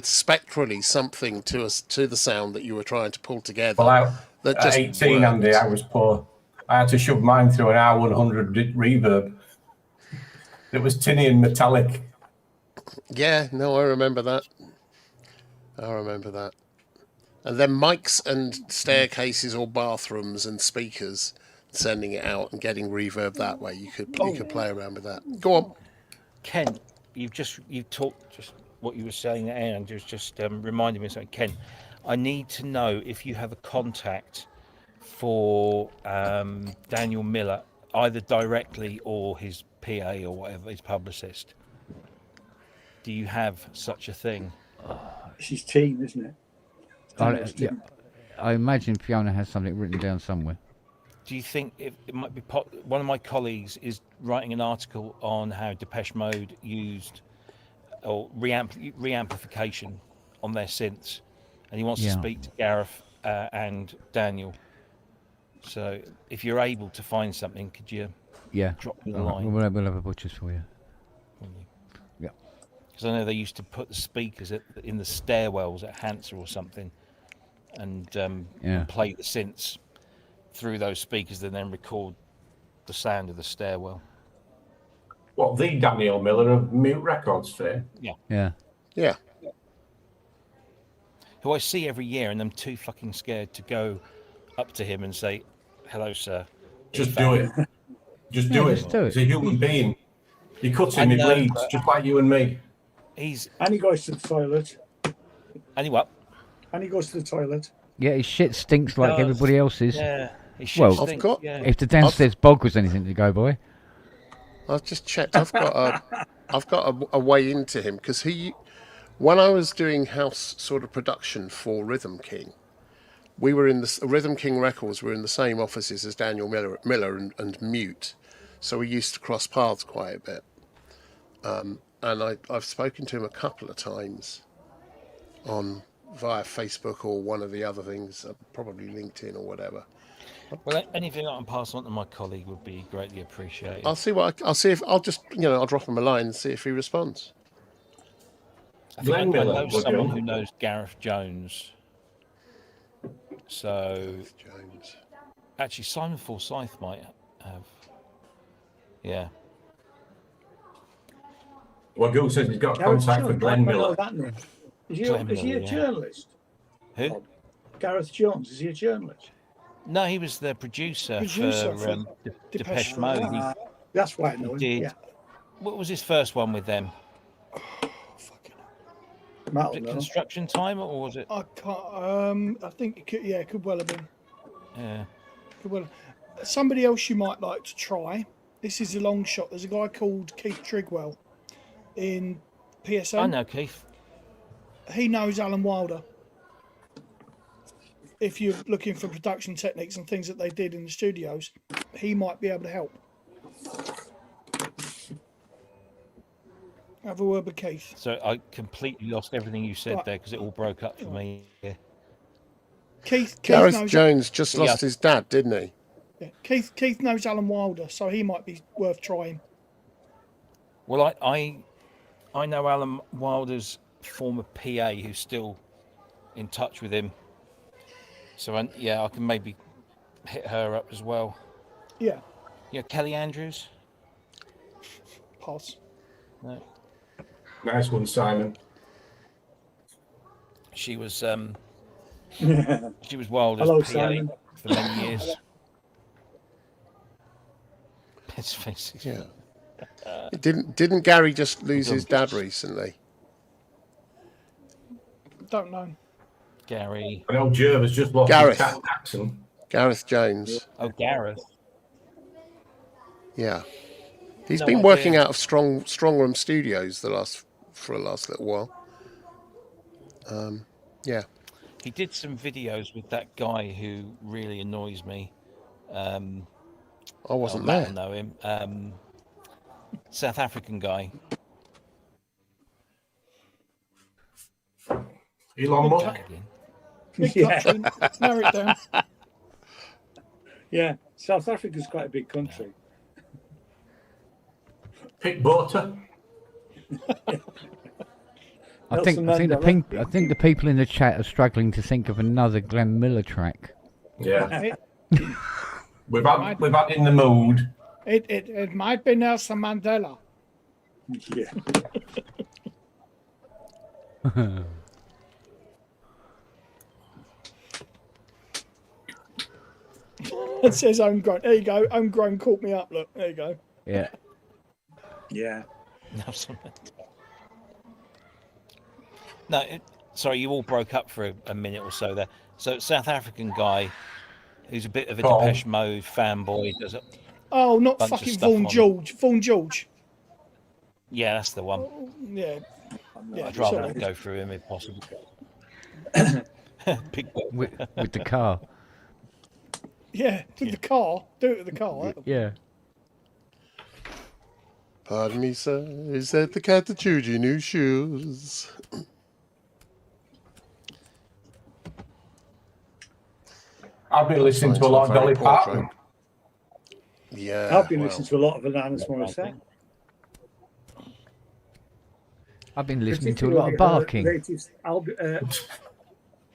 spectrally something to the sound that you were trying to pull together. Well, that at just 18, worked. Andy, I was poor. I had to shove mine through an R100 reverb. It was tinny and metallic. Yeah, no, I remember that. And then mics and staircases or bathrooms and speakers, sending it out and getting reverb that way. You could play around with that. Go on, Ken. You talked just what you were saying there, and just reminded me of something. Ken, I need to know if you have a contact for Daniel Miller, either directly or his PA or whatever, his publicist. Do you have such a thing? She's team, isn't it? I imagine Fiona has something written down somewhere. Do you think it might be one of my colleagues is writing an article on how Depeche Mode used or reamplification on their synths, and he wants to speak to Gareth and Daniel. So if you're able to find something, could you drop me a line? We'll have a butcher's for you. Yeah. Because I know they used to put the speakers in the stairwells at Hansa or something, and play the synths through those speakers, and then record the sound of the stairwell. What, the Daniel Miller of Mute Records fame? Yeah. Who I see every year, and I'm too fucking scared to go up to him and say, "Hello, sir." Just do it. Just do it. He's a human being. You cut him, he bleeds, just like you and me. And he goes to the toilet. And he what? And he goes to the toilet. Yeah, his shit stinks like everybody else's. Yeah. His shit Well, stinks, I've got. If the downstairs bog was anything to go by. I've just checked. I've got a way into him because when I was doing house sort of production for Rhythm King, we were in the Rhythm King Records. Were in the same offices as Daniel Miller and Mute, so we used to cross paths quite a bit. And I've spoken to him a couple of times via Facebook or one of the other things, probably LinkedIn or whatever. Well, anything I can pass on to my colleague would be greatly appreciated. I'll see if I'll just I'll drop him a line and see if he responds. I think I know someone who knows Gareth Jones. So actually, Simon Forsyth might have. Yeah. Well, Google says he's got contact for Glenn Miller. Is he a journalist? Who? Gareth Jones. Is he a journalist? No, he was the producer for Depeche Mode. That's why I know him. What was his first one with them? Was it Construction Time, or was it? I can't. I think it could well have been. Yeah. Could well. Somebody else you might like to try. This is a long shot. There's a guy called Keith Trigwell in PSN. I know Keith. He knows Alan Wilder. If you're looking for production techniques and things that they did in the studios, he might be able to help. Have a word with Keith. So I completely lost everything you said there because it all broke up for me. Yeah. Gareth Jones just lost his dad, didn't he? Yeah. Keith knows Alan Wilder, so he might be worth trying. Well, I know Alan Wilder's former PA who's still in touch with him. So I can maybe hit her up as well. Yeah. Yeah, Kelly Andrews. Pass. No. Nice one, Simon. She was Wilder's Hello, PA Simon. for many years. Yeah. Didn't Gary just lose his dad recently? Don't know. Gary. I know Jervis just lost his accent. Gareth Jones. Oh, Gareth. Yeah. He's been working out of Strong Room Studios for the last little while. Yeah. He did some videos with that guy who really annoys me. I wasn't Matt there. will know him. South African guy. Elon Musk. That again. Big Yeah. country. Narrow it down. Yeah, South Africa's quite a big country. Pick Bota. I think the people in the chat are struggling to think of another Glenn Miller track. Yeah. we've had in the mood. It might be Nelson Mandela. Yeah. It says homegrown. There you go. Homegrown caught me up. Look, there you go. Yeah. Yeah. No, sorry, you all broke up for a minute or so there. So, South African guy who's a bit of a Paul. Depeche Mode fanboy. Does it? Oh, not Bunch of fucking stuff Vaughan on. George. Vaughan George. Yeah, that's the one. Yeah. Yeah. I'd rather sorry. not go through him if possible. Big With the car. Yeah, with the car. Do it with the car. Yeah. Pardon me, sir. Is that the cat that chewed your new shoes? I've been listening to a lot of Dolly Parton. Yeah. I've been listening to a lot of Alanis Morissette. I've been listening to a lot of barking. Latest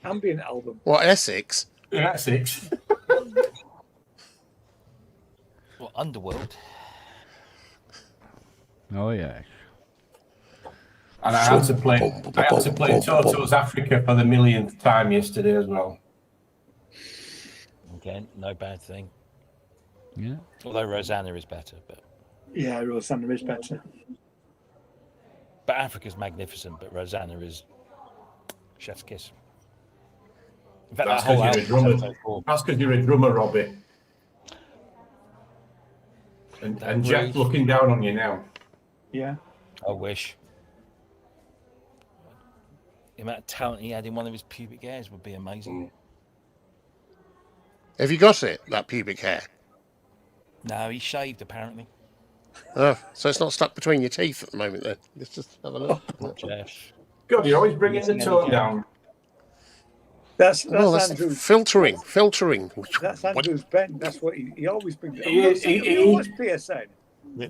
ambient album. What, Essex? Yeah, 6. Well, Underworld. Oh yeah. And I had to play Toto's Africa for the millionth time yesterday as well. Again, no bad thing. Yeah. Although Rosanna is better, but Yeah, Rosanna is better. Africa's magnificent. But Rosanna is chef's kiss. In fact, That's that whole because you're a album. drummer. That's because you're a drummer, Robbie. And Jack's looking down on you now. Yeah. I wish. The amount of talent he had in one of his pubic hairs would be amazing. Have you got it, that pubic hair? No, he shaved apparently. Oh, so it's not stuck between your teeth at the moment then? Let's just have a look. Jeff. God, you're always bringing the tone down. That's That's Andrew's. filtering. That's Andrew's bend. That's what he always brings. He always PSN.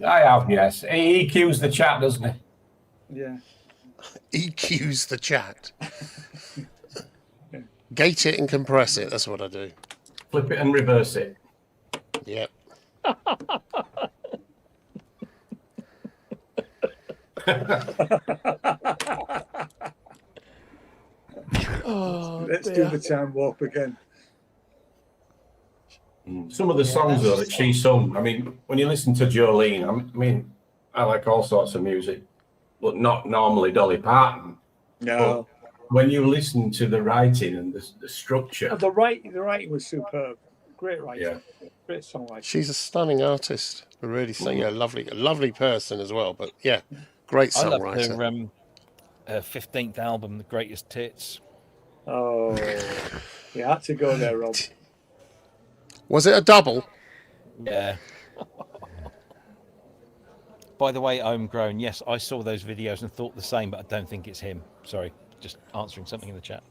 I have, yes. He EQs the chat, doesn't he? Yeah. EQs the chat. Gate it and compress it. That's what I do. Flip it and reverse it. Yep. Oh, Let's dear. do the time warp again. Some of the songs though that she sung, I mean, when you listen to Jolene, I mean, I like all sorts of music, but not normally Dolly Parton. No. But when you listen to the writing and the structure, The writing was superb. Great writing. yeah. Great songwriting. She's a stunning artist. I really say, yeah, a lovely person as well. But yeah, great I love songwriter. her 15th album, The Greatest Tits. Oh, you had to go there, Rob. Was it a double? Yeah. By the way, Homegrown, yes, I saw those videos and thought the same, but I don't think it's him. Sorry, just answering something in the chat.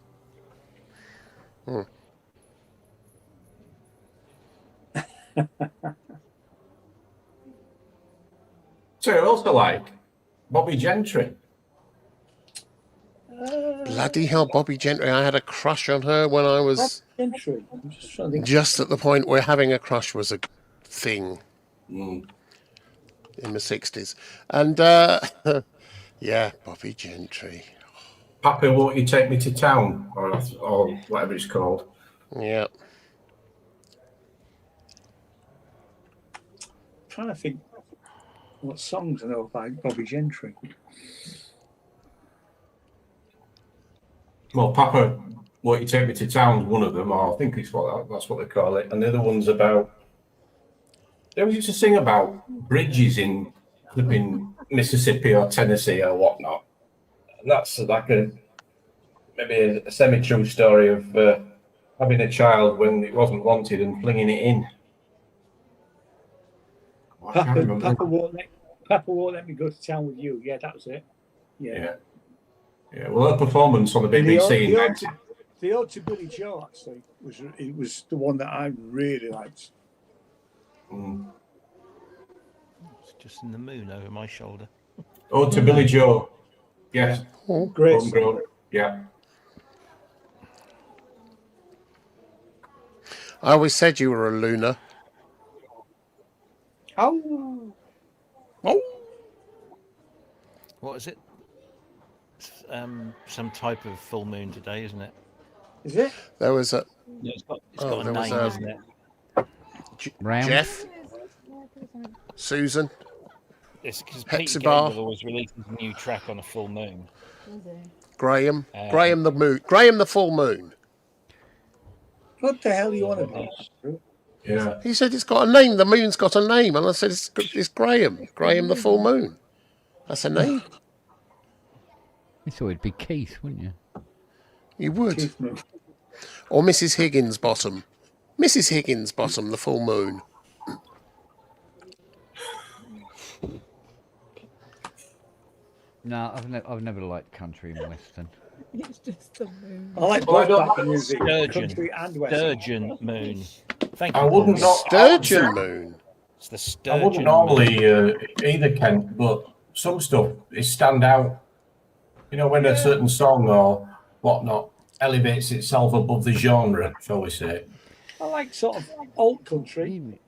So I also like Bobby Gentry. Bloody hell, Bobby Gentry. I had a crush on her when I was Entry. I'm just trying to think. just at the point where having a crush was a thing in the 60s. And yeah, Bobby Gentry. Papa, won't you take me to town? Or whatever it's called. Yeah. Trying to think what songs I know by Bobby Gentry. Well, Papa, won't you take me to town? One of them, or I think that's what they call it. And the other one's about. They used to sing about bridges in flipping Mississippi or Tennessee or whatnot. And that's like maybe a semi-true story of having a child when it wasn't wanted and flinging it in. I can't remember. Papa won't let me go to town with you. Yeah, that was it. Yeah. Yeah. Well, her performance on the And BBC in the ode to Billy Joe actually was the one that I really liked. It's just in the moon over my shoulder. Ode to Billy Joe. Yes. Oh, Great. Homegrown. Yeah. I always said you were a lunar. Oh. What is it? It's, some type of full moon today, isn't it? Is it? There was a Yeah, it's got a there was name, a- isn't it? Round. Jeff, Susan. It's because Peter Hepzibah. Gabriel always releases a new track on a full moon. Graham. Graham the moon. Graham the full moon. What the hell are you on about? Yeah. He said it's got a name. The moon's got a name, and I said it's Graham. Graham the full moon. That's a name. You thought it'd be Keith, wouldn't you? You would. Or Mrs. Higgins Bottom. Mrs. Higgins Bottom, the full moon. No, I've never liked country and western. It's just the moon. I like Well, I both don't- types of music, Sturgeon. country and western. Sturgeon moon. Thank you. I wouldn't Paul. not. Sturgeon moon. It's the I sturgeon. wouldn't normally either, Kent, but some stuff is stand out. You know, when a certain song or whatnot elevates itself above the genre, shall we say? I like sort of alt country.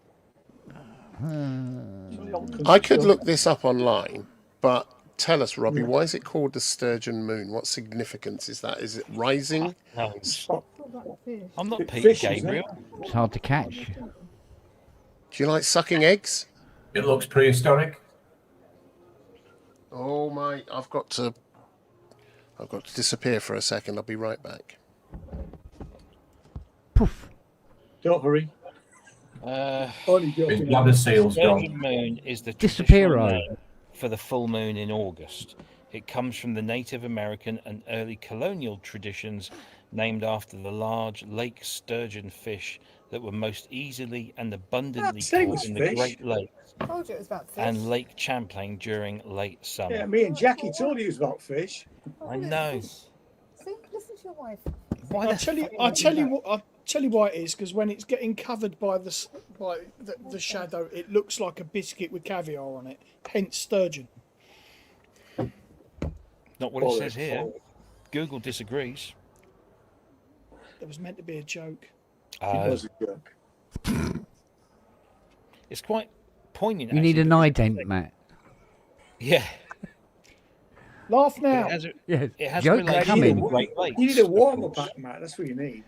I could look this up online, but tell us, Robbie, why is it called the sturgeon moon? What significance is that? Is it rising? No, I'm not Bit Peter fish, isn't it? Gabriel. It's hard to catch. Do you like sucking eggs? It looks prehistoric. Oh my! I've got to disappear for a second. I'll be right back. Poof. Don't hurry. Only His joking. bladder seal's gone. Sturgeon moon is the Disappear, traditional oh. name for the full moon in August. It comes from the Native American and early colonial traditions named after the large lake sturgeon fish that were most easily and abundantly say it caught was in the fish. Great Lakes I told you it was about fish. and Lake Champlain during late summer. Yeah, me and Jackie told you it was about fish. Oh, I it's know. fish. See, listen to your wife. Why I'll the tell you. fuck I'll would you tell do you that? what. I'll tell you why it is, because when it's getting covered by the shadow, it looks like a biscuit with caviar on it. Hence sturgeon. Not what it says here. Google disagrees. That was meant to be a joke. It was a joke. It's quite poignant. You need actually, an because ident, Matt. Yeah. Laugh It now. has, Yes. it has Joke relation coming. to the Great Lakes. You need a of warm up course. pack, Matt. That's what you need.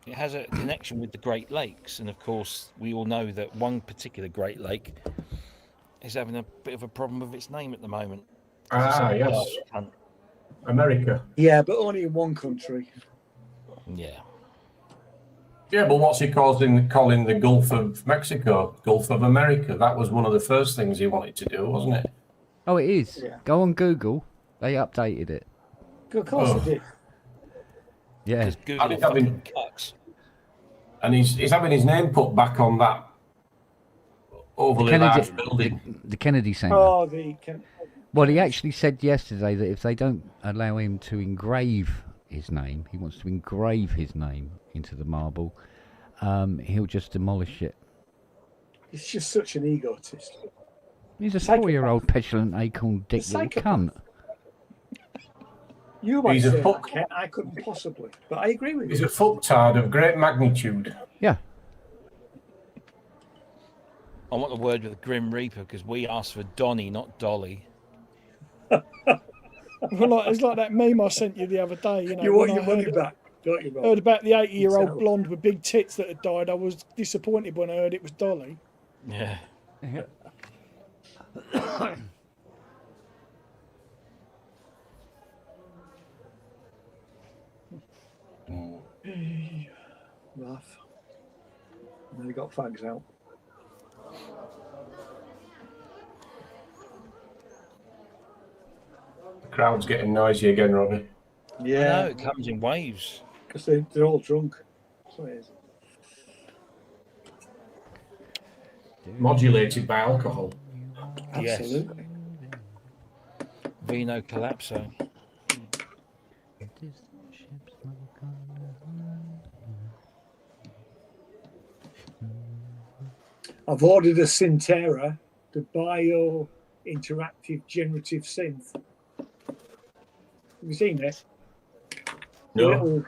It has a connection with the Great Lakes, and of course, we all know that one particular Great Lake is having a bit of a problem with its name at the moment. Ah, It's a yes. dark cunt. America. Yeah, but only in one country. Yeah. Yeah, but what's he calling the Gulf of Mexico? Gulf of America. That was one of the first things he wanted to do, wasn't it? Oh, it is. Yeah. Go on Google. They updated it. Of course Oh. it did. Yeah. Because Google it's fucking having- cucks. And he's having his name put back on that overly large building. the Kennedy Centre. Oh, Well, he actually said yesterday that if they don't allow him to engrave his name, he wants to engrave his name into the marble, he'll just demolish it. he's just such an egotist. He's a Psychopath. 4-year-old petulant acorn dick little Psychopath. cunt. You might He's a say that, fuck. Ken. I couldn't possibly, but I agree with He's you. a fucktard of great magnitude. Yeah. I want a word with the Grim Reaper because we asked for Donny, not Dolly. Well, it's like that meme I sent you the other day. You know, You want when your I money heard, back, don't you, Rob? heard about the 80-year-old Exactly. blonde with big tits that had died. I was disappointed when I heard it was Dolly. Yeah. Laugh. And then he got fags out. Crowd's getting noisy again, Robbie. I know, Yeah, it comes in waves. because they're all drunk. So it is. Modulated by alcohol. Yes. Absolutely. Vino Collapso. I've ordered a Synthera, the Bio Interactive Generative Synth. Have you seen it? No.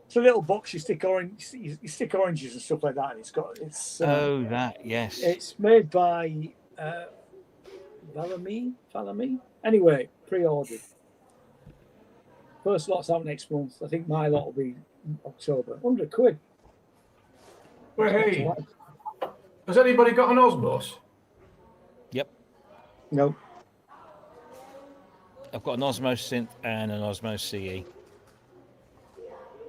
It's a little box you stick oranges and stuff like that, and it's Oh, that, yes. it's made by Valami. Anyway, pre-ordered. First lot's out next month. I think my lot will be October. £100. Well, hey, has anybody got an Osmos? Yep. No. I've got an Osmo Synth and an Osmo CE.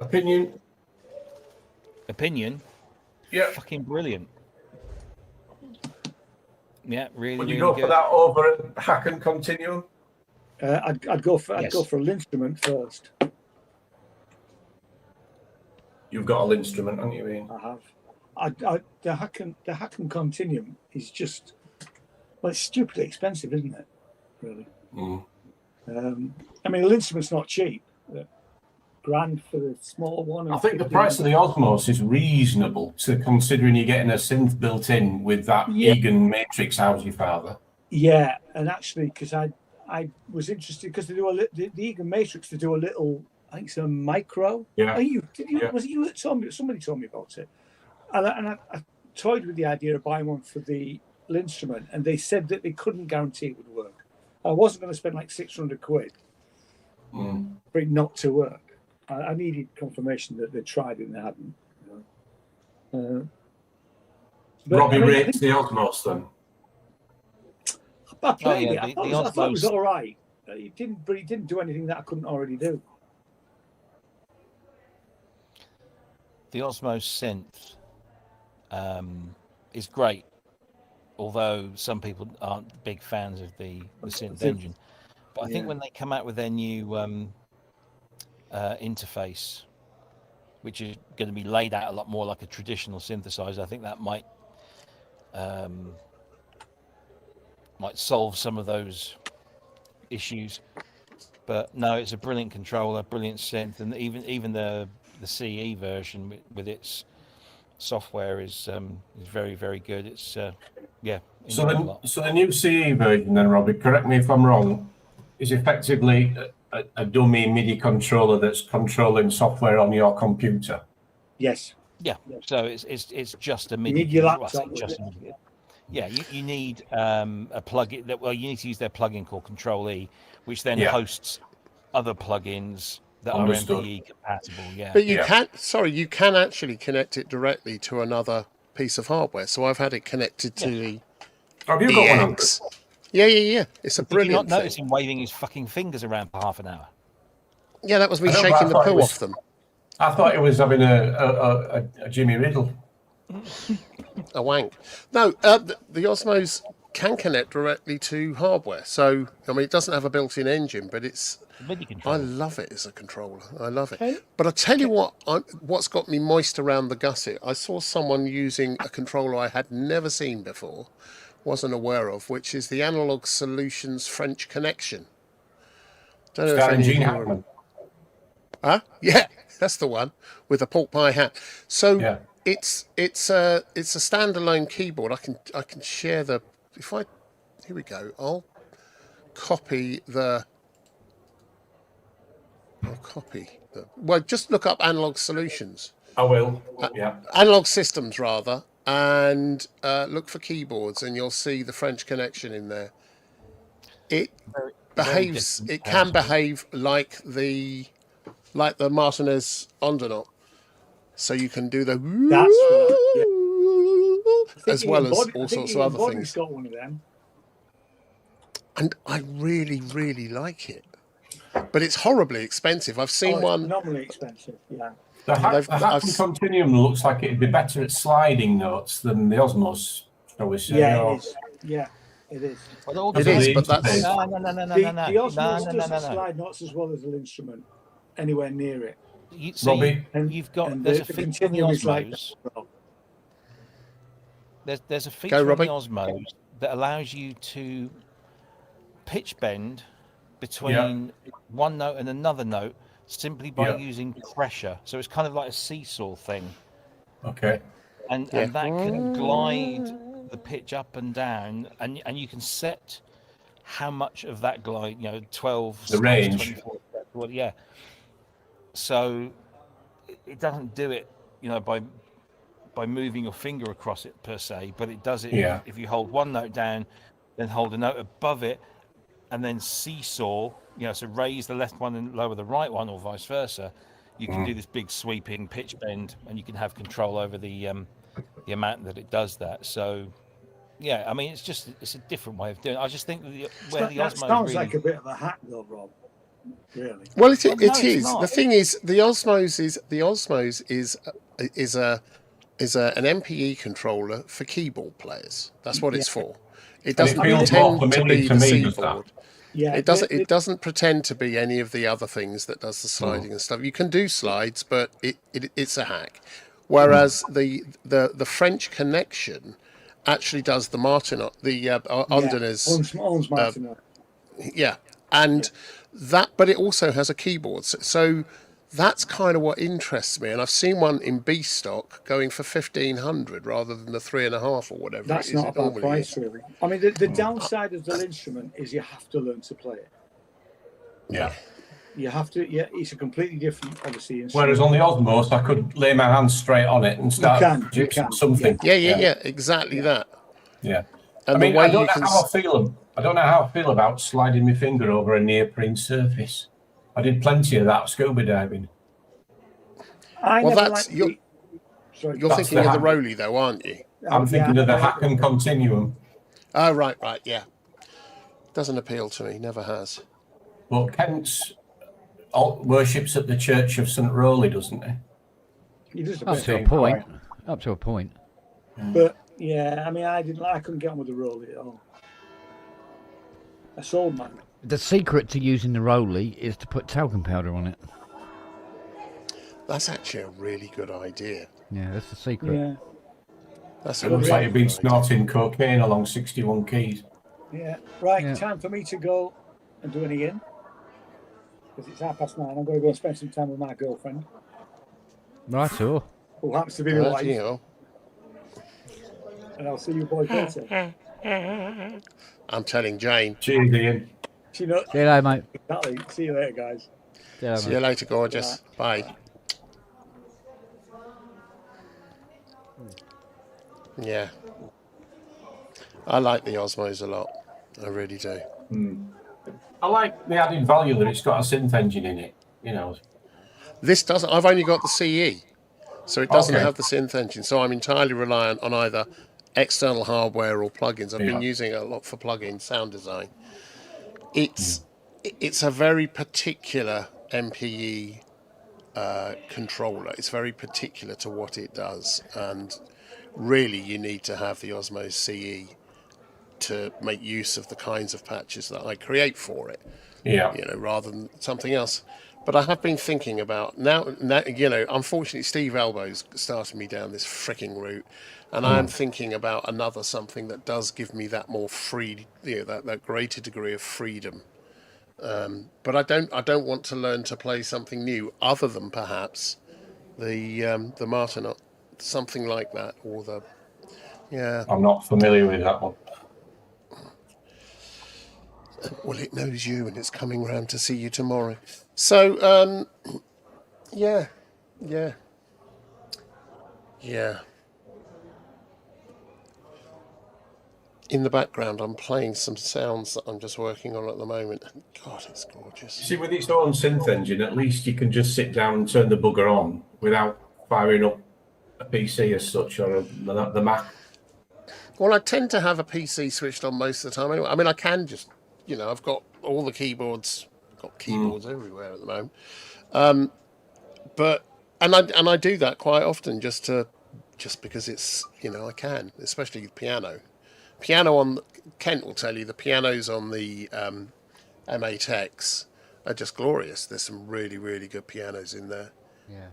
Opinion? Yeah. Fucking brilliant. Yeah, really, Would you really go good. for that over a Hack and Continuum? I'd go for Yes. a Linstrument first. You've got an instrument, haven't you, Ian? I have. The Hack and Continuum is just, well, it's stupidly expensive, isn't it? Really. Mm. I mean, the Linstrument's not cheap. £1,000 for the small one. I think the price of the Osmos is reasonable, to considering you're getting a synth built in with that Egan Matrix Housey father. Yeah, and actually, because I was interested because they do the Egan Matrix. They do a little, I think it's a micro. Yeah. Yeah. Was it you that told me? Somebody told me about it, and I toyed with the idea of buying one for the Instrument, and they said that they couldn't guarantee it would work. I wasn't going to spend like £600 for it not to work. I needed confirmation that they tried it and they hadn't. Robbie rates the Osmos then. I played yeah, it. I thought it was all right. It didn't do anything that I couldn't already do. The Osmo Synth is great, although some people aren't big fans of the synth engine. But I think when they come out with their new interface, which is going to be laid out a lot more like a traditional synthesizer, I think that might solve some of those issues. But no, it's a brilliant controller, brilliant synth, and even the CE version with its software is very, very good. It's So the new CE version then, Robbie, correct me if I'm wrong, is effectively a dummy MIDI controller that's controlling software on your computer. Yes. Yeah. So it's just a MIDI. You need your well, I laptop say with just it. a MIDI. Yeah, you need a plugin that. Well, you need to use their plugin called Control E, which then hosts other plugins that are MPE compatible. Yeah, but you can actually connect it directly to another piece of hardware. So I've had it connected to the Have you got one on? EX. Yeah. It's a Did brilliant you not thing. notice him waving his fucking fingers around for half an hour? Yeah, that was me I know, but shaking I the thought it poo was- off them. I thought it was having a Jimmy Riddle. A wank. No, the Osmos can connect directly to hardware. So, I mean, it doesn't have a built-in engine, but it's... MIDI I controller. love it as a controller. I love it. Okay. But I tell you what's got me moist around the gusset. I saw someone using a controller I had never seen before, wasn't aware of, which is the Analog Solutions French Connection. Don't know if Starring any of Gene you Hackman. Huh? Yeah, that's the one with a pork pie hat. So Yeah. it's a standalone keyboard. I can share the here we go. I'll copy the. Well, just look up Analog Solutions. I will. Yeah. Analog Systems rather, and look for keyboards, and you'll see the French Connection in there. It behaves. different It can sounds. behave like the Martinez Ondonaut, so you can do the That's right, as well as all sorts of other Body's things. got one of them. And I really, really like it, but it's horribly expensive. I've seen It's one. phenomenally expensive. Yeah. The I've- Hack and Continuum looks like it'd be better at sliding notes than the Osmos, shall we say? Yeah, or- it is. Yeah. It is. Well, all It the is, time- but that's no. The Osmos doesn't No. slide notes as well as the instrument anywhere near it. Robbie? You've got And there's the a feature on the continuum is like Osmos. that as well. There's a feature on Robbie. the Osmos that allows you to pitch bend between one note and another note simply by Yeah. using pressure. So it's kind of like a seesaw thing, Okay. and Yeah. that can glide the pitch up and down, and you can set how much of that glide, 12 The steps, range. 24 steps, well, yeah. So it doesn't do it, by moving your finger across it per se, but it does it Yeah. if you hold one note down, then hold a note above it, and then seesaw, so raise the left one and lower the right one, or vice versa. You can do this big sweeping pitch bend, and you can have control over the amount that it does that. So, yeah, I mean, it's a different way of doing it. I just think that where the That Osmo sounds really, like a bit of a hack, though, Rob. Really. Well, Well, no, it it's is. not. The thing is, the Osmos is an MPE controller for keyboard players. That's what it's for. It doesn't feels pretend more to familiar be to the me, does that? keyboard. Yeah. It doesn't pretend to be any of the other things that does the sliding and stuff. You can do slides, but it's a hack. Whereas the French connection actually does the Martin, the Ondenez, Ons Martin. yeah, and that, but it also has a keyboard. So that's kind of what interests me. And I've seen one in B stock going for 1,500 rather than the 3.5 or whatever. That's it is not a it bad normally price, is. really. I mean, the downside of the instrument is you have to learn to play it. Yeah. You have to. Yeah, it's a completely different, obviously. Instrument. Whereas on the Osmos, I could lay my hands straight on it and start you fixing can, something. Yeah, exactly that. Yeah. And I mean, the way I don't you know can how I feel. I don't know how I feel about sliding my finger over a neoprene surface. I did plenty of that scuba diving. Well, that's you're Sorry, thinking the of the hack. Rolly though, aren't you? I'm thinking of the hack and continuum. Oh, right, yeah. Doesn't appeal to me, never has. But Kent's worships at the Church of St. Rowley, doesn't he? He does a Up bit, to a point. Up to a point. but yeah, I mean, I couldn't get on with the Rolly at all. A soul man. The secret to using the Rolly is to put talcum powder on it. That's actually a really good idea. Yeah, that's the secret. Yeah, That's It a looks really like you've been good idea. snorting cocaine along 61 keys. yeah. Right, Yeah. time for me to go and do it again. Because it's 9:30. I'm going to go and spend some time with my girlfriend, Right, so. who happens to be my wife. You know, And I'll see you boys later. I'm telling Jane. Cheers, Ian. See you See you later, mate. exactly. See you later, guys. See you later, See mate. you later, gorgeous. Bye. Yeah. I like the Osmos a lot. I really do. I like the added value that it's got a synth engine in it. This doesn't. I've only got the CE, so it doesn't Okay. have the synth engine. So I'm entirely reliant on either external hardware or plugins. I've been Yeah. using it a lot for plugin sound design. It's a very particular MPE controller. It's very particular to what it does, and really you need to have the Osmos CE to make use of the kinds of patches that I create for it. Yeah. Rather than something else. But I have been thinking about now, unfortunately Steve Elbow's started me down this fricking route, and I am thinking about another something that does give me that more free, that greater degree of freedom. But I don't want to learn to play something new other than perhaps the Martinot, something like that, or I'm not familiar with that one. Well, it knows you and it's coming round to see you tomorrow. So, yeah. In the background, I'm playing some sounds that I'm just working on at the moment. God, it's gorgeous. See, with its own synth engine, at least you can just sit down and turn the bugger on without firing up a PC as such, or the Mac. Well, I tend to have a PC switched on most of the time anyway. I mean, I can just, I've got all the keyboards, everywhere at the moment. But I do that quite often just because it's, I can, especially with piano. Piano Kent will tell you, the pianos on the M8X are just glorious. There's some really, really good pianos in there. Yeah.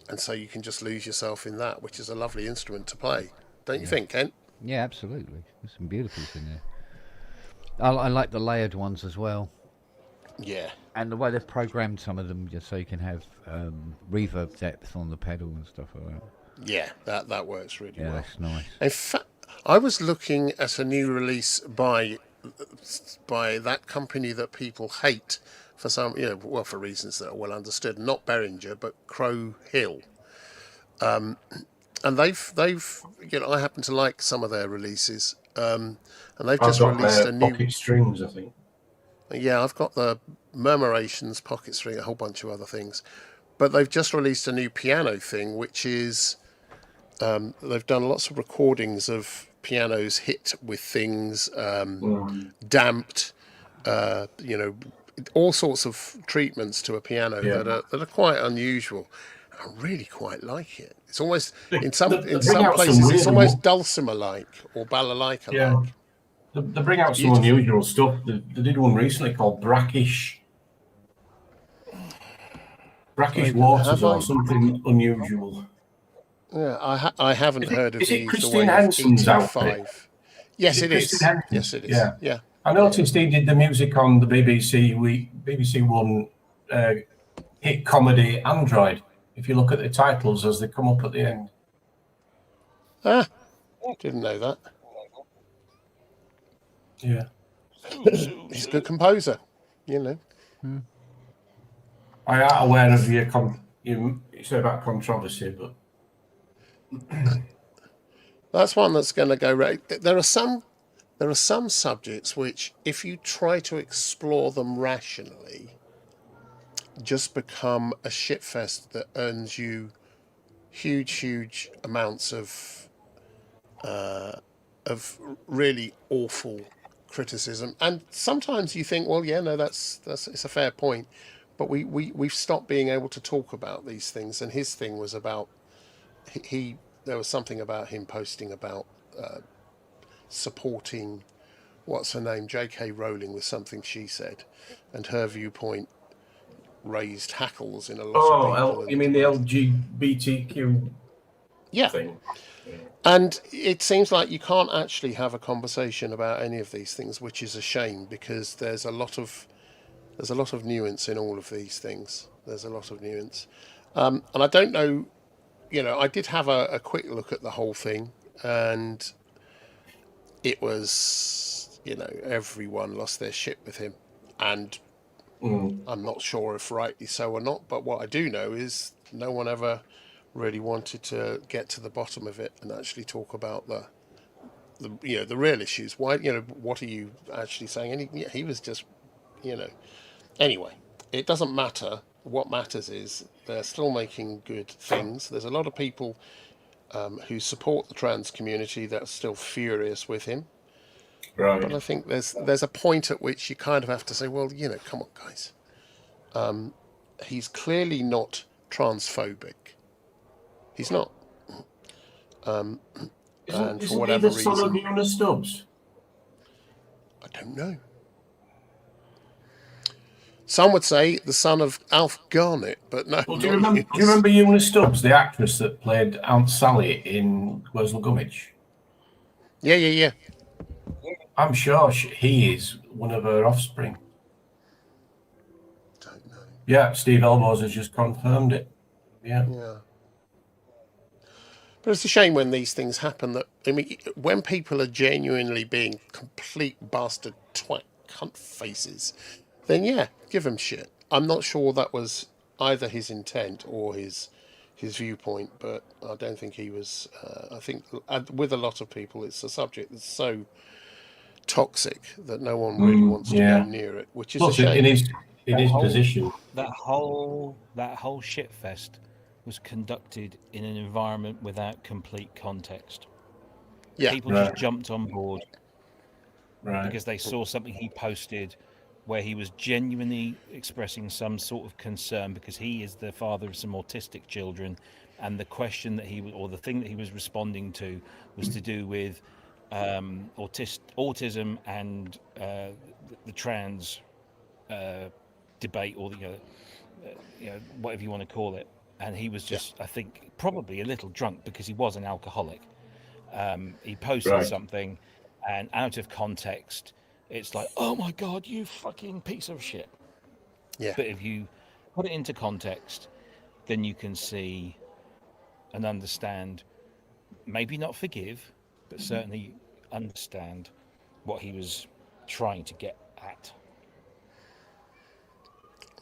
And so you can just lose yourself in that, which is a lovely instrument to play. Don't you Yeah. think, Kent? Yeah, absolutely. There's some beautifuls in there. I like the layered ones as well. Yeah. And the way they've programmed some of them just so you can have reverb depth on the pedal and stuff like that. Yeah, that works really Yeah, well. that's nice. In fact, I was looking at a new release by that company that people hate for some, for reasons that are well understood. Not Behringer, but Crow Hill. And they've, I happen to like some of their releases. And they've I've just got released their a new. pocket strings, I think. Yeah, I've got the Murmurations, Pocket String, a whole bunch of other things. But they've just released a new piano thing, which is they've done lots of recordings of pianos hit with things, damped, all sorts of treatments to a piano that are quite unusual. I really quite like it. It's almost in some places it's almost dulcimer-like or balalaika-like. Yeah. They bring out some unusual stuff. They did one recently called Brackish Waters or something unusual. Yeah, I haven't heard of these. Is it the Christine way Henson's of outfit? E25. Yes, it is. Yes, it is. Yeah. I noticed he did the music on the BBC One hit comedy Android. If you look at the titles as they come up at the end. Ah, didn't know that. Yeah. He's a good composer, I am aware of you say about controversy, but that's one that's going to go right. There are some subjects which, if you try to explore them rationally, just become a shitfest that earns you huge amounts of really awful criticism. And sometimes you think, well, yeah, no, that's it's a fair point, but we've stopped being able to talk about these things. And his thing was about there was something about him posting about supporting what's her name, J.K. Rowling, with something she said, and her viewpoint raised hackles in a lot of people. You mean the LGBTQ thing? And it seems like you can't actually have a conversation about any of these things, which is a shame, because there's a lot of nuance in all of these things. There's a lot of nuance, and I don't know. I did have a quick look at the whole thing, and it was, everyone lost their shit with him, and I'm not sure if rightly so or not. But what I do know is no one ever really wanted to get to the bottom of it and actually talk about the real issues. Why, what are you actually saying? And he was just, anyway, it doesn't matter. What matters is they're still making good things. There's a lot of people who support the trans community that are still furious with him. Right. But I think there's a point at which you kind of have to say, well, come on, guys. He's clearly not transphobic. He's not. And for whatever he the son of Una Stubbs? I don't know. Some would say the son of Alf Garnett, but no. Well, do you remember Una Stubbs, the actress that played Aunt Sally in Wurzel Gummidge? Yeah. I'm sure he is one of her offspring. Don't know. Yeah, Steve Elbows has just confirmed it. Yeah. But it's a shame when these things happen. When people are genuinely being complete bastard twat cunt faces, then yeah, give them shit. I'm not sure that was either his intent or his viewpoint, but I don't think he was. I think with a lot of people, it's a subject that's so toxic that no one really wants to go near it, which is a shame. In his position, that whole shitfest was conducted in an environment without complete context. Yeah, people just jumped on board because they saw something he posted where he was genuinely expressing some sort of concern because he is the father of some autistic children, and the question that the thing that he was responding to was to do with autism and the trans debate, or whatever you want to call it. And he was just, I think, probably a little drunk because he was an alcoholic. He posted Right. something, and out of context, it's like, oh my God, you fucking piece of shit. Yeah. But if you put it into context, then you can see and understand, maybe not forgive, but certainly understand what he was trying to get at.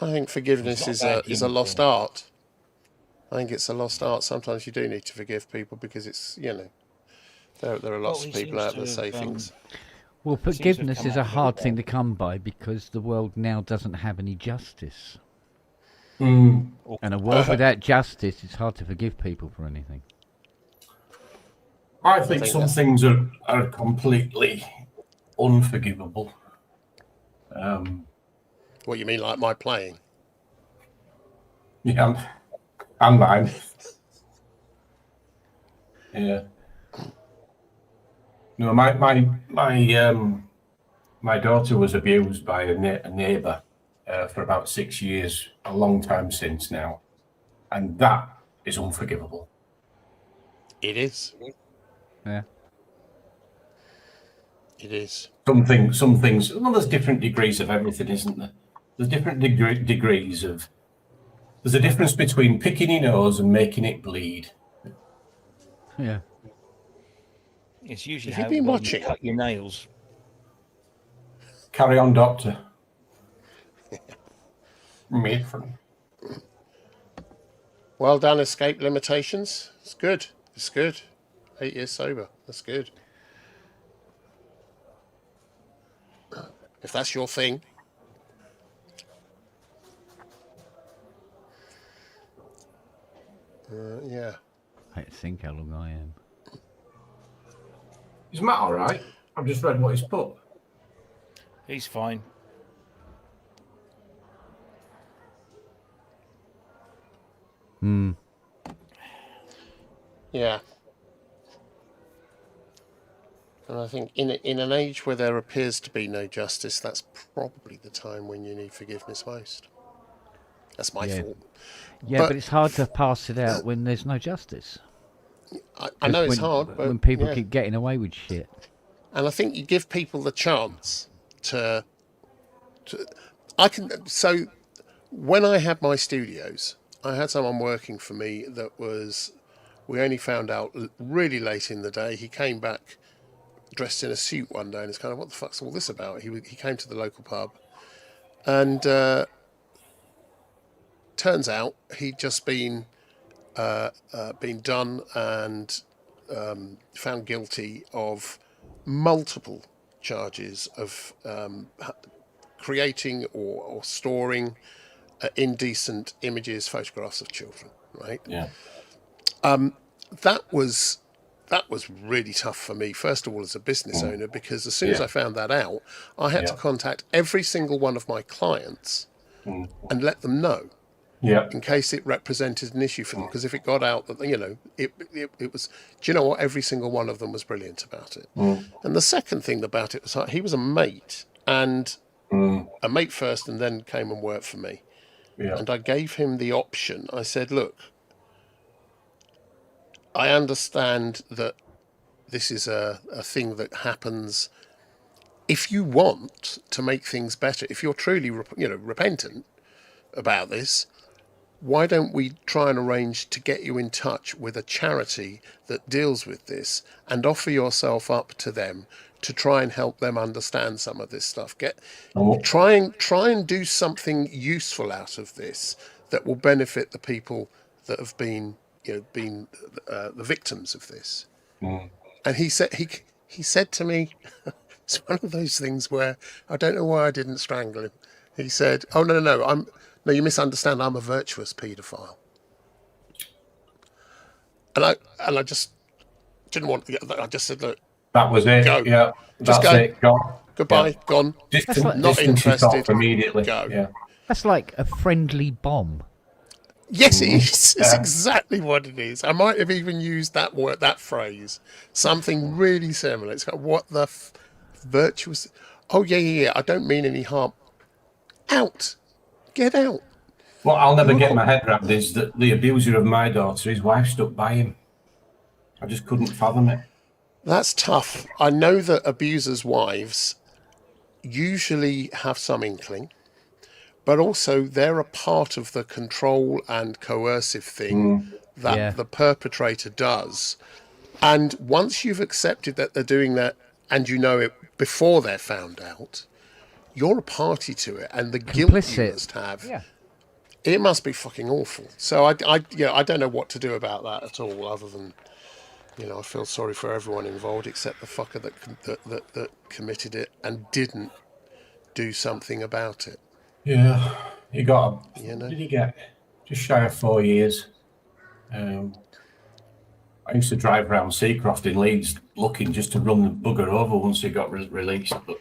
I think forgiveness It's not is a a bad lost thing. art. I think it's a lost art. Sometimes you do need to forgive people because it's, there are lots Well, of he people seems out to there that say have, things. Well, seems to have forgiveness come is out a of it hard well. thing to come by because the world now doesn't have any justice. Mm. And a world without justice, it's hard to forgive people for anything. I think think some that's- things are completely unforgivable. What you mean, like my playing? Yeah, and mine. Yeah. No, my daughter was abused by a neighbour for about 6 years, a long time since now, and that is unforgivable. It is. Yeah. It is. Some things. Well, there's different degrees of everything, isn't there? There's different degrees of. There's a difference between picking your nose and making it bleed. Yeah. It's usually Have you how been well watching? you cut your nails. Carry on, Doctor. Matron. Well done, escape limitations. It's good. It's good. 8 years sober. That's good. If that's your thing. Yeah. I think how long I am. Is Matt all right? I've just read what he's put. He's fine. Yeah. And I think in an age where there appears to be no justice, that's probably the time when you need forgiveness most. That's my Yeah. thought. Yeah, but it's hard to pass it out when there's no justice. I know it's when, hard, but when people yeah. keep getting away with shit. And I think you give people the chance to so when I had my studios, I had someone working for me that was, we only found out really late in the day. He came back dressed in a suit one day and it's kind of, what the fuck's all this about? He came to the local pub and turns out he'd just been done and found guilty of multiple charges of creating or storing indecent images, photographs of children. Right? Yeah. That was really tough for me. First of all, as a business owner, because as soon as I found that out, I had to contact every single one of my clients and let them know. Yeah. In case it represented an issue for them, because if it got out that it was, do you know what? Every single one of them was brilliant about it. And the second thing about it was he was a mate, and a mate first, and then came and worked for me. Yeah. And I gave him the option. I said, look, I understand that this is a thing that happens. If you want to make things better, if you're truly repentant about this, why don't we try and arrange to get you in touch with a charity that deals with this and offer yourself up to them to try and help them understand some of this stuff. Try and do something useful out of this that will benefit the people that have been the victims of this. And he said to me, it's one of those things where I don't know why I didn't strangle him. He said, "Oh no, no, you misunderstand. I'm a virtuous paedophile." And I just didn't want to get that. I just said, "Look, That was it. Go. Yeah. Just That's go. it. Gone. goodbye, Yeah. gone, Distance, not distance interested. yourself immediately. Go." Yeah. That's like a friendly bomb. Yes, it is. It's exactly what it is. I might have even used that word, that phrase, something really similar. It's got what the virtuous. Oh yeah. I don't mean any harm. Out, get out. What I'll never get my head around is that the abuser of my daughter, his wife, stuck by him. I just couldn't fathom it. That's tough. I know that abusers' wives usually have some inkling, but also they're a part of the control and coercive thing that the perpetrator does. And once you've accepted that they're doing that and you know it before they're found out, you're a party to it, and the guilt you must have. Yeah. It must be fucking awful. So I don't know what to do about that at all, other than, I feel sorry for everyone involved except the fucker that committed it and didn't do something about it. Yeah, he got. Did he get just shy of 4 years? I used to drive around Seacroft in Leeds looking just to run the bugger over once he got released. But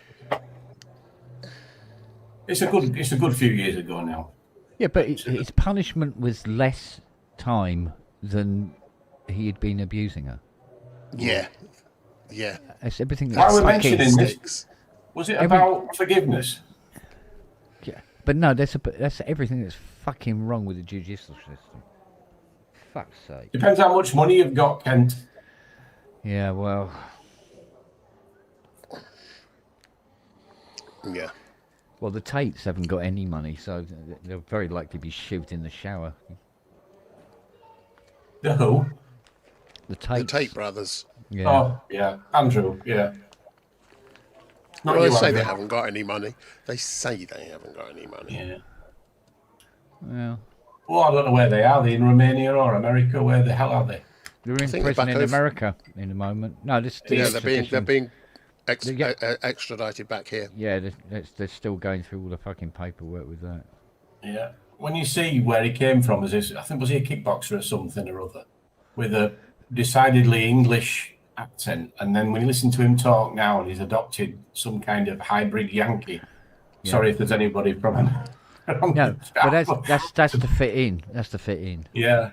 it's a good few years ago now. Yeah, but his punishment was less time than he had been abusing her. Yeah. It's everything. Why are we mentioning this? Was it about forgiveness? Yeah, but no, that's everything that's fucking wrong with the judicial system. Fuck's sake. Depends how much money you've got, Kent. Yeah, well. Yeah. Well, the Tates haven't got any money, so they'll very likely be shoved in the shower. The who? The Tates. The Tate brothers. Yeah. Oh, yeah. Andrew, yeah. Well, they say they haven't got any money. They say they haven't got any money. Yeah. Well. Well, I don't know where they are. Are they in Romania or America? Where the hell are they? They're in prison in America in the moment. No, they're being extradited back here. Yeah, they're still going through all the fucking paperwork with that. Yeah. When you see where he came from, I think was he a kickboxer or something or other, with a decidedly English accent, and then when you listen to him talk now, and he's adopted some kind of hybrid Yankee. Yeah. Sorry if there's anybody from. No, but that's to fit in. That's to fit in. Yeah.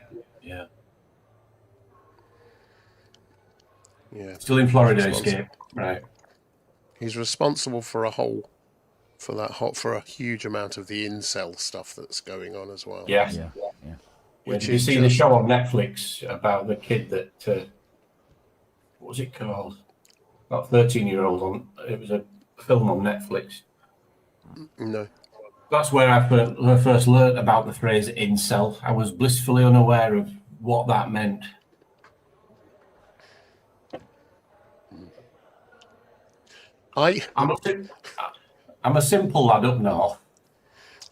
Still in Florida, escape, right? He's responsible for a huge amount of the incel stuff that's going on as well. Yeah. Did you see the show on Netflix about the kid that? What was it called? About 13-year-old. It was a film on Netflix. No. That's where I first learned about the phrase incel. I was blissfully unaware of what that meant. I'm a simple lad up north.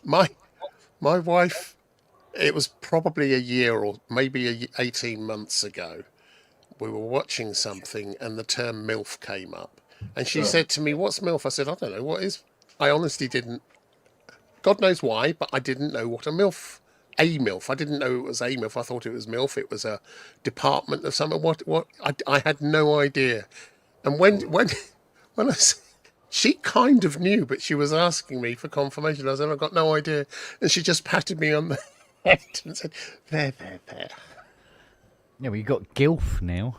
My wife, it was probably a year or maybe 18 months ago. We were watching something and the term MILF came up. And she said to me, "What's MILF?" I said, "I don't know. What is?" I honestly didn't. God knows why, but I didn't know what a MILF. I didn't know it was a MILF. I thought it was MILF. It was a department of something. What? I had no idea. And when she kind of knew, but she was asking me for confirmation. I said, "I've got no idea." And she just patted me on the head and said, There. Yeah, well, you got GILF now.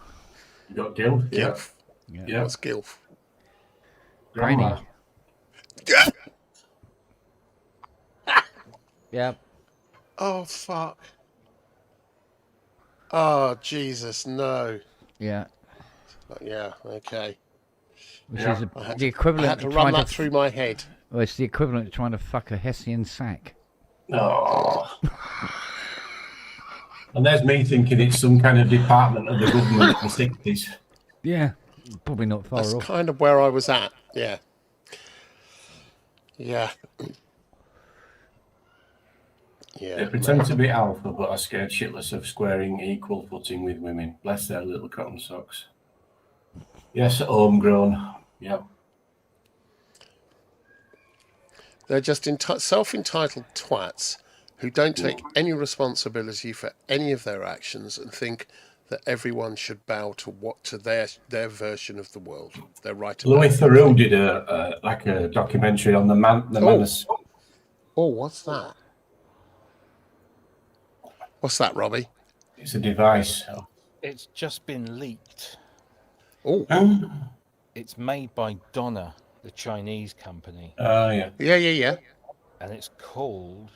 You got GILF? GILF? Yeah. What's GILF? Granny. Yeah. Oh, fuck. Oh, Jesus, no. Yeah. Yeah, okay. Which is the equivalent. I had to run that through my head. Well, it's the equivalent of trying to fuck a Hessian sack. Oh. And there's me thinking it's some kind of department of the government in the 60s. Yeah, probably not far off. That's kind of where I was at, yeah. Yeah. Yeah. They pretend to be alpha, but are scared shitless of squaring equal footing with women. Bless their little cotton socks. Yes, homegrown. Yeah. They're just self-entitled twats who don't take any responsibility for any of their actions and think that everyone should bow to their version of the world. They're right. Louis Theroux did a documentary on the man. Oh, what's that? What's that, Robbie? It's a device. It's just been leaked. Oh, It's made by Donna, the Chinese company, Yeah. yeah. and it's called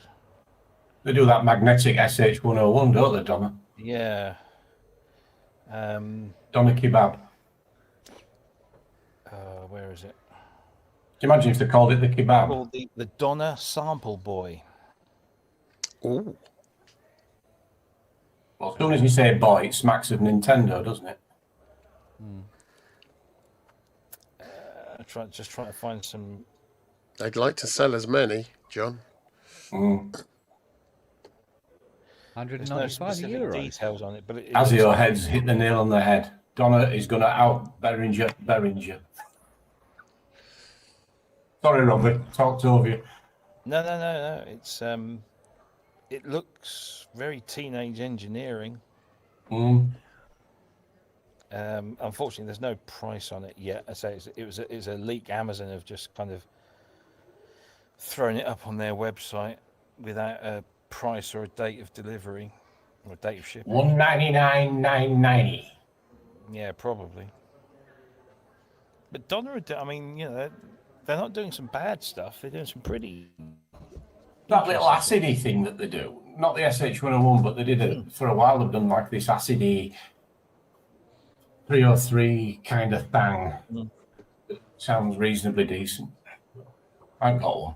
They do that magnetic SH101, don't they, Donna? yeah. Donna Kebab. Where is it? Can you imagine if they called it the kebab? Called the Donna Sample Boy. Oh, Well, as soon as you say boy, it smacks of Nintendo, doesn't it? Just trying to find some. they'd like to sell as many, John. Mm. There's no 195 specific euros. details on it, but it As looks your like- head's hit the nail on the head. Donna is going to out Beringer. Sorry, Robert. Talked over you. No. It's it looks very teenage engineering. Mm. Unfortunately, there's no price on it yet. I say it's a leak. Amazon have just kind of thrown it up on their website without a price or a date of delivery or a date of shipping. $199,990. Yeah, probably. But Donna, I mean, you know, they're not doing some bad stuff. They're doing some pretty. That little acidy thing that they do. Not the SH101, but they did it for a while. They've done like this acidy 303 kind of thing. It sounds reasonably decent. I haven't got one.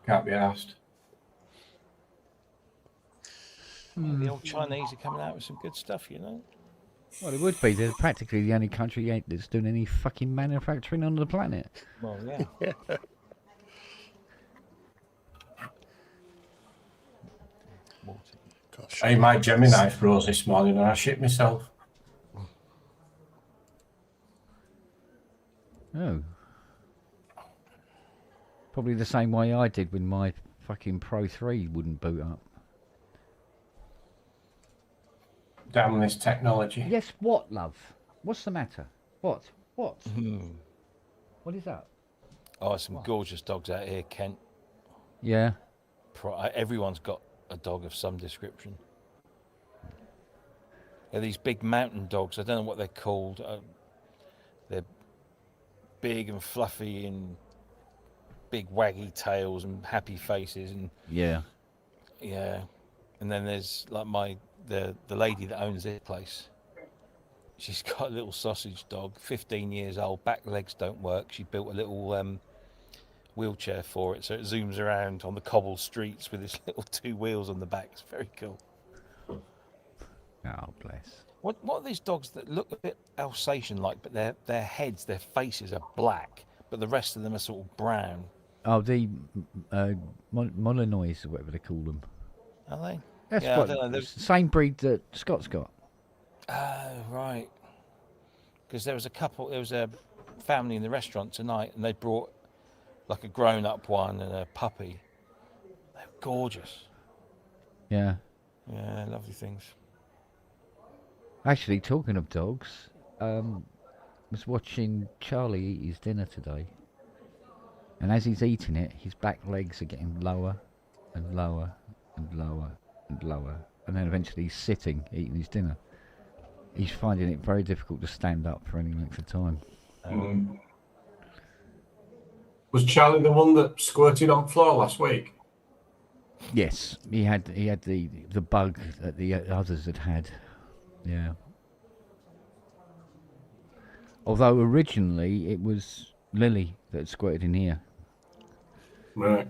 Can't be asked. The old Chinese are coming out with some good stuff, you know. Well, it would be. They're practically the only country that's doing any fucking manufacturing on the planet. Well, yeah. Gosh. Hey, my Gemini froze this morning and I shit myself. Oh. Probably the same way I did when my fucking Pro 3 wouldn't boot up. Damn this technology. Yes, what, love? What's the matter? What? What? What is that? Oh, some gorgeous dogs out here, Kent. Yeah. Everyone's got a dog of some description. Yeah, these big mountain dogs. I don't know what they're called. They're big and fluffy and big waggy tails and happy faces and Yeah. yeah. And then there's like the lady that owns this place. She's got a little sausage dog, 15 years old. Back legs don't work. She built a little wheelchair for it, so it zooms around on the cobbled streets with its little two wheels on the back. It's very cool. Oh, bless. What are these dogs that look a bit Alsatian-like, but their heads, their faces are black, but the rest of them are sort of brown? Oh, the Molinois, or whatever they call them. Are they? That's Yeah, I what, don't know, it's the same breed that Scott's got. Oh, right. Because there was a family in the restaurant tonight, and they brought like a grown-up one and a puppy. They're gorgeous. Yeah. Yeah, lovely things. Actually, talking of dogs, was watching Charlie eat his dinner today. And as he's eating it, his back legs are getting lower and lower and lower and lower. And then eventually he's sitting, eating his dinner. He's finding it very difficult to stand up for any length of time. Was Charlie the one that squirted on floor last week? Yes, he had the bug that the others had. Yeah. Although originally it was Lily that squirted in here. Right.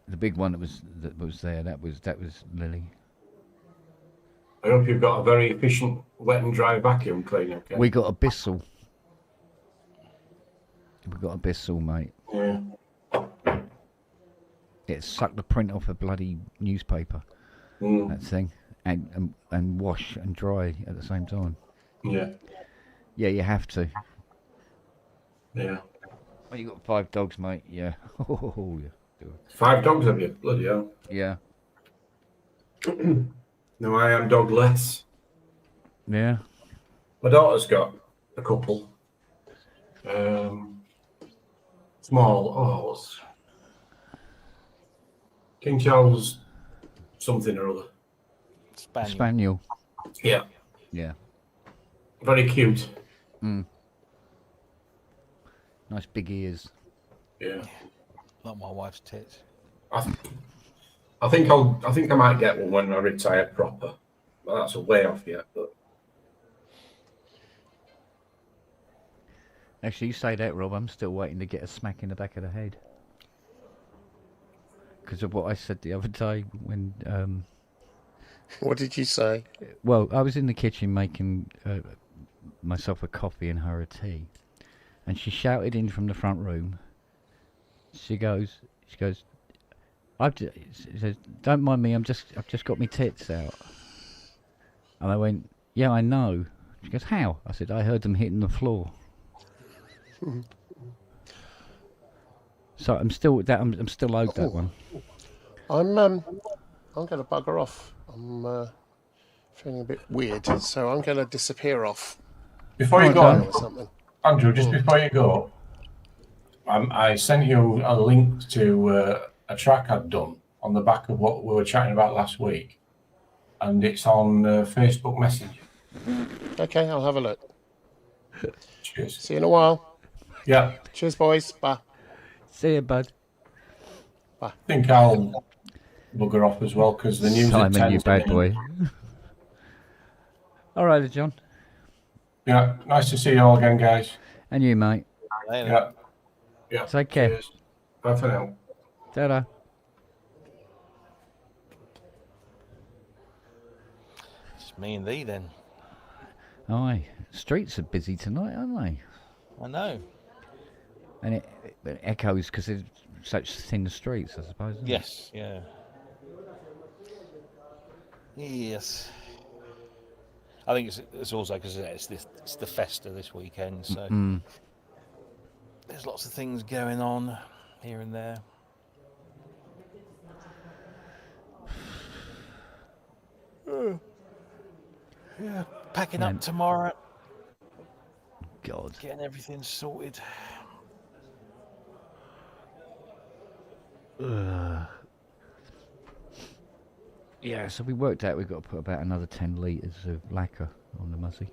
The big one that was there, that was Lily. I hope you've got a very efficient wet and dry vacuum cleaner. Okay? We got a Bissell. We got a Bissell, mate. Yeah. It sucked the print off a bloody newspaper. That thing, and wash and dry at the same time. Yeah. Yeah, you have to. Yeah. Well, you got 5 dogs, mate. Yeah. Oh, yeah. Do it. 5 dogs have you? Bloody hell. Yeah. No, I am dogless. Yeah. My daughter's got a couple. Small. King Charles something or other. Spaniel. Spaniel. Yeah, Yeah. very cute. Mm. Nice big ears. Yeah, Like my wife's tits. I think I might get one when I retire proper. Well, that's a way off yet, but Actually, you say that, Rob. I'm still waiting to get a smack in the back of the head. Because of what I said the other day when... What did you say? well, I was in the kitchen making myself a coffee and her a tea. And she shouted in from the front room. She goes, she says, don't mind me, I've just got my tits out. And I went, yeah, I know. She goes, how? I said, I heard them hitting the floor. So I'm still owed that one. I'm going to bugger off. I'm feeling a bit weird, so I'm going to disappear off. before you Oh, go, no. Or something. Andrew, just before you go, I sent you a link to a track I'd done on the back of what we were chatting about last week, and it's on Facebook Messenger. Okay, I'll have a look. Cheers. See you in a while. Yeah, Cheers, boys. Bye. See you, bud. I think I'll bugger off as well because the news at Simon, 10 you bad boy. All right, John. Yeah, nice to see you all again, guys. And you, mate. Yeah. Yeah. Take care. Cheers. Bye for now. Ta-da. It's me and thee then. Aye. Streets are busy tonight, aren't they? I know. And it echoes because there's such thin streets, I suppose. Isn't Yes, yeah. Yes. I think it's also because it's the Festa this weekend, so Mm. there's lots of things going on here and there. Yeah, packing Man. up tomorrow, God. getting everything sorted. Yeah, so we worked out we've got to put about another 10 litres of lacquer on the Muzzy.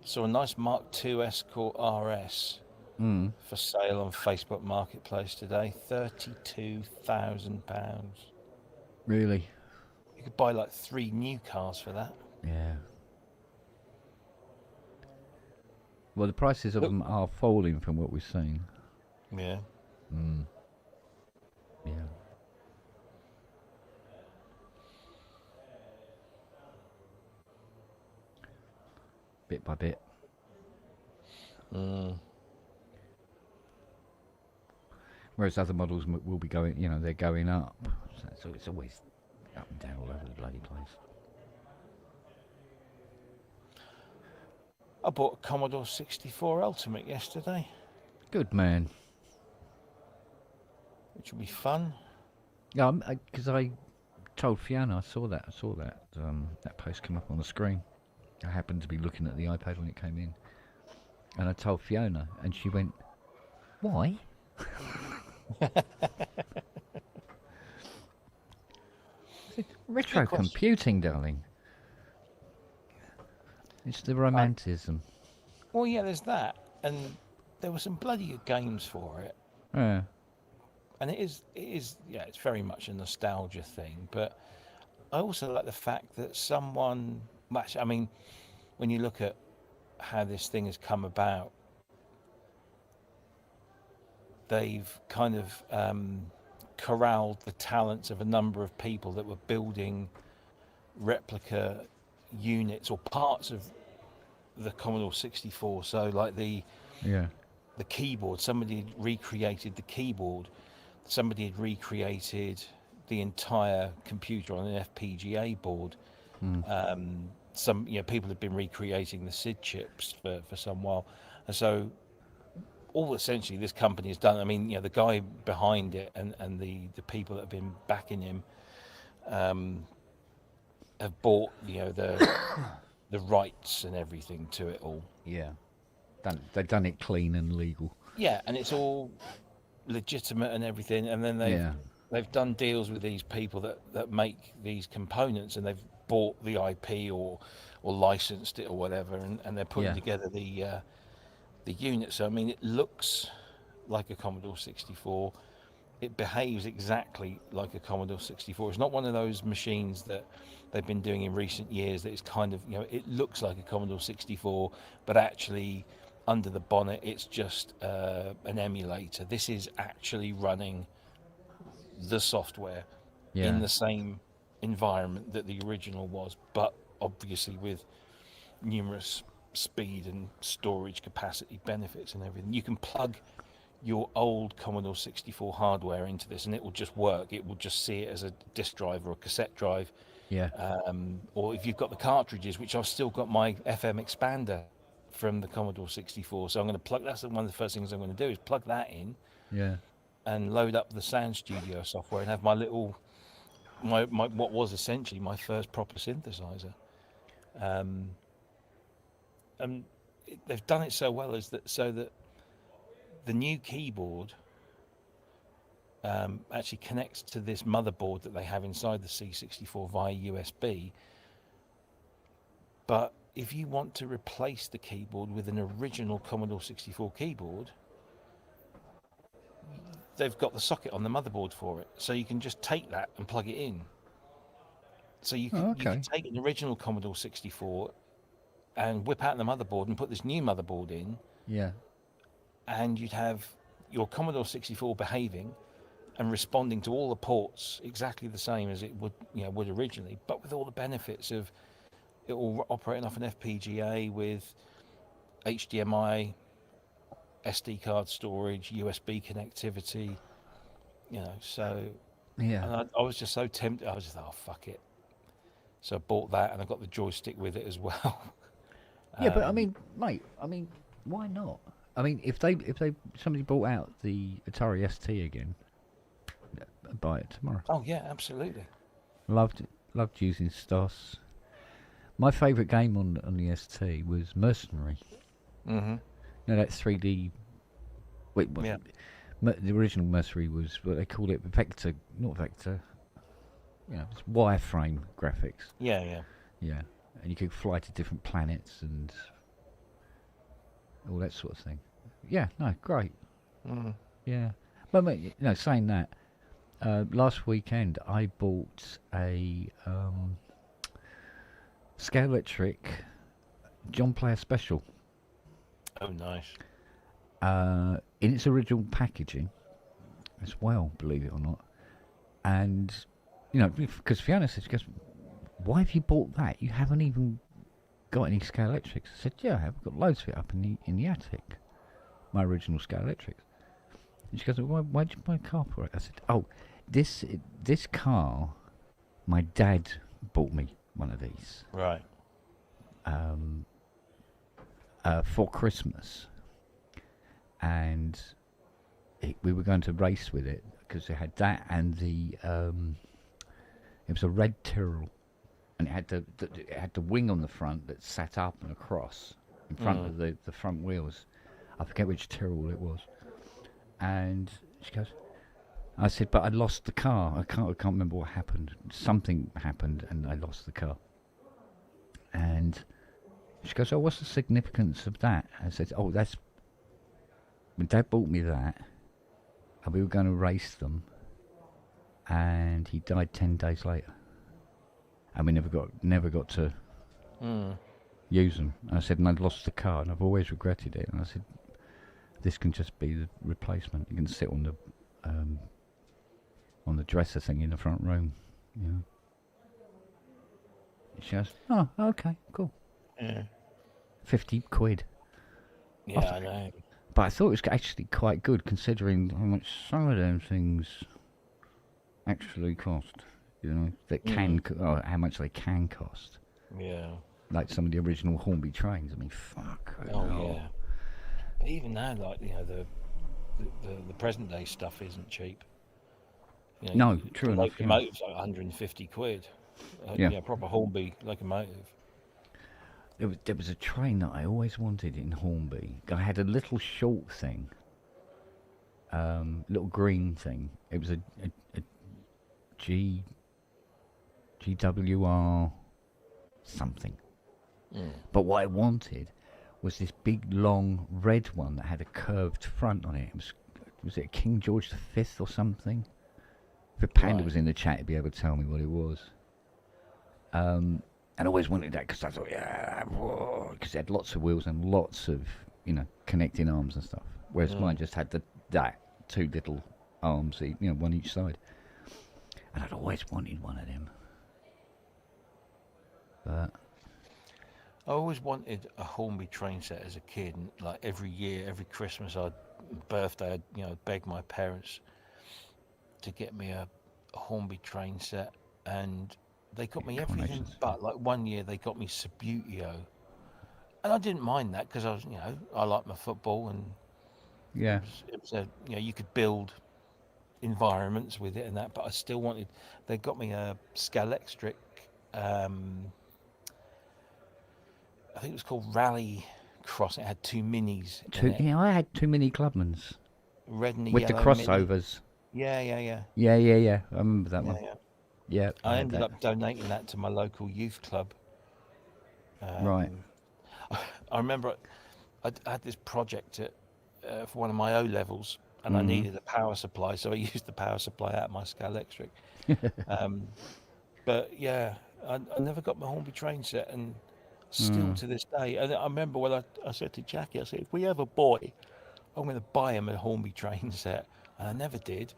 So a nice Mark II Escort RS for sale on Facebook Marketplace today, £32,000. Really? You could buy like 3 new cars for that. Yeah. Well, the prices of them are falling from what we've seen. Yeah. Mm. Yeah. Bit by bit. Whereas other models will be going, they're going up. So it's always up and down all over the bloody place. I bought a Commodore 64 Ultimate yesterday, Good man. which will be fun. Yeah, because I told Fiona I saw that that post come up on the screen. I happened to be looking at the iPad when it came in, and I told Fiona, and she went, "Why?" Retro computing, darling. It's the romanticism. Well, yeah, there's that, and there were some bloody good games for it. Yeah. And it is, yeah, it's very much a nostalgia thing. But I also like the fact that someone, I mean, when you look at how this thing has come about, they've kind of corralled the talents of a number of people that were building replica units or parts of the Commodore 64. So, like the keyboard, somebody had recreated the keyboard. Somebody had recreated the entire computer on an FPGA board. Some people have been recreating the SID chips for some while, and so all essentially this company has done. I mean, the guy behind it and the people that have been backing him have bought the rights and everything to it all. Yeah. They've done it clean and legal. Yeah, and it's all legitimate and everything, and then Yeah. they've done deals with these people that make these components, and they've bought the IP or licensed it or whatever, and they're putting Yeah. together the unit. So I mean, it looks like a Commodore 64. It behaves exactly like a Commodore 64. It's not one of those machines that they've been doing in recent years that is kind of, it looks like a Commodore 64, but actually under the bonnet it's just an emulator. This is actually running the software in Yeah. the same environment that the original was, but obviously with numerous speed and storage capacity benefits and everything. You can plug your old Commodore 64 hardware into this and it will just work. It will just see it as a disk drive or a cassette drive. Yeah. Or if you've got the cartridges, which I've still got my FM expander from the Commodore 64. So I'm going to plug, that's one of the first things I'm going to do is plug that in Yeah. and load up the Sound Studio software and have my little, my what was essentially my first proper synthesizer. And they've done it so well so that the new keyboard actually connects to this motherboard that they have inside the C64 via USB. But if you want to replace the keyboard with an original Commodore 64 keyboard, they've got the socket on the motherboard for it. So you can just take that and plug it in. So you can, you can take an original Commodore 64 and whip out the motherboard and put this new motherboard in, Yeah. and you'd have your Commodore 64 behaving and responding to all the ports exactly the same as it would originally, but with all the benefits of it all operating off an FPGA with HDMI, SD card storage, USB connectivity, so Yeah. and I was just so tempted. I was just oh fuck it. So I bought that and I got the joystick with it as well. Yeah, but I mean, mate, why not? I mean, if somebody brought out the Atari ST again, I'd buy it tomorrow. Oh yeah, absolutely. Loved using STOS. My favourite game on the ST was Mercenary. Mm-hmm. No, that 3D. Wait, what? Yeah. The original Mercenary was what they called it, vector, not vector. It's wireframe graphics. Yeah, yeah. Yeah, and you could fly to different planets and all that sort of thing. Yeah, no, great. Mm. Yeah, but mate, saying that, last weekend I bought a Scalextric John Player Special. Oh, nice. In its original packaging as well, believe it or not. And because Fiona said, she goes, "Why have you bought that? You haven't even got any Scalextrics." I said, "Yeah, I've got loads of it up in the attic. My original Scalextrics." And she goes, "Why did you buy a car for it?" I said, "Oh, this car, my dad bought me one of these. Right. For Christmas, and we were going to race with it because it had that and the it was a red Tyrrell, and it had the wing on the front that sat up and across in front of the front wheels. I forget which Tyrrell it was." And she goes, I said, "But I lost the car. I can't remember what happened. Something happened and I lost the car." And she goes, "Oh, what's the significance of that?" I said, "Oh, that's when Dad bought me that, and we were going to race them, and he died 10 days later, and we never got to use them." And I said, "And I'd lost the car, and I've always regretted it." And I said, "This can just be the replacement. You can sit on the dresser thing in the front room, She goes, "Oh, okay, cool." Yeah. 50 quid. Yeah, I know. But I thought it was actually quite good considering how much some of them things actually cost. That can, or how much they can cost. Yeah. Like some of the original Hornby trains. I mean, fuck. Oh yeah. But even now, like the present day stuff isn't cheap. No, true enough. Locomotive's like 150 quid. Yeah. Proper Hornby locomotive. There was a train that I always wanted in Hornby. I had a little short thing. little green thing. It was a G GWR something. But what I wanted was this big long red one that had a curved front on it. Was it King George V or something? If a Panda Right. was in the chat, he'd be able to tell me what it was. And I always wanted that because I thought, yeah, because it had lots of wheels and lots of, connecting arms and stuff. Whereas mine just had that two little arms, one each side. And I'd always wanted one of them. But I always wanted a Hornby train set as a kid, and like every year, every Christmas, birthday, I'd beg my parents to get me a Hornby train set, and they got me everything Carnations. but, like, one year they got me Subutio, and I didn't mind that because I was, I like my football, and yeah, it was you could build environments with it and that, but I still wanted. They got me a Scalextric. I think it was called Rally Cross. It had two minis in it, I had too many Clubmans red and a with the yellow mini. crossovers. Yeah. Yeah. I remember that one. Yeah. Yeah, I had ended that. up donating that to my local youth club. Right. I remember I had this project for one of my O levels, and I needed a power supply, so I used the power supply out of my Scalextric. But yeah, I never got my Hornby train set, and still to this day. And I remember when I said to Jackie, I said, if we have a boy, I'm going to buy him a Hornby train set, and I never did,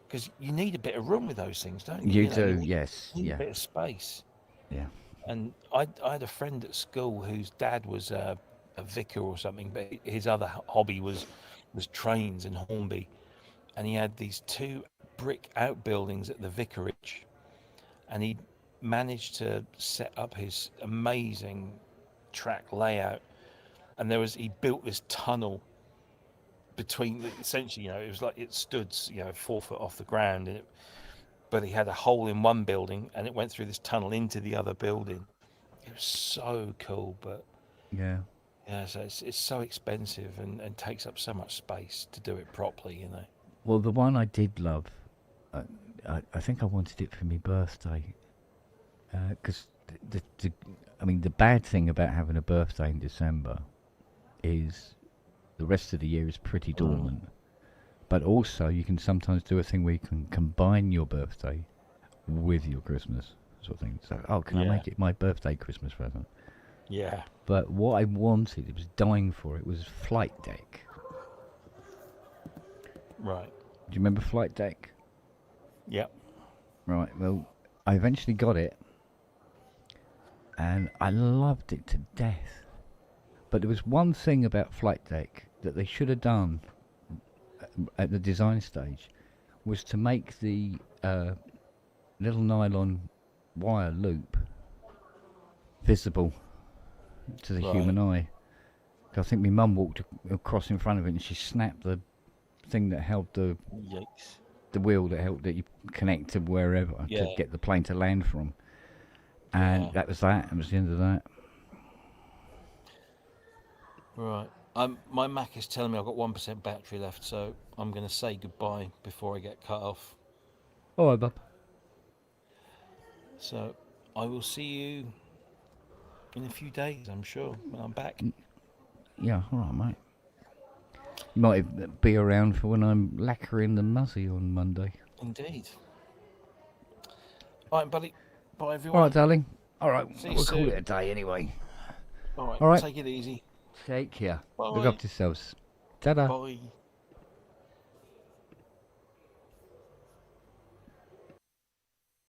because you need a bit of room with those things, don't you? You do, yes. You need Yeah. a bit of space. Yeah. And I had a friend at school whose dad was a vicar or something, but his other hobby was trains and Hornby, and he had these two brick outbuildings at the vicarage, and he managed to set up his amazing track layout, and he built this tunnel between essentially, it was like it stood 4 foot off the ground, but he had a hole in one building and it went through this tunnel into the other building. It was so cool, but Yeah. so it's so expensive and takes up so much space to do it properly, Well, the one I did love, I think I wanted it for my birthday. Because the bad thing about having a birthday in December is the rest of the year is pretty dormant. But also, you can sometimes do a thing where you can combine your birthday with your Christmas sort of thing. So, can I make it my birthday Christmas present? Yeah. But what I wanted, it was dying for it, was Flight Deck. Right. Do you remember Flight Deck? Yep. Right, well, I eventually got it, and I loved it to death. But there was one thing about Flight Deck that they should have done at the design stage, was to make the little nylon wire loop visible to the human eye. 'Cause I think my mum walked across in front of it and she snapped the thing that held the Yikes. wheel that you connect to wherever to get the plane to land from. And that was that. It was the end of that. Right. My Mac is telling me I've got 1% battery left, so I'm going to say goodbye before I get cut off. All right, bub. So I will see you in a few days, I'm sure, when I'm back. Yeah, all right, mate. You might be around for when I'm lacquering the muzzy on Monday. Indeed. All right, buddy. Bye, everyone. All right, darling. All right, See you we'll call soon. it a day anyway. All right. All right. Take it easy. Take care. Bye. Look after yourselves. Ta-da. Bye.